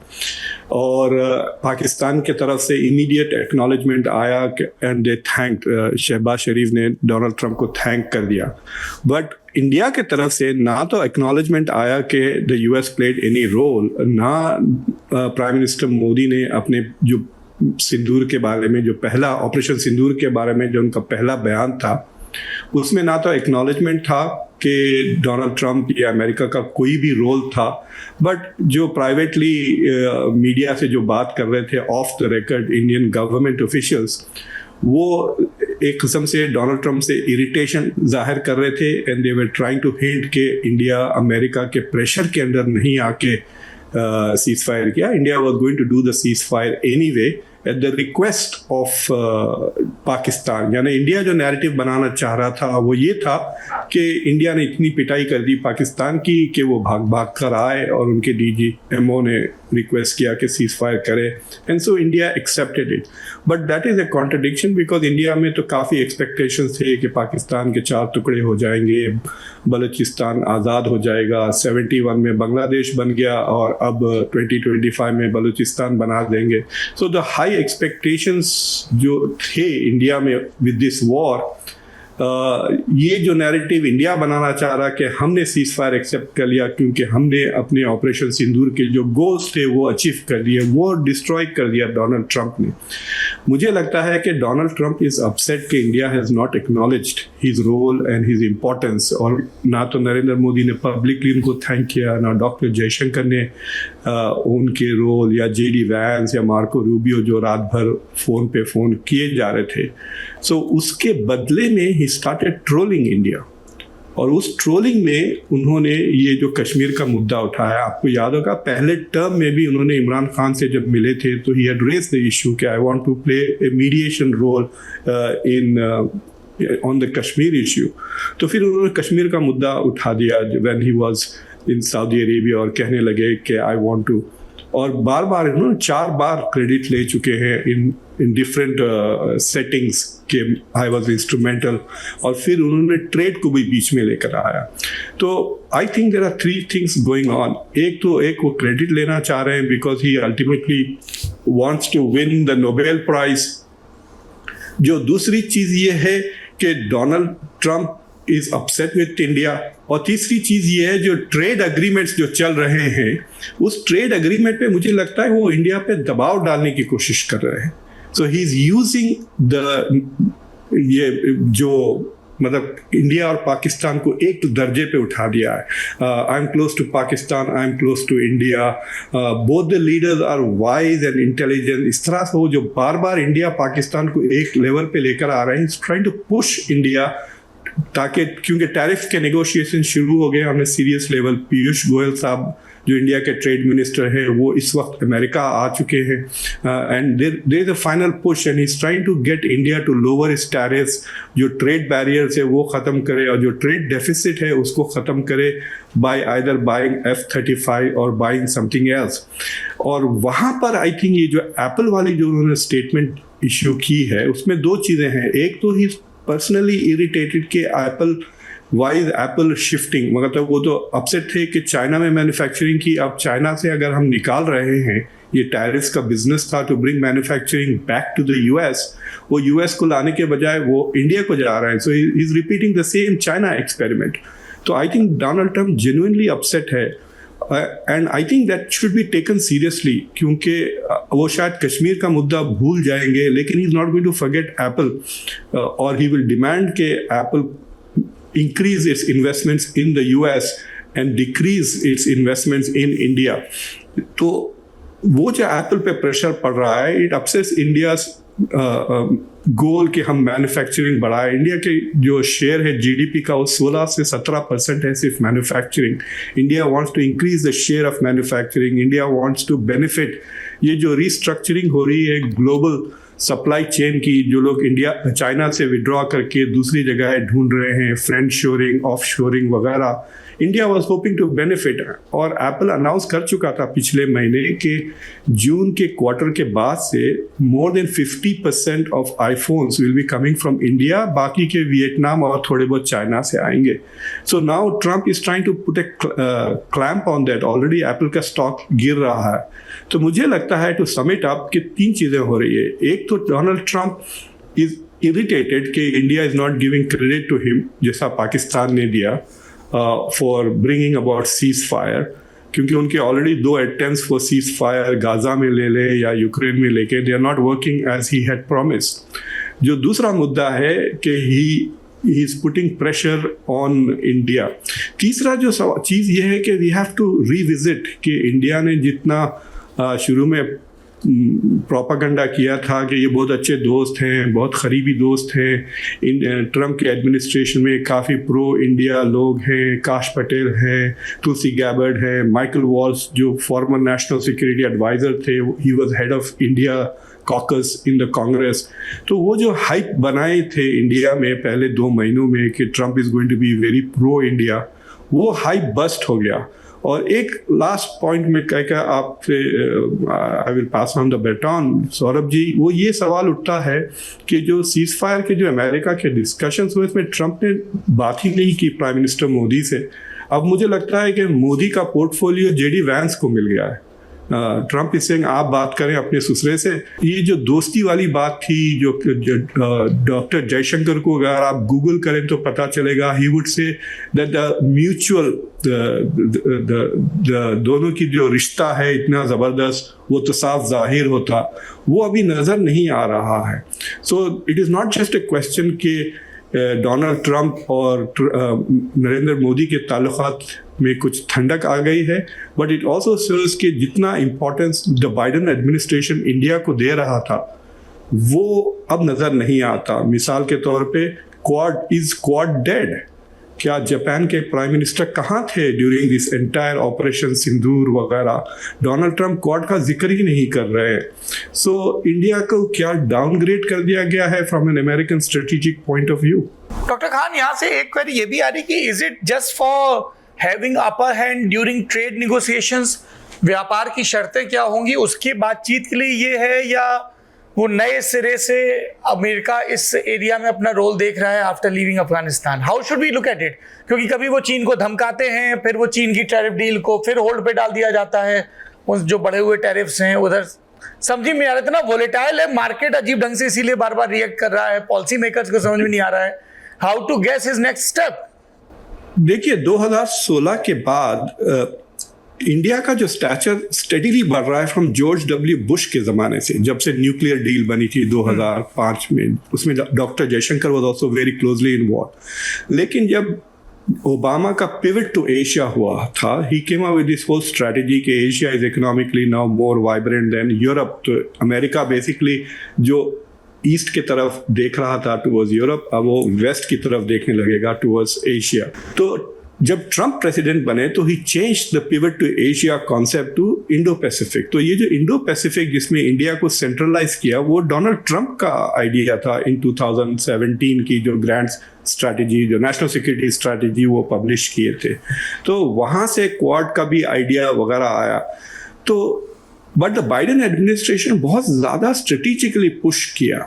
और पाकिस्तान के तरफ से इमीडिएट एक्नॉलेजमेंट आया एंड दे थैंक्ड, शहबाज शरीफ ने डोनाल्ड ट्रंप को थैंक कर दिया। बट इंडिया के तरफ से ना तो एक्नॉलेजमेंट आया कि the US played any role, ना प्राइम मिनिस्टर मोदी ने अपने जो सिंदूर के बारे में, जो पहला ऑपरेशन सिंदूर के बारे में जो उनका पहला बयान था, उसमें ना तो एक्नॉलेजमेंट था कि डोनाल्ड ट्रंप या अमेरिका का कोई भी रोल था। बट जो प्राइवेटली मीडिया से जो बात कर रहे थे of the record Indian government officials, वो एक किस्म से डोनाल्ड ट्रंप से इरिटेशन जाहिर कर रहे थे and they were trying to hint कि इंडिया अमेरिका के प्रेशर के अंदर नहीं आके सीज फायर किया। India was going to do the cease fire anyway at the request of Pakistan. यानी इंडिया जो नैरेटिव बनाना चाह रहा था वो ये था कि इंडिया ने इतनी पिटाई कर दी पाकिस्तान की कि वो भाग कर आए और उनके DGMO ने रिक्वेस्ट किया कि सीज फायर करे, and so India accepted it. But that is a contradiction, because India में तो काफ़ी एक्सपेक्टेशंस थे कि पाकिस्तान के 4 टुकड़े हो जाएंगे, बलूचिस्तान आज़ाद हो जाएगा, 71 में बांग्लादेश बन गया और अब 2025 में बलूचिस्तान बना देंगे। सो द हाई एक्सपेक्टेशंस जो थे इंडिया में विद दिस वॉर, ये जो नैरेटिव इंडिया बनाना चाह रहा कि हमने सीज फायर एक्सेप्ट कर लिया क्योंकि हमने अपने ऑपरेशन सिंदूर के जो गोल्स थे वो अचीव कर लिए, वो डिस्ट्रॉय कर दिया डोनाल्ड ट्रंप ने। मुझे लगता है कि डोनाल्ड ट्रंप इज अपसेट कि India has not acknowledged his role and his importance, और ना तो नरेंद्र मोदी ने पब्लिकली उनको थैंक किया, ना डॉक्टर जयशंकर ने उनके रोल, या JD वैंस या मार्को रूबियो जो रात भर फ़ोन पे फ़ोन किए जा रहे थे। सो उसके बदले में ही स्टार्टेड ट्रोलिंग इंडिया, और उस ट्रोलिंग में उन्होंने ये जो कश्मीर का मुद्दा उठाया, आपको याद होगा पहले टर्म में भी उन्होंने इमरान खान से जब मिले थे तो he had raised the issue कि I want to play a mediation role in on the Kashmir issue. तो फिर उन्होंने कश्मीर का मुद्दा उठा दिया when he was in Saudi Arabia, और कहने लगे कि आई वांट टू, और बार बार इन्होंने 4 बार क्रेडिट ले चुके हैं इन डिफरेंट सेटिंग्स के आई वाज इंस्ट्रूमेंटल, और फिर उन्होंने ट्रेड को भी बीच में लेकर आया। तो I think there are 3 things going on. एक वो क्रेडिट लेना चाह रहे हैं because he ultimately wants to win the Nobel prize. जो दूसरी चीज ये है कि Donald Trump is upset with India, और तीसरी चीज ये है जो ट्रेड एग्रीमेंट्स जो चल रहे हैं, उस ट्रेड एग्रीमेंट पे मुझे लगता है वो इंडिया पे दबाव डालने की कोशिश कर रहे हैं। सो ही इज यूजिंग ये जो मतलब इंडिया और पाकिस्तान को एक दर्जे पे उठा दिया है। I am close to Pakistan, I am close to India, both the leaders are wise and intelligent. इस तरह से वो जो बार बार इंडिया पाकिस्तान को एक लेवल पे लेकर आ रहे हैं, is trying to push India, ताकि क्योंकि टैरिफ के नेगोशिएशन शुरू हो गए हमने सीरियस लेवल। पीयूष गोयल साहब जो इंडिया के ट्रेड मिनिस्टर हैं वो इस वक्त अमेरिका आ चुके हैं, and there is a final push and he is trying to get India to lower its tariffs, जो ट्रेड बैरियर्स है वो ख़त्म करे और जो ट्रेड डेफिसिट है उसको ख़त्म करे बाय आइदर बाइंग F-35 और बाइंग समथिंग एल्स। और वहाँ पर आई थिंक ये जो एप्पल वाली जो उन्होंने स्टेटमेंट इशू की है उसमें 2 चीज़ें हैं। एक तो ही पर्सनली इरिटेटेड के एप्पल शिफ्टिंग, मतलब वो तो अपसेट थे कि चाइना में मैन्युफैक्चरिंग की, अब चाइना से अगर हम निकाल रहे हैं ये टैरिफ्स का बिजनेस था to bring manufacturing back to the US, वो यूएस को लाने के बजाय वो इंडिया को जा रहा है. So he is repeating the same China experiment. तो I think Donald Trump genuinely upset है and I think that should be taken seriously, क्योंकि वो शायद कश्मीर का मुद्दा भूल जाएंगे लेकिन he is not going to forget Apple और ही विल डिमांड के Apple increase its investments in the US and decrease its investments in India. तो वो जो एप्पल पे प्रेशर पड़ रहा है, इट अपसेट्स इंडियाज गोल कि हम मैन्युफैक्चरिंग बढ़ाए. इंडिया के जो शेयर है जीडीपी का वो 16 से 17% है सिर्फ manufacturing. India wants to increase the share of manufacturing. India wants to benefit. ये जो रिस्ट्रक्चरिंग हो रही है ग्लोबल सप्लाई चेन की, जो लोग इंडिया चाइना से विड्रॉ करके दूसरी जगह ढूंढ रहे हैं, फ्रेंड शोरिंग, ऑफ शोरिंग वगैरह, India was hoping to benefit. और एप्पल अनाउंस कर चुका था पिछले महीने कि जून के क्वार्टर के बाद से more than 50% of iPhones will be coming from India, बाकी के वियतनाम और थोड़े बहुत चाइना से आएंगे. So now Trump is trying to put a clamp on that. Already Apple का स्टॉक गिर रहा है. तो मुझे लगता है टू सम इट अप कि 3 चीजें हो रही है. एक तो डोनाल्ड ट्रम्प इज इरिटेटेड कि India is not giving credit to him जैसा पाकिस्तान ने दिया for bringing about cease fire, क्योंकि उनके already 2 attempts for cease fire Gaza में ले ले या यूक्रेन में लेके, they are not working as he had promised. जो दूसरा मुद्दा है कि he is putting pressure on India. तीसरा जो चीज़ ये है कि we have to revisit कि इंडिया ने जितना शुरू में प्रोपागंडा किया था कि ये बहुत अच्छे दोस्त हैं, बहुत करीबी दोस्त हैं, इन ट्रम्प के एडमिनिस्ट्रेशन में काफ़ी प्रो इंडिया लोग हैं, काश पटेल हैं, तुलसी गैबर्ड है, माइकल वॉल्स जो फॉर्मर नेशनल सिक्योरिटी एडवाइज़र थे, he was head of India caucus in the Congress. तो वो जो हाइप बनाए थे इंडिया में पहले 2 महीनों में कि Trump is going to be very pro India, वो हाइप बस्ट हो गया. और एक लास्ट पॉइंट में कहकर आपसे I will pass on the baton Saurabh ji, वो ये सवाल उठता है कि जो सीज फायर के जो अमेरिका के डिस्कशंस हुए इसमें ट्रम्प ने बात ही नहीं की प्राइम मिनिस्टर मोदी से. अब मुझे लगता है कि मोदी का पोर्टफोलियो जेडी वैंस को मिल गया है. ट्रम्प इज सेइंग आप बात करें अपने ससुरे से. ये जो दोस्ती वाली बात थी जो डॉक्टर जयशंकर को अगर आप गूगल करें तो पता चलेगा, he would say that the mutual दोनों की जो रिश्ता है इतना ज़बरदस्त, वो तो साफ जाहिर होता, वो अभी नज़र नहीं आ रहा है. सो it is not just a question कि डोनाल्ड ट्रम्प और नरेंद्र मोदी के ताल्लुकात में कुछ ठंडक आ गई है, बट इट ऑल्सो शोज कि जितना importance the Biden administration India को दे रहा था वो अब नज़र नहीं आता. मिसाल के तौर पे क्वाड डेड. क्या जापान के प्राइम मिनिस्टर कहाँ थे ड्यूरिंग दिस एंटायर ऑपरेशन सिंदूर वगैरह? डोनाल्ड ट्रम्प क्वाड का जिक्र ही नहीं कर रहे हैं. सो इंडिया को क्या डाउनग्रेड कर दिया गया है from an American strategic point of view? Doctor Khan, यहाँ से एक क्वेरी ये भी आ रही कि is it just for having upper hand during trade negotiations? व्यापार की शर्तें क्या होंगी उसकी बातचीत के लिए ये है, या वो नए सिरे से अमेरिका इस एरिया में अपना रोल देख रहा है after leaving Afghanistan? How should we look at it? क्योंकि कभी वो चीन को धमकाते हैं, फिर वो चीन की टैरिफ डील को फिर होल्ड पे डाल दिया जाता है, उस जो बढ़े हुए टैरिफ्स हैं उधर समझ में आ रहा है. इतना वोलेटाइल है मार्केट, अजीब ढंग से इसीलिए बार बार रिएक्ट कर रहा है. पॉलिसी मेकर्स को समझ में नहीं आ रहा है how to guess his next step. देखिए 2016 के बाद इंडिया का जो स्टैचर स्टेडीली बढ़ रहा है फ्रॉम जॉर्ज डब्ल्यू बुश के ज़माने से, जब से न्यूक्लियर डील बनी थी 2005 में. उसमें doctor Jaishankar was also very closely involved. लेकिन जब ओबामा का पिवट टू एशिया हुआ था, he came up with this whole strategy कि Asia is economically now more vibrant than Europe. तो अमेरिका बेसिकली जो ईस्ट की तरफ देख रहा था टुवर्ड्स यूरोप, अब वो वेस्ट की तरफ देखने लगेगा टुवर्ड्स एशिया. तो जब ट्रम्प प्रेसिडेंट बने तो he change the pivot to Asia concept to Indo Pacific. तो ये जो इंडो पैसिफिक जिसमें इंडिया को सेंट्रलाइज किया, वो डोनाल्ड ट्रम्प का आइडिया था इन 2017 की जो ग्रैंड स्ट्रैटेजी, जो नेशनल सिक्योरिटी स्ट्रैटेजी वो पब्लिश किए थे. तो वहाँ से क्वाड का भी आइडिया वगैरह आया. तो बट द बाइडन एडमिनिस्ट्रेशन बहुत ज़्यादा स्ट्रेटेजिकली पुश किया.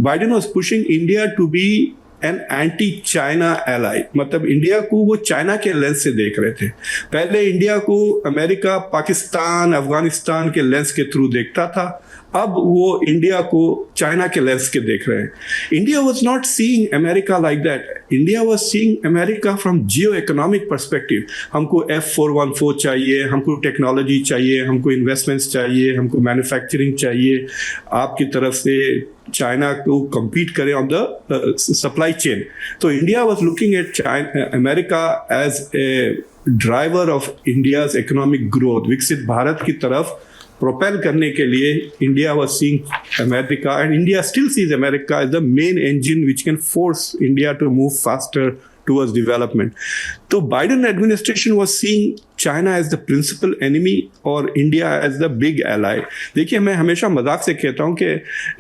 Biden was pushing India to be an anti China ally, मतलब इंडिया को वो चाइना के लेंस से देख रहे थे। पहले इंडिया को अमेरिका, पाकिस्तान, अफगानिस्तान के लेंस के थ्रू देखता था, अब वो इंडिया को चाइना के लेंस के देख रहे हैं। India was not seeing America like that, India was seeing America from Jio economic perspective. हमको F414 चाहिए, हमको टेक्नोलॉजी चाहिए, हमको इन्वेस्टमेंट्स चाहिए, हमको मैन्युफैक्चरिंग चाहिए, आपकी तरफ से चाइना को compete करें on the supply chain. तो India was looking at America as a driver of India's economic growth. विकसित भारत की तरफ प्रोपेल करने के लिए India was seeing America, and India still sees America as the main engine which can force India to move faster towards development. तो Biden administration was seeing China as the principal enemy और India as the big ally. देखिए, मैं हमेशा मजाक से कहता हूँ कि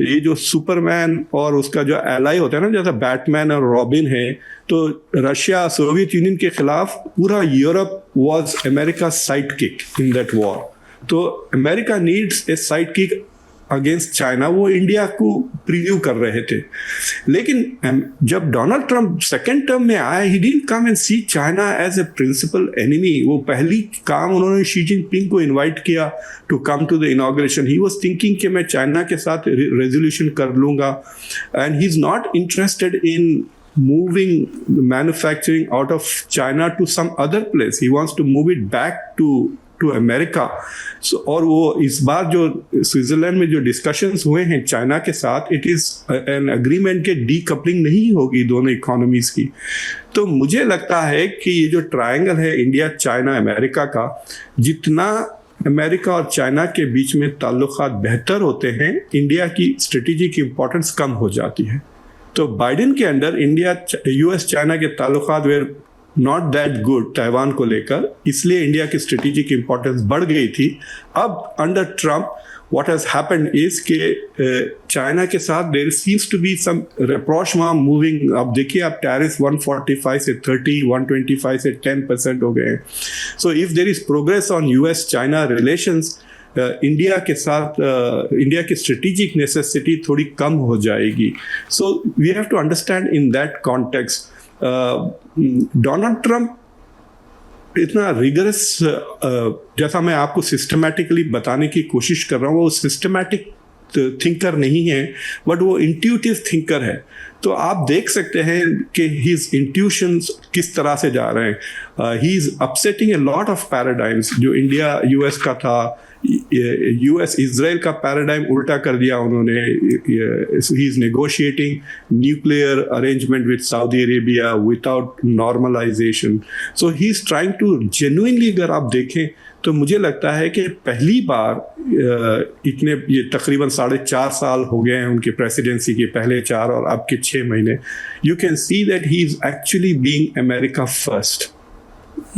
ये जो सुपरमैन और उसका जो एलाई होता है ना, जैसा बैटमैन और रॉबिन है, तो रशिया, सोवियत यूनियन के खिलाफ पूरा Europe was America's sidekick in that war. तो America needs a side kick against China, वो इंडिया को प्रीव्यू कर रहे थे। लेकिन जब डोनाल्ड ट्रंप सेकेंड टर्म में आया, he didn't come and see China as a principal enemy. वो पहली काम उन्होंने शी जिनपिंग को इनवाइट किया to come to the inauguration. He was thinking कि मैं चाइना के साथ रेजोल्यूशन कर लूंगा, and he is not interested in moving manufacturing out of China to some other place. He wants to move it back to America. So, और वो इस बार जो स्विट्जरलैंड में जो डिस्कशंस हुए हैं चाइना के साथ, इट इज एन अग्रीमेंट के डीकपलिंग नहीं होगी दोनों इकोनॉमीज की। तो मुझे लगता है कि ये जो ट्रायंगल है इंडिया, चाइना, अमेरिका का, जितना अमेरिका और चाइना के बीच में ताल्लुकात बेहतर होते हैं, इंडिया की स्ट्रेटेजिक इंपॉर्टेंस कम हो जाती है। तो बाइडेन के अंडर इंडिया यूएस चाइना के ताल्लुकात were not that good Taiwan को लेकर, इसलिए इंडिया की स्ट्रेटेजिक इंपॉर्टेंस बढ़ गई थी। अब under Trump what has happened is कि चाइना के साथ there seems to be some rapprochement moving. अब देखिए, आप टैरिफ 145 से 30, 125 से 10% हो गए हैं। So if there is progress on US China relations, India के साथ इंडिया की स्ट्रेटेजिक नेसेसिटी थोड़ी कम हो जाएगी। So we have to understand in that context. Donald Trump इतना रिगरस, जैसा मैं आपको सिस्टमैटिकली बताने की कोशिश कर रहा हूँ, वो सिस्टमैटिक थिंकर नहीं है, बट वो इंट्यूटिव थिंकर है। तो आप देख सकते हैं कि हिज इंट्यूशंस किस तरह से जा रहे हैं। He is upsetting a lot of paradigms. जो इंडिया यूएस का था, यूएस इजराइल का पैराडाइम उल्टा कर दिया उन्होंने। He is negotiating nuclear arrangement with Saudi Arabia without normalization. So he is trying to genuinely, अगर आप देखें तो मुझे लगता है कि पहली बार इतने, ये तकरीबन 4.5 साल हो गए हैं उनकी प्रेसिडेंसी के, पहले 4 और अब के 6 महीने, you can see that he is actually being America first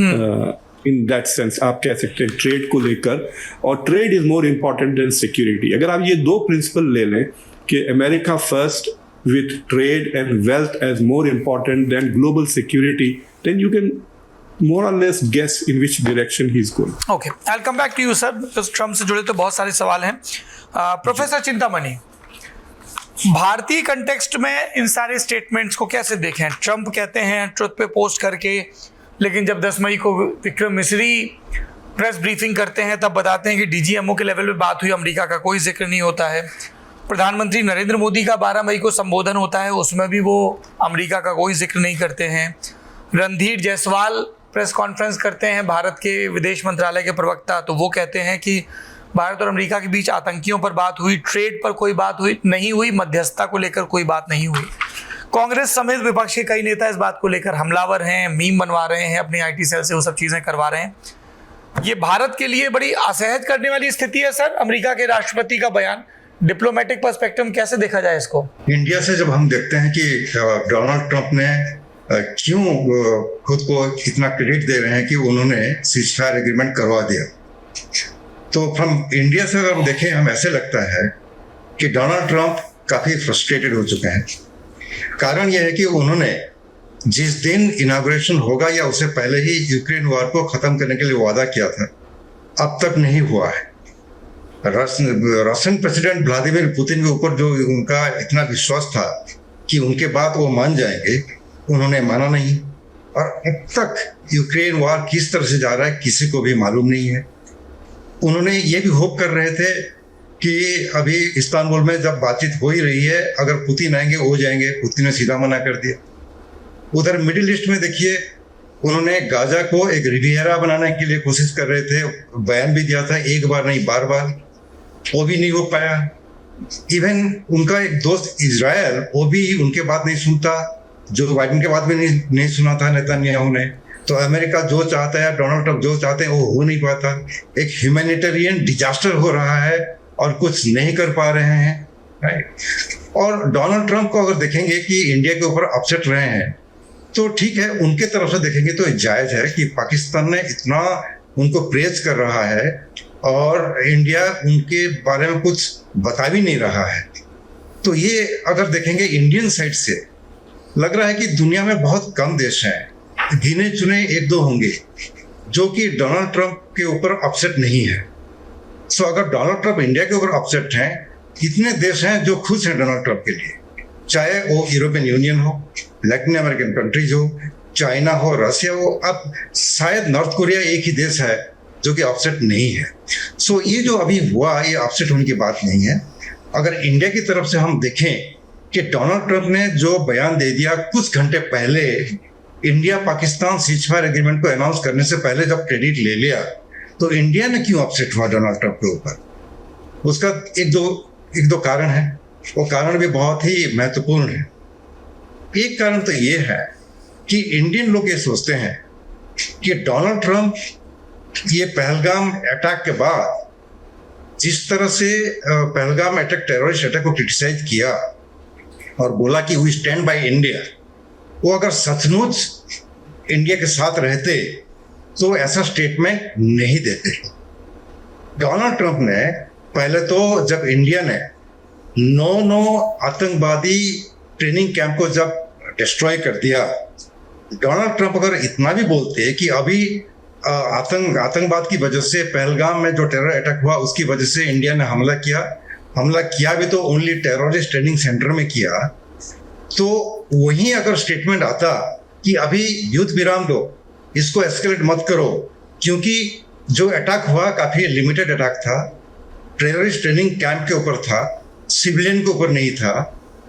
in that sense. आप कह सकते हैं ट्रेड को लेकर, और trade is more important than security. अगर आप ये 2 प्रिंसिपल ले लें कि America first with trade and wealth as more important than global security, then you can more or less guess in which direction he's going. Okay, I'll come back to you, sir, because Trump से जुड़े तो बहुत सारे सवाल हैं। Professor Chintamani, भारतीय context में इन सारे स्टेटमेंट्स को कैसे देखें? ट्रम्प कहते हैं ट्रुथ पे पोस्ट करके, लेकिन जब 10 मई को विक्रम मिस्री प्रेस ब्रीफिंग करते हैं तब बताते हैं कि डीजीएमओ के लेवल पे बात हुई, अमेरिका का कोई जिक्र नहीं होता है। प्रधानमंत्री नरेंद्र मोदी का 12 मई को संबोधन होता है, उसमें भी वो अमेरिका का कोई जिक्र नहीं करते हैं। रणधीर जायसवाल प्रेस कॉन्फ्रेंस करते हैं, भारत के विदेश मंत्रालय के प्रवक्ता, तो वो कहते हैं कि भारत और अमेरिका के बीच आतंकियों पर बात हुई, ट्रेड पर कोई बात नहीं हुई, मध्यस्थता को लेकर कोई बात नहीं हुई। कांग्रेस समेत विपक्ष के कई नेता इस बात को लेकर हमलावर हैं, मीम बनवा रहे हैं, अपनी आईटी सेल से वो सब चीज़ें करवा रहे हैं। ये भारत के लिए बड़ी असहज करने वाली स्थिति है सर, अमेरिका के राष्ट्रपति का बयान। डिप्लोमेटिक पर्सपेक्टिव में कैसे देखा जाए इसको? इंडिया से जब हम देखते हैं कि डोनाल्ड ट्रंप ने क्यों खुद को इतना क्रेडिट दे रहे हैं कि उन्होंने सीजफायर एग्रीमेंट करवा दिया, तो फ्रॉम इंडिया से अगर हम देखें, हम ऐसे लगता है कि डोनाल्ड ट्रंप काफी फ्रस्ट्रेटेड हो चुके हैं। कारण यह है कि उन्होंने जिस दिन इनॉग्रेशन होगा या उससे पहले ही यूक्रेन वॉर को खत्म करने के लिए वादा किया था, अब तक नहीं हुआ है। रशियन प्रेसिडेंट व्लादिमीर पुतिन के ऊपर जो उनका इतना विश्वास था कि उनके बात वो मान जाएंगे, उन्होंने माना नहीं। और अब तक यूक्रेन वॉर किस तरह से जा रहा है किसी को भी मालूम नहीं है। उन्होंने ये भी होप कर रहे थे कि अभी इस्तांबुल में जब बातचीत हो ही रही है, अगर पुतिन आएंगे हो जाएंगे, पुतिन ने सीधा मना कर दिया। उधर मिडिल ईस्ट में देखिए, उन्होंने गाजा को एक रिवियरा बनाने के लिए कोशिश कर रहे थे, बयान भी दिया था, एक बार नहीं बार बार, वो भी नहीं हो पाया। इवन उनका एक दोस्त इजराइल, वो भी उनके बात नहीं सुनता, जो बाइडेन के बात भी नहीं सुना था नेतन्याहू ने। तो अमेरिका जो चाहता है, डोनाल्ड ट्रंप जो चाहते हैं, वो हो नहीं पाता। एक ह्यूमैनिटेरियन डिजास्टर हो रहा है और कुछ नहीं कर पा रहे हैं, राइट। और डोनाल्ड ट्रंप को अगर देखेंगे कि इंडिया के ऊपर अपसेट रहे हैं, तो ठीक है, उनके तरफ से देखेंगे तो जायज है कि पाकिस्तान ने इतना उनको प्रेज कर रहा है और इंडिया उनके बारे में कुछ बता भी नहीं रहा है। तो ये अगर देखेंगे इंडियन साइड से, लग रहा है कि दुनिया में बहुत कम देश हैं, गिने चुने एक दो होंगे जो कि डोनाल्ड ट्रंप के ऊपर अपसेट नहीं है। सो अगर डोनाल्ड ट्रंप इंडिया के ऊपर अपसेट हैं, कितने देश हैं जो खुश हैं डोनाल्ड ट्रंप के लिए, चाहे वो यूरोपियन यूनियन हो, लैटिन अमेरिकन कंट्रीज हो, चाइना हो, रशिया हो, अब शायद नॉर्थ कोरिया एक ही देश है जो कि अपसेट नहीं है। सो ये जो अभी हुआ, ये अपसेट होने की बात नहीं है। अगर इंडिया की तरफ से हम देखें कि डोनाल्ड ट्रंप ने जो बयान दे दिया कुछ घंटे पहले, इंडिया पाकिस्तान सीजफायर एग्रीमेंट को अनाउंस करने से पहले जब क्रेडिट ले लिया, तो इंडिया ने क्यों अपसेट हुआ डोनाल्ड ट्रंप के ऊपर? उसका एक दो कारण है, वो कारण भी बहुत ही महत्वपूर्ण है। एक कारण तो ये है कि इंडियन लोग ये सोचते हैं कि डोनाल्ड ट्रंप ये पहलगाम अटैक के बाद जिस तरह से पहलगाम अटैक, टेररिस्ट अटैक को क्रिटिसाइज किया और बोला कि वी स्टैंड बाय इंडिया, वो अगर सचमुच इंडिया के साथ रहते तो ऐसा स्टेटमेंट नहीं देते। डोनाल्ड ट्रंप ने पहले तो जब इंडिया ने 9 आतंकवादी ट्रेनिंग कैंप को जब डिस्ट्रॉय कर दिया, डोनाल्ड ट्रंप अगर इतना भी बोलते कि अभी आतंकवाद की वजह से पहलगाम में जो टेरर अटैक हुआ उसकी वजह से इंडिया ने हमला किया भी तो ओनली टेररिस्ट ट्रेनिंग सेंटर में किया, तो वहीं अगर स्टेटमेंट आता कि अभी युद्ध विराम दो, इसको एस्केलेट मत करो, क्योंकि जो अटैक हुआ काफी लिमिटेड अटैक था, टेररिस्ट ट्रेनिंग कैंप के ऊपर था, सिविलियन के ऊपर नहीं था,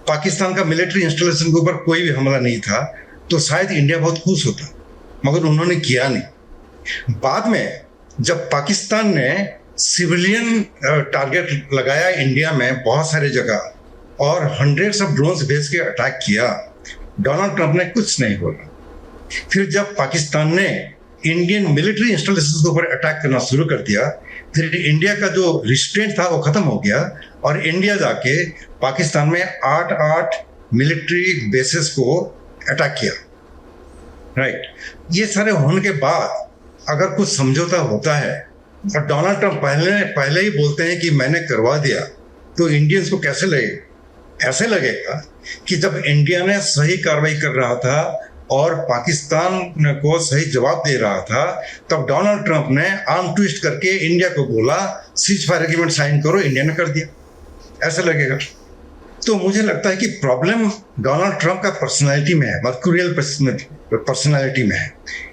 पाकिस्तान का मिलिट्री इंस्टॉलेशन के ऊपर कोई भी हमला नहीं था, तो शायद इंडिया बहुत खुश होता, मगर उन्होंने किया नहीं। बाद में जब पाकिस्तान ने सिविलियन टारगेट लगाया इंडिया में बहुत सारे जगह और हंड्रेड्स ऑफ ड्रोन्स भेज के अटैक किया, डोनाल्ड ट्रंप ने कुछ नहीं बोला। फिर जब पाकिस्तान ने इंडियन मिलिट्री इंस्टॉलेशन के ऊपर अटैक करना शुरू कर दिया, फिर इंडिया का जो रिस्ट्रेंट था वो खत्म हो गया और इंडिया जाके पाकिस्तान में 8 मिलिट्री बेसेस को अटैक किया, राइट। ये सारे होने के बाद अगर कुछ समझौता होता है और डोनाल्ड ट्रंप पहले ही बोलते हैं कि मैंने करवा दिया, तो इंडियंस को कैसे लगेगा? ऐसे लगेगा कि जब इंडिया ने सही कार्रवाई कर रहा था और पाकिस्तान को सही जवाब दे रहा था, तब डोनाल्ड ट्रंप ने आर्म ट्विस्ट करके इंडिया को बोला सीज फायर एग्रीमेंट साइन करो, इंडिया ने कर दिया, ऐसा लगेगा। तो मुझे लगता है कि प्रॉब्लम डोनाल्ड ट्रंप का पर्सनालिटी में है, मर्क्यूरियल पर्सनालिटी में है।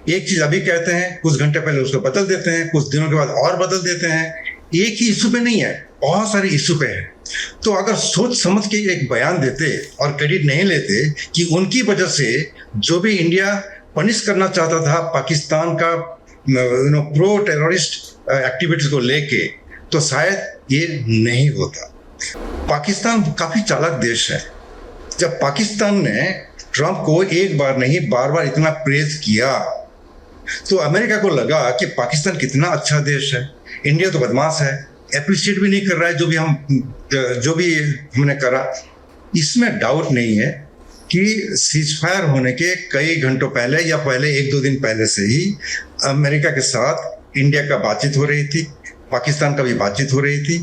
एक चीज अभी कहते हैं, कुछ घंटे पहले उसको बदल देते हैं, कुछ दिनों के बाद और बदल देते हैं। एक ही इशू पे नहीं है, बहुत सारे इशू पे है। तो अगर सोच समझ के एक बयान देते और क्रेडिट नहीं लेते कि उनकी वजह से जो भी इंडिया पनिश करना चाहता था पाकिस्तान का प्रो टेररिस्ट एक्टिविटीज को लेके, तो शायद ये नहीं होता। पाकिस्तान काफी चालाक देश है। जब पाकिस्तान ने ट्रंप को एक बार नहीं बार बार इतना प्रेज किया, तो अमेरिका को लगा कि पाकिस्तान कितना अच्छा देश है, इंडिया तो बदमाश है, एप्रिशिएट भी नहीं कर रहा है जो भी हमने करा। इसमें डाउट नहीं है कि सीजफायर होने के कई घंटों पहले या पहले 1-2 दिन पहले से ही अमेरिका के साथ इंडिया का बातचीत हो रही थी, पाकिस्तान का भी बातचीत हो रही थी।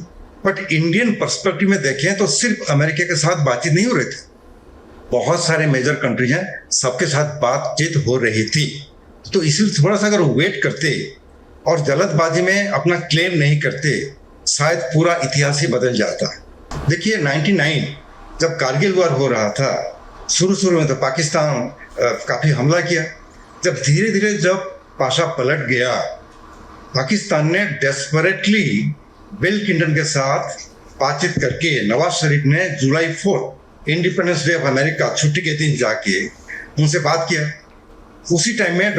बट इंडियन पर्सपेक्टिव में देखें तो सिर्फ अमेरिका के साथ बातचीत नहीं हो रही थी, बहुत सारे मेजर कंट्री हैं, सबके साथ बातचीत हो रही थी। तो इसलिए थोड़ा सा अगर वेट करते और जल्दबाजी में अपना क्लेम नहीं करते, शायद पूरा इतिहास ही बदल जाता। देखिए 99 जब कारगिल वॉर हो रहा था, शुरू में तो पाकिस्तान काफी हमला किया। जब धीरे धीरे जब पाशा पलट गया, पाकिस्तान ने डेस्परेटली बिल क्लिंटन के साथ बातचीत करके नवाज शरीफ ने जुलाई 4 इंडिपेंडेंस डे ऑफ अमेरिका छुट्टी के दिन जाके उनसे बात किया। उसी टाइम में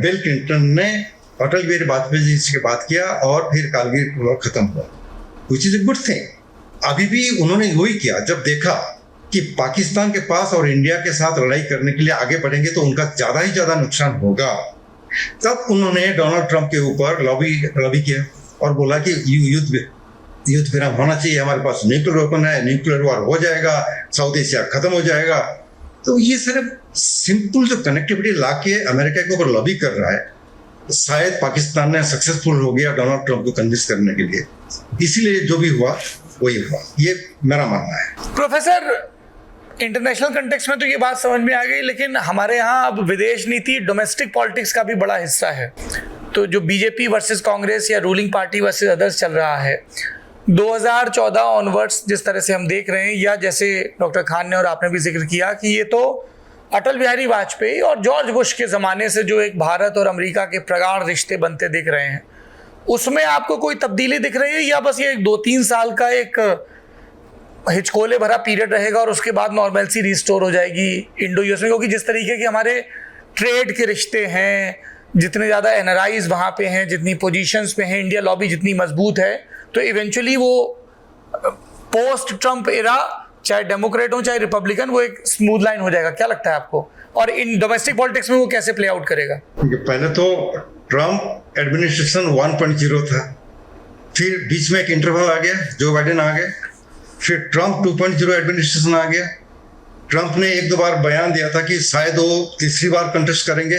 बिल क्लिंटन ने अटल बिहारी वाजपेयी जी से बात किया और फिर कारगिल वॉर खत्म हुआ, which is a good thing. अभी भी उन्होंने वही किया। जब देखा कि पाकिस्तान के पास और इंडिया के साथ लड़ाई करने के लिए आगे बढ़ेंगे तो उनका ज्यादा ही ज्यादा नुकसान होगा, तब उन्होंने डोनाल्ड ट्रंप के ऊपर लॉबी किया और बोला कि युद्ध विराम होना चाहिए, हमारे पास न्यूक्लियर वेपन है, न्यूक्लियर वॉर हो जाएगा, साउथ एशिया खत्म हो जाएगा। तो ये सिर्फ सिंपल जो कनेक्टिविटी लाके अमेरिका के ऊपर लॉबी कर रहा है, शायद पाकिस्तान ने सक्सेसफुल हो गया डोनाल्ड ट्रंप को कन्विंस करने के लिए। इसीलिए जो भी हुआ वही हुआ, ये मेरा मानना है। प्रोफेसर, इंटरनेशनल कंटेक्स्ट में तो ये बात समझ में आ गई, लेकिन हमारे यहाँ अब विदेश नीति डोमेस्टिक पॉलिटिक्स का भी बड़ा हिस्सा है। तो जो बीजेपी वर्सेस कांग्रेस या रूलिंग पार्टी वर्सेस अदर्स चल रहा है 2014 ऑनवर्ड्स, जिस तरह से हम देख रहे हैं, या जैसे डॉक्टर खान ने और आपने भी जिक्र किया कि ये तो अटल बिहारी वाजपेयी और जॉर्ज बुश के ज़माने से जो एक भारत और अमेरिका के प्रगाढ़ रिश्ते बनते दिख रहे हैं, उसमें आपको कोई तब्दीली दिख रही है या बस ये 2-3 साल का एक हिचकोले भरा पीरियड रहेगा और उसके बाद नॉर्मलसी रिस्टोर हो जाएगी इंडो यूएस में? क्योंकि जिस तरीके के हमारे ट्रेड के रिश्ते हैं, जितने ज़्यादा एनआरआईज वहाँ पे हैं, जितनी पोजीशंस पे हैं, इंडिया लॉबी जितनी मजबूत है, तो इवेंचुअली वो पोस्ट ट्रम्प एरा, चाहे डेमोक्रेट हो चाहे रिपब्लिकन, वो एक स्मूथ लाइन हो जाएगा। क्या लगता है आपको? और इन डोमेस्टिक पॉलिटिक्स में वो कैसे प्ले आउट करेगा? पहले तो ट्रम्प एडमिनिस्ट्रेशन 1.0 था, फिर बीच में एक इंटरवल आ गया, जो बाइडेन आ गए, फिर ट्रम्प 2.0 एडमिनिस्ट्रेशन आ गया। ट्रम्प ने 1-2 बार बयान दिया था कि शायद वो तीसरी बार कंटेस्ट करेंगे,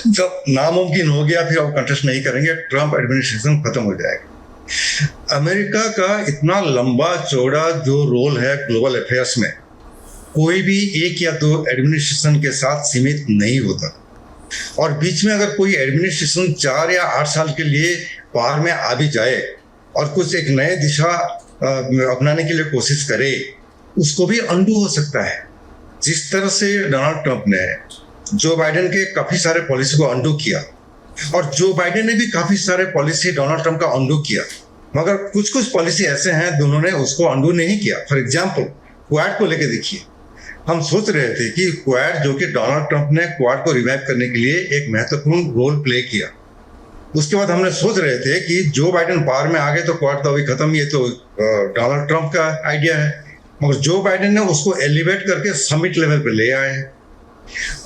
जब नामुमकिन हो गया फिर वो कंटेस्ट नहीं करेंगे, ट्रम्प एडमिनिस्ट्रेशन खत्म हो जाएगा। अमेरिका का इतना लंबा चौड़ा जो रोल है ग्लोबल अफेयर्स में, कोई भी 1 या 2 एडमिनिस्ट्रेशन के साथ सीमित नहीं होता। और बीच में अगर कोई एडमिनिस्ट्रेशन 4 या 8 साल के लिए पार में आ भी जाए और कुछ एक नए दिशा अपनाने के लिए कोशिश करे, उसको भी अंडू हो सकता है। जिस तरह से डोनाल्ड ट्रंप ने जो बाइडेन के काफी सारे पॉलिसी को अंडू किया और जो बाइडेन ने भी काफी सारे पॉलिसी डोनाल्ड ट्रंप का अंडू किया, मगर कुछ पॉलिसी ऐसे हैं दोनों ने उसको अंडू नहीं किया। फॉर एग्जाम्पल, क्वाड को लेके देखिए, हम सोच रहे थे कि क्वाड, जो कि डोनाल्ड ट्रंप ने क्वाड को रिवाइव करने के लिए एक महत्वपूर्ण रोल प्ले किया, उसके बाद हमने सोच रहे थे कि जो बाइडेन पावर में आ गए तो क्वाड तो अभी खत्म, ये तो डोनाल्ड ट्रंप का आइडिया है। मगर जो बाइडेन ने उसको एलिवेट करके समिट लेवल पे ले आए।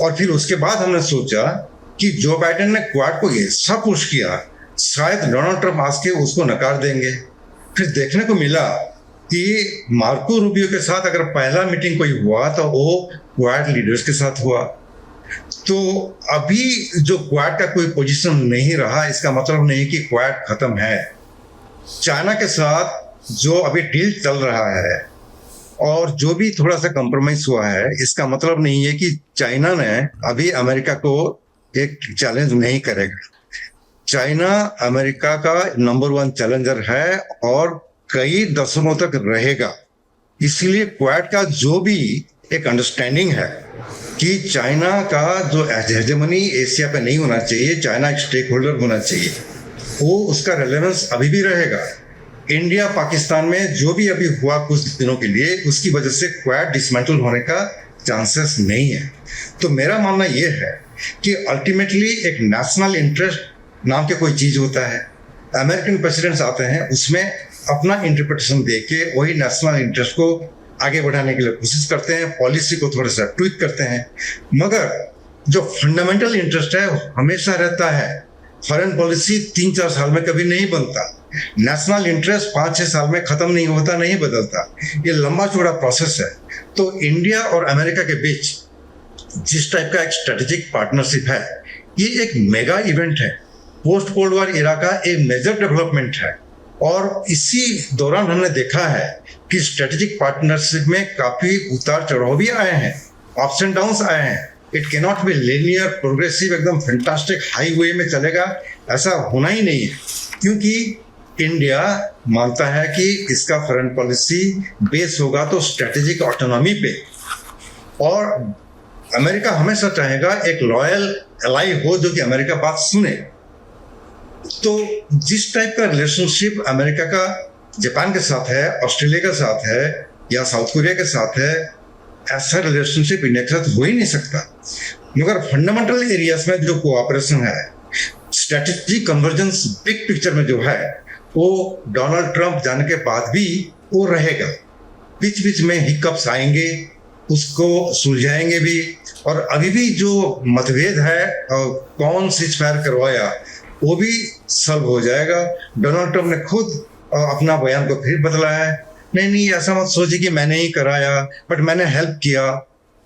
और फिर उसके बाद हमने सोचा कि जो बाइडेन ने क्वाड को ऐसा पुश किया, शायद डोनाल्ड ट्रंप आज के उसको नकार देंगे। फिर देखने को मिला कि मार्को रूबियो के साथ अगर पहला मीटिंग कोई हुआ तो वो क्वाड लीडर्स के साथ हुआ। तो अभी जो क्वाड का कोई पोजीशन नहीं रहा, इसका मतलब नहीं कि क्वाड खत्म है। चाइना के साथ जो अभी डील चल रहा है और जो भी थोड़ा सा कॉम्प्रोमाइज हुआ है, इसका मतलब नहीं है कि चाइना ने अभी अमेरिका को एक चैलेंज नहीं करेगा। चाइना अमेरिका का नंबर 1 चैलेंजर है और कई दशकों तक रहेगा। इसलिए क्वाड का जो भी एक अंडरस्टैंडिंग है कि चाइना का जो हेजेमनी एशिया पे नहीं होना चाहिए, चाइना एक स्टेक होल्डर होना चाहिए, वो उसका रेलेवेंस अभी भी रहेगा। इंडिया पाकिस्तान में जो भी अभी हुआ कुछ दिनों के लिए, उसकी वजह से क्वाड डिसमेंटल होने का चांसेस नहीं है। तो मेरा मानना यह है कि अल्टीमेटली एक नेशनल इंटरेस्ट नाम के कोई चीज होता है। अमेरिकन प्रेसिडेंट्स आते हैं, उसमें अपना इंटरप्रिटेशन देके वही नेशनल इंटरेस्ट को आगे बढ़ाने के लिए कोशिश करते हैं, पॉलिसी को थोड़ा सा ट्विक करते हैं। मगर जो फंडामेंटल इंटरेस्ट है हमेशा रहता है। फॉरेन पॉलिसी 3-4 साल में कभी नहीं बनता। नेशनल इंटरेस्ट 5-6 साल में खत्म नहीं होता, नहीं बदलता। ये लंबा चौड़ा प्रोसेस है। तो इंडिया और अमेरिका के बीच जिस टाइप का एक स्ट्रेटेजिक पार्टनरशिप है, ये एक मेगा इवेंट है, पोस्ट कोल्ड वॉर एरा का एक मेजर डेवलपमेंट है। और इसी दौरान हमने देखा है कि स्ट्रेटेजिक पार्टनरशिप में काफी उतार चढ़ाव भी आए हैं, अप्स एंड डाउन्स आए हैं। It can not be linear progressive, एकदम फैंटास्टिक हाईवे में चलेगा, ऐसा होना ही नहीं है। क्योंकि इंडिया मानता है कि इसका फॉरेन पॉलिसी बेस होगा तो स्ट्रेटेजिक ऑटोनॉमी पे। और अमेरिका हमेशा चाहेगा एक लॉयल एलाई हो जो कि अमेरिका बात सुने। तो जिस टाइप का रिलेशनशिप अमेरिका का जापान के साथ है, ऑस्ट्रेलिया के साथ है या साउथ कोरिया के साथ है, ऐसा रिलेशनशिप इंडिया के साथ हो ही नहीं सकता। मगर फंडामेंटल एरियाज में जो कोऑपरेशन है, स्ट्रेटेजिक कन्वर्जेंस बिग पिक्चर में जो है, वो डोनाल्ड ट्रंप जाने के बाद भी वो रहेगा। बीच बीच में हिकअप्स आएंगे, उसको सुलझाएंगे भी, और अभी भी जो मतभेद है कौन सीज फायर करवाया वो भी सॉल्व हो जाएगा। डोनाल्ड ट्रंप ने खुद अपना बयान को फिर बदला है, नहीं ऐसा मत सोचिए कि मैंने ही कराया, बट मैंने हेल्प किया।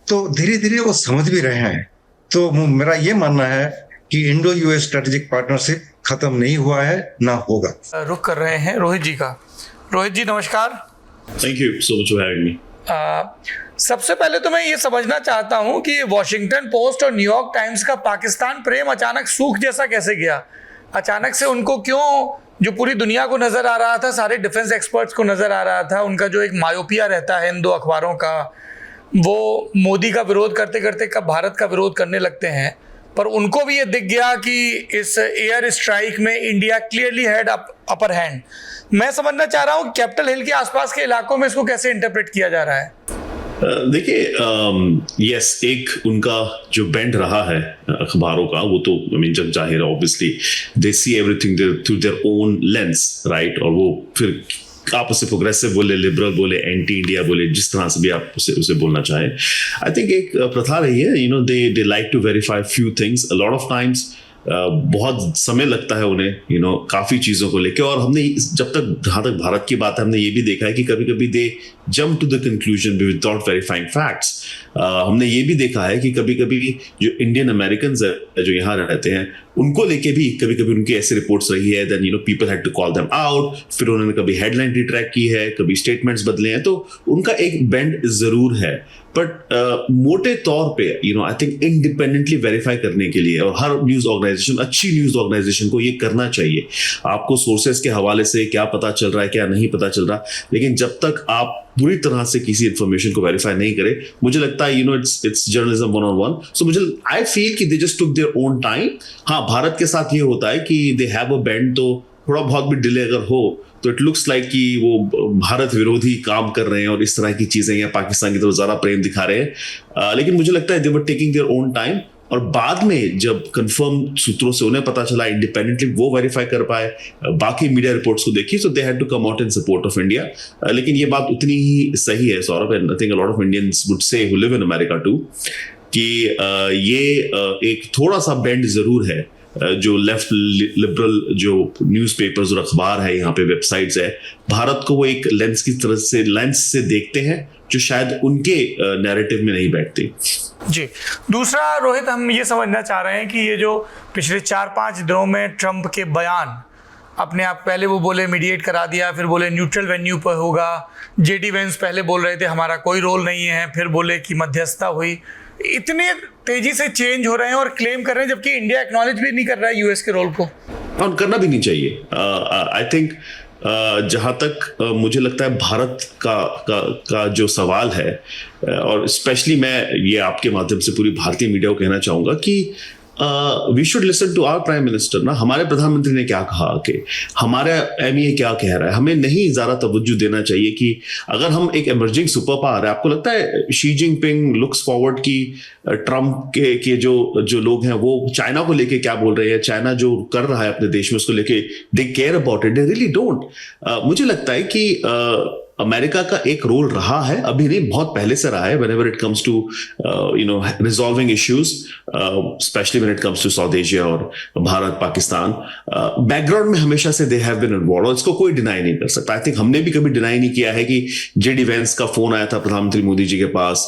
तो धीरे धीरे वो समझ भी रहे हैं। तो मेरा ये मानना है कि इंडो यूएस स्ट्रेटेजिक पार्टनरशिप खत्म नहीं हुआ है, ना होगा। रुक कर रहे हैं रोहित जी का। रोहित जी नमस्कार। Thank you so much for having me. सबसे पहले तो मैं ये समझना चाहता हूं कि वॉशिंगटन पोस्ट और न्यूयॉर्क टाइम्स का पाकिस्तान प्रेम अचानक सूख जैसा कैसे गया? अचानक से उनको क्यों, जो पूरी दुनिया को नजर आ रहा था, सारे डिफेंस एक्सपर्ट्स को नजर आ रहा था, उनका जो एक मायोपिया रहता है इन दो अखबारों का, वो मोदी का विरोध करते करते कब भारत का विरोध करने लगते हैं, पर उनको भी ये दिख गया कि इस एयर स्ट्राइक में India clearly had upper hand. मैं समझना चाह रहा हूँ कैपिटल हिल के आसपास के इलाकों में इसको कैसे इंटरप्रेट किया जा रहा है? देखिए, यस, एक उनका जो बेंड रहा है अखबारों का, वो तो जग जाहिर है, obviously they see everything through their own lens, right? और वो फिर आप उसे प्रोग्रेसिव बोले, लिबरल बोले, एंटी इंडिया बोले, जिस तरह से भी आप उसे बोलना चाहें। आई थिंक एक प्रथा रही है, they like to verify few things. A lot of times बहुत समय लगता है उन्हें काफी चीजों को लेकर। और हमने जहां तक भारत की बात है, हमने ये भी देखा है कि कभी कभी they jump to the conclusion without verifying facts. हमने ये भी देखा है कि कभी कभी जो इंडियन अमेरिकन जो यहाँ रहते हैं, उनको लेके भी कभी कभी उनकी ऐसी रिपोर्ट्स रही है, then people had to call them out. फिर उन्होंने कभी हेडलाइन रिट्रैक्ट की है, कभी स्टेटमेंट्स बदले हैं। तो उनका एक बेंड जरूर है, बट मोटे तौर पे आई थिंक इंडिपेंडेंटली वेरीफाई करने के लिए, और हर न्यूज ऑर्गेनाइजेशन, अच्छी न्यूज ऑर्गेनाइजेशन को ये करना चाहिए। आपको सोर्सेस के हवाले से क्या पता चल रहा है, क्या नहीं पता चल रहा, लेकिन जब तक आप पूरी तरह से किसी इंफॉर्मेशन को वेरीफाई नहीं करें, मुझे लगता है इट्स जर्नलिज्म 101। सो मुझे आई फील कि they just took there own time. हाँ, भारत के साथ ये होता है कि दे हैव अ बेंड, तो थोड़ा बहुत भी डिले अगर हो तो इट लुक्स लाइक कि वो भारत विरोधी काम कर रहे हैं और इस तरह की चीजें, या पाकिस्तान की तरफ ज्यादा प्रेम दिखा रहे हैं। लेकिन मुझे लगता है they were taking their own time, और बाद में जब कंफर्म सूत्रों से उन्हें पता चला, इंडिपेंडेंटली वो वेरीफाई कर पाए, बाकी मीडिया रिपोर्ट्स को देखी, so they had to come out in support of India. लेकिन ये बात उतनी ही सही है Saurabh, and I think a lot of Indians would say who live in America too, कि ये एक थोड़ा सा बेंड जरूर है। जो लेफ्ट लिबरल जो न्यूज़पेपर्स और अखबार है, यहाँ पे वेबसाइट्स है, भारत को वो एक लेंस से देखते हैं जो शायद उनके नैरेटिव में नहीं बैठते। जी, दूसरा रोहित, हम ये समझना चाह रहे हैं कि ये जो पिछले 4-5 दिनों में ट्रंप के बयान, अपने आप पहले वो बोले मीडिएट करा दिया, फिर बोले न्यूट्रल वेन्यू पर होगा, जेडी वेंस पहले बोल रहे थे हमारा कोई रोल नहीं है, फिर बोले कि मध्यस्थता हुई, इतने तेजी से चेंज हो रहे हैं और क्लेम कर रहे हैं, जबकि इंडिया एक्नॉलेज भी नहीं कर रहा है यूएस के रोल को। और करना भी नहीं चाहिए। आई थिंक जहां तक मुझे लगता है भारत का जो सवाल है, और स्पेशली मैं ये आपके माध्यम से पूरी भारतीय मीडिया को कहना चाहूंगा कि we should listen to our prime minister ना। हमारे प्रधानमंत्री ने क्या कहा, कि हमारा एमईए क्या कह रहा है, हमें नहीं ज्यादा तवज्जो देना चाहिए कि अगर हम एक इमर्जिंग सुपर पावर है, आपको लगता है शी जिनपिंग लुक्स फॉरवर्ड कि ट्रंप के जो लोग हैं वो चाइना को लेके क्या बोल रहे हैं, चाइना जो कर रहा है अपने देश में उसको लेके they care about it, they really don't. मुझे लगता है कि अमेरिका का एक रोल रहा है, अभी नहीं, बहुत पहले से रहा है, whenever it comes to resolving issues, especially when it comes to South Asia और भारत पाकिस्तान, बैकग्राउंड में हमेशा से they have been involved, और इसको कोई डिनाई नहीं कर सकता। आई थिंक हमने भी कभी डिनाई नहीं किया है कि जेडी वेंस का फोन आया था प्रधानमंत्री मोदी जी के पास,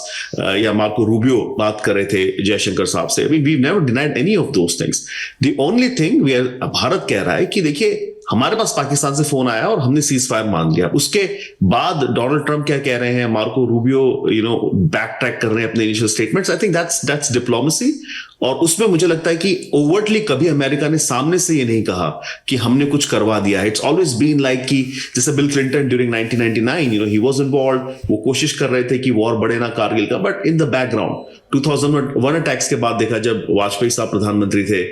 या मार्को रूबियो बात कर रहे थे जयशंकर साहब से। We never denied any of those things. The only thing Bharat कह रहा है कि देखिए, हमारे पास पाकिस्तान से फोन आया और हमने सीज फायर मान लिया। उसके बाद डोनाल्ड ट्रंप क्या कह रहे हैं, मार्को रूबियो बैक ट्रैक कर रहे हैं अपने initial statements. I think that's diplomacy, और उसमें मुझे लगता है कि ओवर्टली कभी अमेरिका ने सामने से ये नहीं कहा कि हमने कुछ करवा दिया है. इट्स ऑलवेज बीन लाइक कि जैसे bill Clinton during 1999 he was involve, वो कोशिश कर रहे थे कि वॉर बढ़े ना कारगिल का, but in the background 2001 attacks के बाद देखा जब वाजपेयी साहब प्रधानमंत्री थे,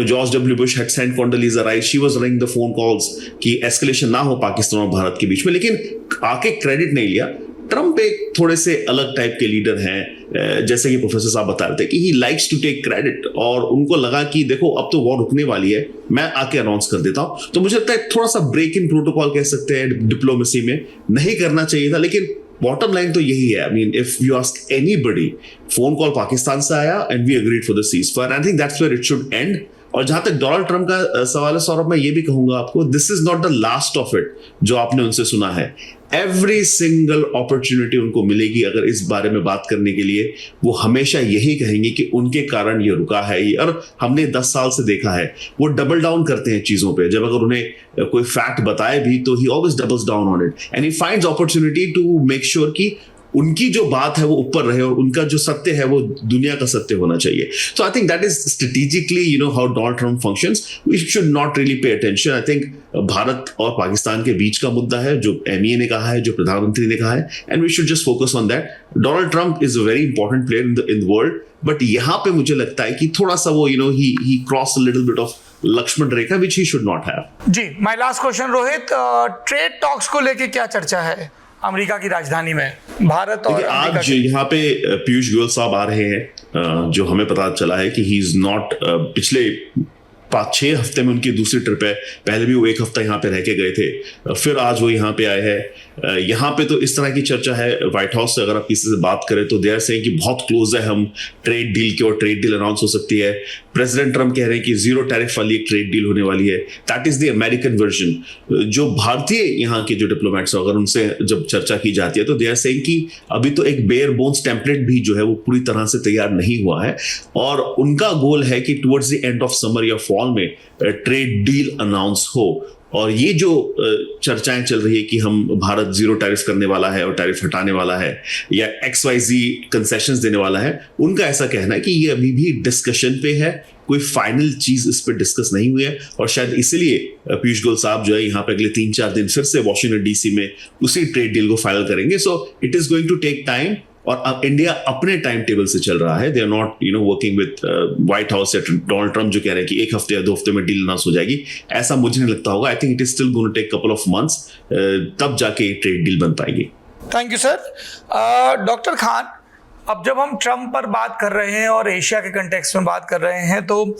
George W Bush had sent Condoleezza Rice, she was running the phone calls कि एस्केलेशन ना हो पाकिस्तान और भारत के बीच में, लेकिन आके क्रेडिट नहीं लिया. ट्रंप एक थोड़े से अलग टाइप के लीडर हैं, जैसे कि प्रोफेसर साहब बता रहे थे कि he likes to take credit, और उनको लगा कि देखो अब तो वॉर रुकने वाली है, मैं आके अनाउंस कर देता हूं. तो मुझे लगता है थोड़ा सा ब्रेक इन प्रोटोकॉल कह सकते हैं डिप्लोमेसी में, नहीं करना चाहिए था. लेकिन बॉटम लाइन तो यही है, I mean if you ask anybody, phone call Pakistan से आया and we agreed for the cease fire. I think that's where it should end. और जहां तक डोनाल्ड ट्रंप का सवाल है सौरभ, मैं ये भी कहूंगा आपको, this is not the last of it जो आपने उनसे सुना है. एवरी सिंगल अपॉर्चुनिटी उनको मिलेगी अगर इस बारे में बात करने के लिए, वो हमेशा यही कहेंगे कि उनके कारण ये रुका है ये, और हमने 10 साल से देखा है वो डबल डाउन करते हैं चीजों पे. जब अगर उन्हें कोई फैक्ट बताए भी तो he always doubles down on it and he finds opportunity to make sure कि उनकी जो बात है वो ऊपर रहे और उनका जो सत्य है वो दुनिया का सत्य होना चाहिए. So I think that is strategically how Donald Trump functions. We should not really pay attention. I think Bharat और पाकिस्तान के बीच का मुद्दा है जो MEA ने कहा है, जो प्रधानमंत्री ने कहा है, and we should just focus on that. Donald Trump is a very important player in the world, but यहां पे मुझे लगता है कि थोड़ा सा वो ही cross a little bit of Lakshman Rekha which he should not have. जी, my last question Rohit, trade talks को लेके क्या चर्चा है अमेरिका की राजधानी में, भारत और आज यहाँ पे पीयूष गोयल साहब आ रहे हैं, जो हमें पता चला है कि ही इज नॉट, पिछले 5-6 हफ्ते में उनकी दूसरी ट्रिप है, पहले भी वो 1 हफ्ता यहाँ पे रह के गए थे, फिर आज वो यहाँ पे आए हैं. यहाँ पे तो इस तरह की चर्चा है व्हाइट हाउस से, अगर आप किसी से बात करें तो देयर से कि बहुत क्लोज है हम ट्रेड डील के, और ट्रेड डील अनाउंस हो सकती है. प्रेसिडेंट ट्रंप कह रहे हैं कि 0 टैरिफ वाली एक ट्रेड डील होने वाली है. That is the American version. जो भारतीय यहाँ के जो डिप्लोमेट्स, अगर उनसे जब चर्चा की जाती है तो देयर से कि अभी तो एक बेयर बोन्स टेम्पलेट भी जो है वो पूरी तरह से तैयार नहीं हुआ है, और उनका गोल है कि towards the end of summer या फॉल में ट्रेड डील अनाउंस हो. और ये जो चर्चाएं चल रही है कि हम भारत 0 टैरिफ करने वाला है और टैरिफ हटाने वाला है या XYZ कंसेशंस देने वाला है, उनका ऐसा कहना है कि ये अभी भी डिस्कशन पे है, कोई फाइनल चीज इस पर डिस्कस नहीं हुई है. और शायद इसलिए पीयूष गोयल साहब जो है यहाँ पे अगले 3-4 दिन फिर से वॉशिंगटन DC में उसी ट्रेड डील को फाइनल करेंगे. So it is going to take time, और अब इंडिया अपने टाइम टेबल से चल रहा है. They are not working with White House या डोनाल्ड ट्रंप जो कह रहे हैं कि 1 हफ्ते या 2 हफ्ते में डील अनाउंस हो जाएगी. ऐसा मुझे नहीं लगता होगा. I think it is still going to take couple of months, तब जाके ट्रेड डील बन पाएगी. Thank you sir. Doctor Khan, अब जब हम ट्रंप पर बात कर रहे हैं और एशिया के कंटेक्स्ट में बात कर रहे हैं, तो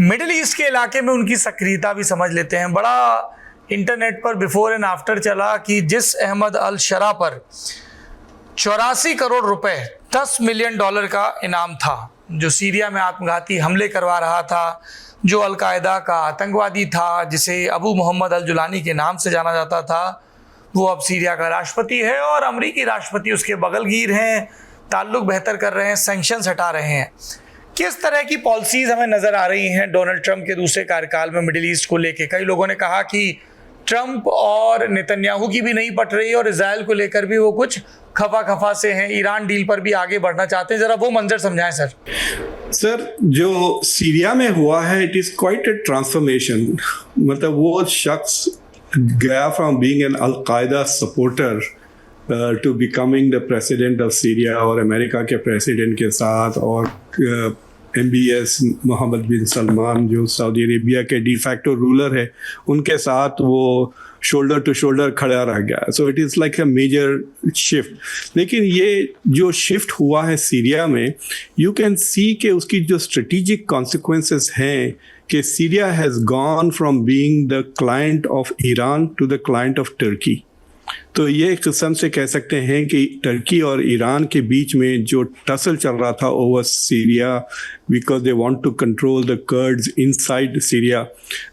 मिडिल ईस्ट के इलाके में उनकी सक्रियता भी समझ लेते हैं. बड़ा इंटरनेट पर बिफोर एंड आफ्टर चला कि जिस अहमद अल शरा पर 84 करोड़ रुपए, $10 मिलियन का इनाम था, जो सीरिया में आत्मघाती हमले करवा रहा था, जो अलकायदा का आतंकवादी था, जिसे अबू मोहम्मद अल जुलानी के नाम से जाना जाता था, वो अब सीरिया का राष्ट्रपति है और अमेरिकी राष्ट्रपति उसके बगलगीर हैं, ताल्लुक बेहतर कर रहे हैं, सैंक्शंस हटा रहे हैं. किस तरह की पॉलिसीज हमें नजर आ रही हैं डोनाल्ड ट्रंप के दूसरे कार्यकाल में मिडिल ईस्ट को लेके? कई लोगों ने कहा कि ट्रंप और नेतन्याहू की भी नहीं पट रही और इजराइल को लेकर भी वो कुछ खफा से हैं, ईरान डील पर भी आगे बढ़ना चाहते हैं. जरा वो मंजर समझाएं सर. सर, जो सीरिया में हुआ है, it is quite a transformation. मतलब वो शख्स गया from being an Al Qaeda supporter to becoming the president of Syria, और अमेरिका के प्रेसिडेंट के साथ, और MBS मोहम्मद बिन सलमान जो सऊदी अरेबिया के डिफैक्टो रूलर है, उनके साथ वो शोल्डर टू शोल्डर खड़ा रह गया. So it is like a major shift. लेकिन ये जो शिफ्ट हुआ है सीरिया में, यू कैन सी कि उसकी जो स्ट्रेटेजिक कॉन्सिक्वेंसेस हैं कि Syria has gone from being the client of Iran to the client of Turkey. तो ये एक किस्म से कह सकते हैं कि टर्की और ईरान के बीच में जो टसल चल रहा था over Syria, because they want to control the Kurds inside Syria,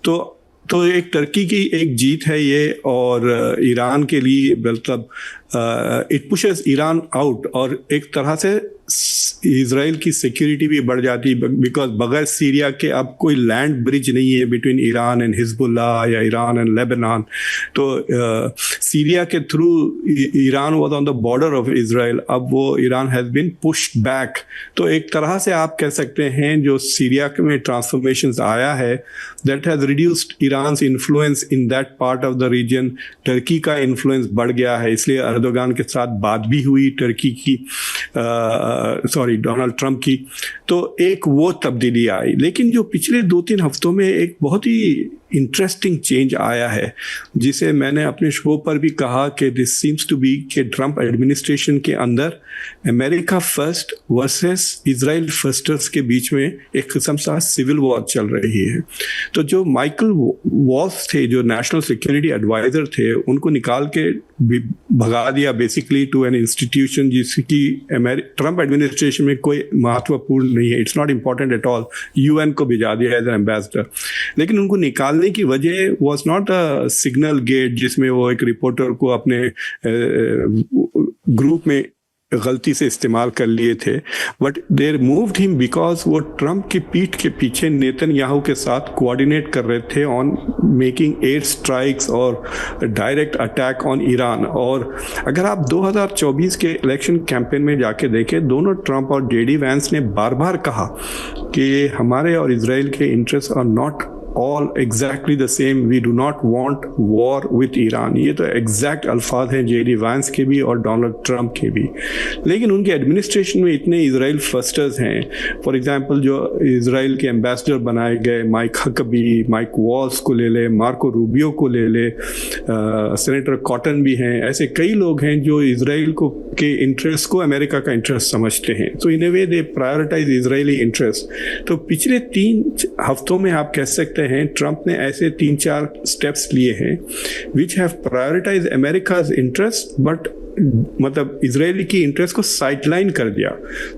तो एक टर्की की एक जीत है ये, और ईरान के लिए मतलब इट पुशेस ईरान आउट, और एक तरह से इजराइल की सिक्योरिटी भी बढ़ जाती, बिकॉज बगैर सीरिया के अब कोई लैंड ब्रिज नहीं है बिटवीन ईरान एंड हिजबुल्लाह या ईरान एंड लेबनान। तो सीरिया के through Iran was on the border of Israel, अब वो Iran has been pushed back. तो एक तरह से आप कह सकते हैं जो सीरिया में ट्रांसफॉर्मेशंस आया है that has reduced Iran's influence in that part of the region. Turkey का इन्फ्लुएंस बढ़ गया है, इसलिए अर्दोगान के साथ बात भी हुई टर्की की, डोनाल्ड ट्रंप की। तो एक वो तब्दीली आई। लेकिन जो पिछले 2-3 हफ्तों में एक बहुत ही इंटरेस्टिंग चेंज आया है, जिसे मैंने अपने शो पर भी कहा कि दिस सीम्स टू बी कि ट्रंप एडमिनिस्ट्रेशन के अंदर अमेरिका फर्स्ट वर्सेस इजराइल फर्स्टर्स के बीच में एक किस्म सा सिविल वॉर चल रही है। तो जो माइकल वॉल्स थे, जो नेशनल सिक्योरिटी एडवाइजर थे, उनको निकाल के भगा दिया बेसिकली टू एन इंस्टीट्यूशन जिसकी ट्रंप एडमिनिस्ट्रेशन में कोई महत्वपूर्ण नहीं है, it's not important at all. UN को भिजा दिया एज एन एम्बेसडर। लेकिन उनको निकालने की वजह was not a signal gate जिसमें वो एक रिपोर्टर को अपने ग्रुप में गलती से इस्तेमाल कर लिए थे, but there moved him because वो ट्रंप की पीठ के पीछे नेतन्याहू के साथ कोऑर्डिनेट कर रहे थे ऑन मेकिंग एयर स्ट्राइक्स और डायरेक्ट अटैक ऑन ईरान। और अगर आप 2024 के इलेक्शन कैंपेन में जाके देखें, दोनों ट्रंप और जेडी वैंस ने बार बार कहा कि हमारे और इजराइल के interest are not all exactly the same, we do not want war with Iran। ये तो एग्जैक्ट अल्फाज हैं जेडी वैंस के भी और डोनाल्ड ट्रंप के भी। लेकिन उनके एडमिनिस्ट्रेशन में इतने इजराइल फर्स्टर्स हैं, फॉर एग्जांपल जो इजराइल के एम्बेसडर बनाए गए माइक हकबी, माइक वॉल्स को ले ले, मार्को रूबियो को ले ले, सेनेटर कॉटन भी हैं, ऐसे कई लोग हैं जो इजराइल को के इंटरेस्ट को अमेरिका का इंटरेस्ट समझते हैं। तो इन ए वे दे प्रायोरिटाइज इजरायली इंटरेस्ट। तो पिछले 3 हफ्तों में आप कह सकते हैं ट्रंप ने ऐसे 3-4 स्टेप्स लिए हैं which have prioritize America's interest, but मतलब इजरायली की इंटरेस्ट को साइडलाइन कर दिया।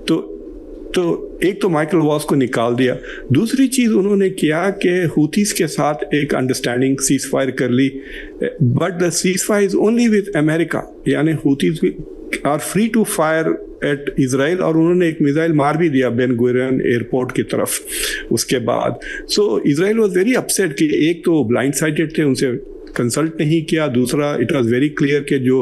तो एक तो माइकल वॉल्स को निकाल दिया। दूसरी चीज उन्होंने किया कि हुतीस के साथ एक अंडरस्टैंडिंग सीज फायर कर ली, but the cease fire is only with America, यानी Houthis are free to fire at Israel. और उन्होंने एक मिसाइल मार भी दिया बेन गुरियन एयरपोर्ट की तरफ उसके बाद। सो इजराइल वॉज वेरी अपसेट कि एक तो ब्लाइंड साइटेड थे, उनसे कंसल्ट नहीं किया, दूसरा इट वाज वेरी क्लियर कि जो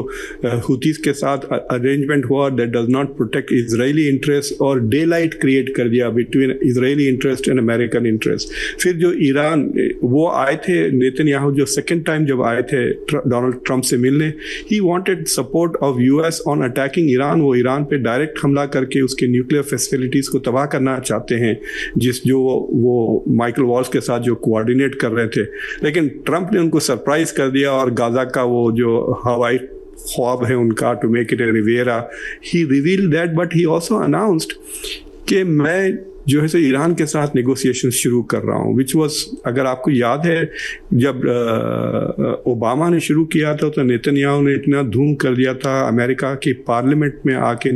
हुतीस के साथ अरेंजमेंट हुआ that does not protect Israeli interest, और डे लाइट क्रिएट कर दिया between Israeli interest and American interest. फिर जो ईरान वो आए थे, नेतन्याहू जो सेकेंड टाइम जब आए थे डोनाल्ड ट्रंप से मिलने, he wanted support of US on attacking Iran. वो ईरान पे डायरेक्ट हमला करके उसके न्यूक्लियर फैसिलिटीज़ को तबाह करना चाहते हैं, जो वो माइकल वॉल्स के साथ जो कोऑर्डिनेट कर रहे थे। लेकिन ट्रंप ने उनको सरप्राइज कर दिया और गाजा का वो जो हवाई ख्वाब है उनका to make it a Riviera, he revealed that, but he also announced कि मैं जो है ईरान के साथ नेगोशिएशन शुरू कर रहा हूँ, विच वॉज, अगर आपको याद है जब ओबामा ने शुरू किया था तो नेतन्याहू ने इतना धूम कर दिया था, अमेरिका की पार्लियामेंट में आके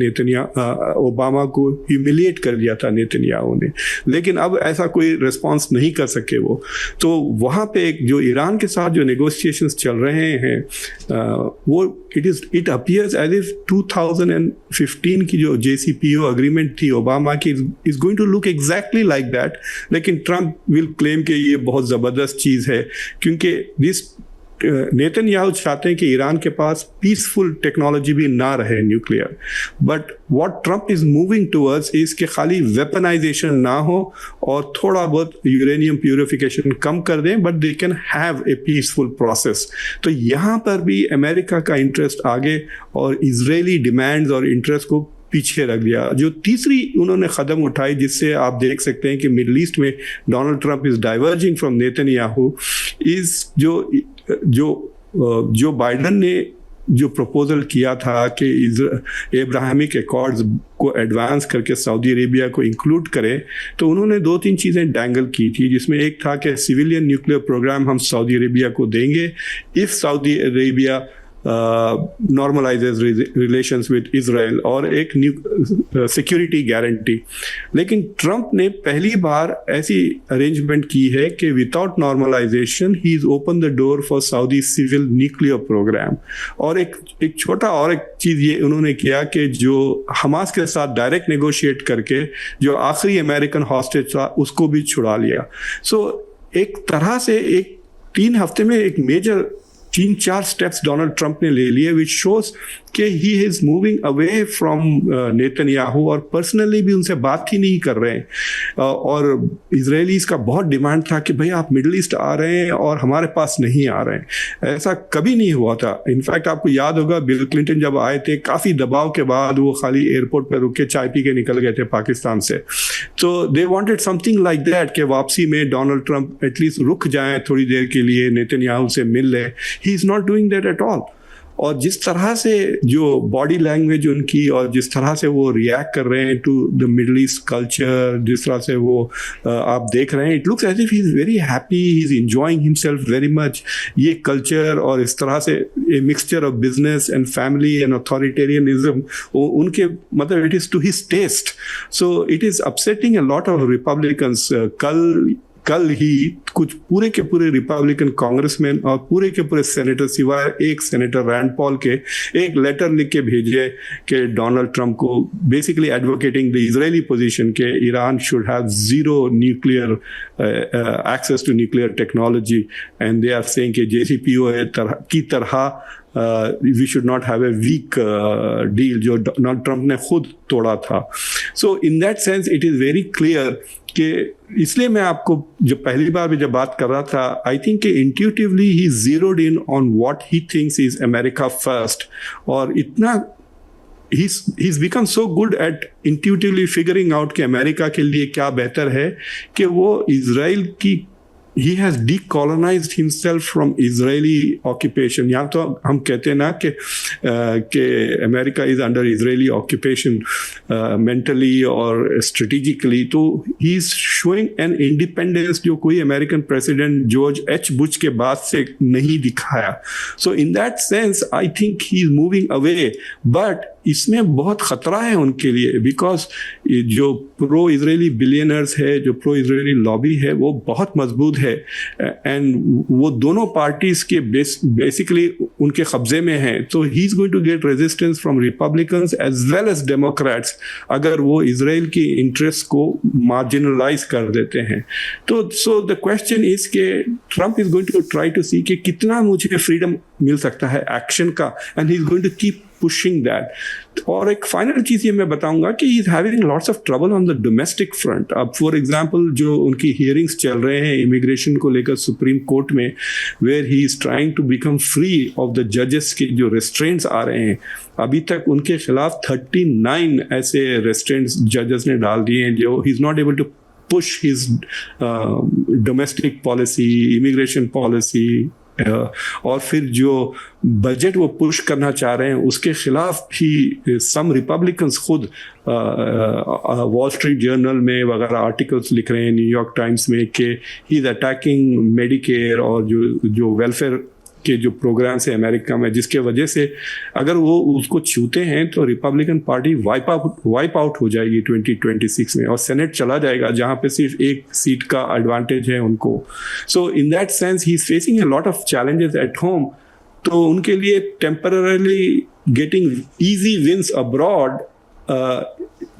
ओबामा को ह्यूमिलिएट कर दिया था नेतन्याहू ने। लेकिन अब ऐसा कोई रिस्पॉन्स नहीं कर सके वो। तो वहाँ पे एक जो ईरान के साथ जो नेगोशिएशंस चल रहे हैं वो इट अपीयर्स एज इफ 2015 की जो JCPO अग्रीमेंट थी ओबामा की is going to look exactly like that. लेकिन ट्रंप विल क्लेम कि ये बहुत ज़बरदस्त चीज़ है, क्योंकि दिस नेतन्याहू चाहते हैं कि ईरान के पास पीसफुल टेक्नोलॉजी भी ना रहे nuclear, but what Trump is moving towards is कि खाली वेपनाइजेशन ना हो और थोड़ा बहुत यूरेनियम प्यूरिफिकेशन कम कर दें, but they can have a peaceful process. तो यहाँ पर भी अमेरिका का इंटरेस्ट आगे और इजरायली डिमांड्स और इंटरेस्ट को पीछे रख दिया। जो तीसरी उन्होंने कदम उठाई जिससे आप देख सकते हैं कि मिडल ईस्ट में Donald Trump is diverging from Netanyahu, is जो बाइडन ने जो प्रपोजल किया था कि एब्राहमिक एकॉर्ड्स को एडवांस करके सऊदी अरेबिया को इंक्लूड करें, तो उन्होंने 2-3 चीज़ें डैंगल की थी, जिसमें एक था कि सिविलियन न्यूक्लियर प्रोग्राम हम सऊदी अरेबिया को देंगे if Saudi Arabia normalises relations with Israel और एक न्यू सिक्योरिटी गारंटी। लेकिन ट्रंप ने पहली बार ऐसी अरेंजमेंट की है कि without normalisation he is open the door for Saudi civil nuclear programme. और एक छोटा और एक चीज ये उन्होंने किया कि जो हमास के साथ डायरेक्ट नेगोशिएट करके जो आखिरी अमेरिकन हॉस्टेज था उसको भी छुड़ा लिया। सो एक तरह से एक 3 हफ्ते में एक मेजर 3-4 स्टेप्स डोनाल्ड ट्रंप ने ले लिए, विच शोज कि he is moving away from Netanyahu और पर्सनली भी उनसे बात ही नहीं कर रहे हैं। और इजरायलीज का बहुत डिमांड था कि भाई आप मिडिल ईस्ट आ रहे हैं और हमारे पास नहीं आ रहे हैं। ऐसा कभी नहीं हुआ था। इनफैक्ट आपको याद होगा बिल क्लिंटन जब आए थे काफ़ी दबाव के बाद वो खाली एयरपोर्ट पर रुक के चाय पी के निकल गए थे पाकिस्तान से। तो they wanted something like that कि वापसी में डोनाल्ड ट्रंप एटलीस्ट रुक जाएं थोड़ी देर के लिए, नेतन्याहू से मिल लें। He is not doing that at all. और जिस तरह से जो बॉडी लैंग्वेज उनकी और जिस तरह से वो रिएक्ट कर रहे हैं to the Middle East culture, जिस तरह से वो आप देख रहे हैं, it looks as if he is very happy, he is enjoying himself very much. ये कल्चर और इस तरह से a mixture of business and family and authoritarianism उनके मतलब it is to his taste. So it is upsetting a lot of Republicans. कल ही कुछ पूरे के पूरे रिपब्लिकन कांग्रेसमैन और पूरे के पूरे सेनेटर सिवाय एक सेनेटर रैंड पॉल के एक लेटर लिख के भेजे कि डोनाल्ड ट्रंप को basically advocating the Israeli position के Iran should have zero nuclear access to nuclear technology and they are saying कि JCPOA की तरह we should not have a weak deal जो डोनाल्ड ट्रंप ने खुद तोड़ा था। So in that sense it is very clear कि इसलिए मैं आपको जब पहली बार भी जब बात कर रहा था, आई थिंक कि intuitively he zeroed in on what he thinks is America first. और इतना he's become so good at intuitively figuring out कि अमेरिका के लिए क्या बेहतर है कि वो इजराइल की he has decolonized himself from Israeli occupation। यहाँ तो हम कहते हैं ना कि America is under Israeli occupation mentally और स्ट्रेटेजिकली। तो he is showing an independence जो कोई American president George H. Bush के बाद से नहीं दिखाया। So in that sense I think he is moving away, but इसमें बहुत खतरा है उनके लिए बिकॉज जो प्रो इजरायली बिलियनर्स है, जो प्रो इजरायली लॉबी है वो बहुत मजबूत है एंड वो दोनों पार्टीज के बेसिकली उनके कब्जे में है। तो he is going to get resistance from republicans as well as democrats अगर वो इजराइल की इंटरेस्ट को मार्जिनलाइज कर देते हैं। तो सो द क्वेश्चन इज के Trump is going to try to see कि कितना मुझे फ्रीडम मिल सकता है एक्शन का, and he is going to keep pushing that। और एक फाइनल चीज ये मैं बताऊंगा कि he is having lots of trouble on the domestic front. अब फॉर एग्जांपल जो उनकी हियरिंग्स चल रहे हैं इमिग्रेशन को लेकर सुप्रीम कोर्ट में, where he is trying to become free of the जजेस के जो रेस्ट्रेंट्स आ रहे हैं, अभी तक उनके खिलाफ 39 ऐसे रेस्ट्रेंट्स जजेस ने डाल दिए हैं जो he is not able to push his domestic policy, immigration policy. और फिर जो बजट वो पुश करना चाह रहे हैं उसके खिलाफ भी सम रिपब्लिकन्स खुद वॉल स्ट्रीट जर्नल में वगैरह आर्टिकल्स लिख रहे हैं, न्यूयॉर्क टाइम्स में, कि ही इज अटैकिंग मेडिकेयर और जो वेलफेयर के जो प्रोग्राम्स है अमेरिका में, जिसके वजह से अगर वो उसको छूते हैं तो रिपब्लिकन पार्टी वाइप आउट हो जाएगी 2026 में और सेनेट चला जाएगा जहां पे सिर्फ एक सीट का एडवांटेज है उनको। So in that sense he is facing a lot of challenges at home. तो उनके लिए temporarily getting easy wins abroad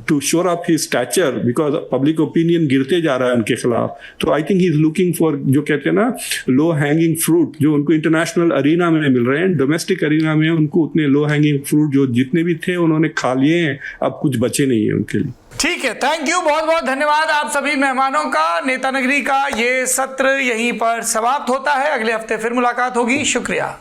to shore up his stature because public opinion गिरते जा रहा है उनके खिलाफ। तो I think he is looking for जो कहते हैं ना लो हैंगिंग फ्रूट जो उनको इंटरनेशनल अरीना में मिल रहे हैं, डोमेस्टिक अरीना में उनको उतने लो हैंगिंग फ्रूट जो जितने भी थे उन्होंने खा लिए हैं, अब कुछ बचे नहीं है उनके लिए। ठीक है, थैंक यू, बहुत बहुत धन्यवाद आप सभी मेहमानों का। नेता नगरी का ये सत्र यहीं पर समाप्त होता है, अगले हफ्ते फिर मुलाकात होगी। शुक्रिया।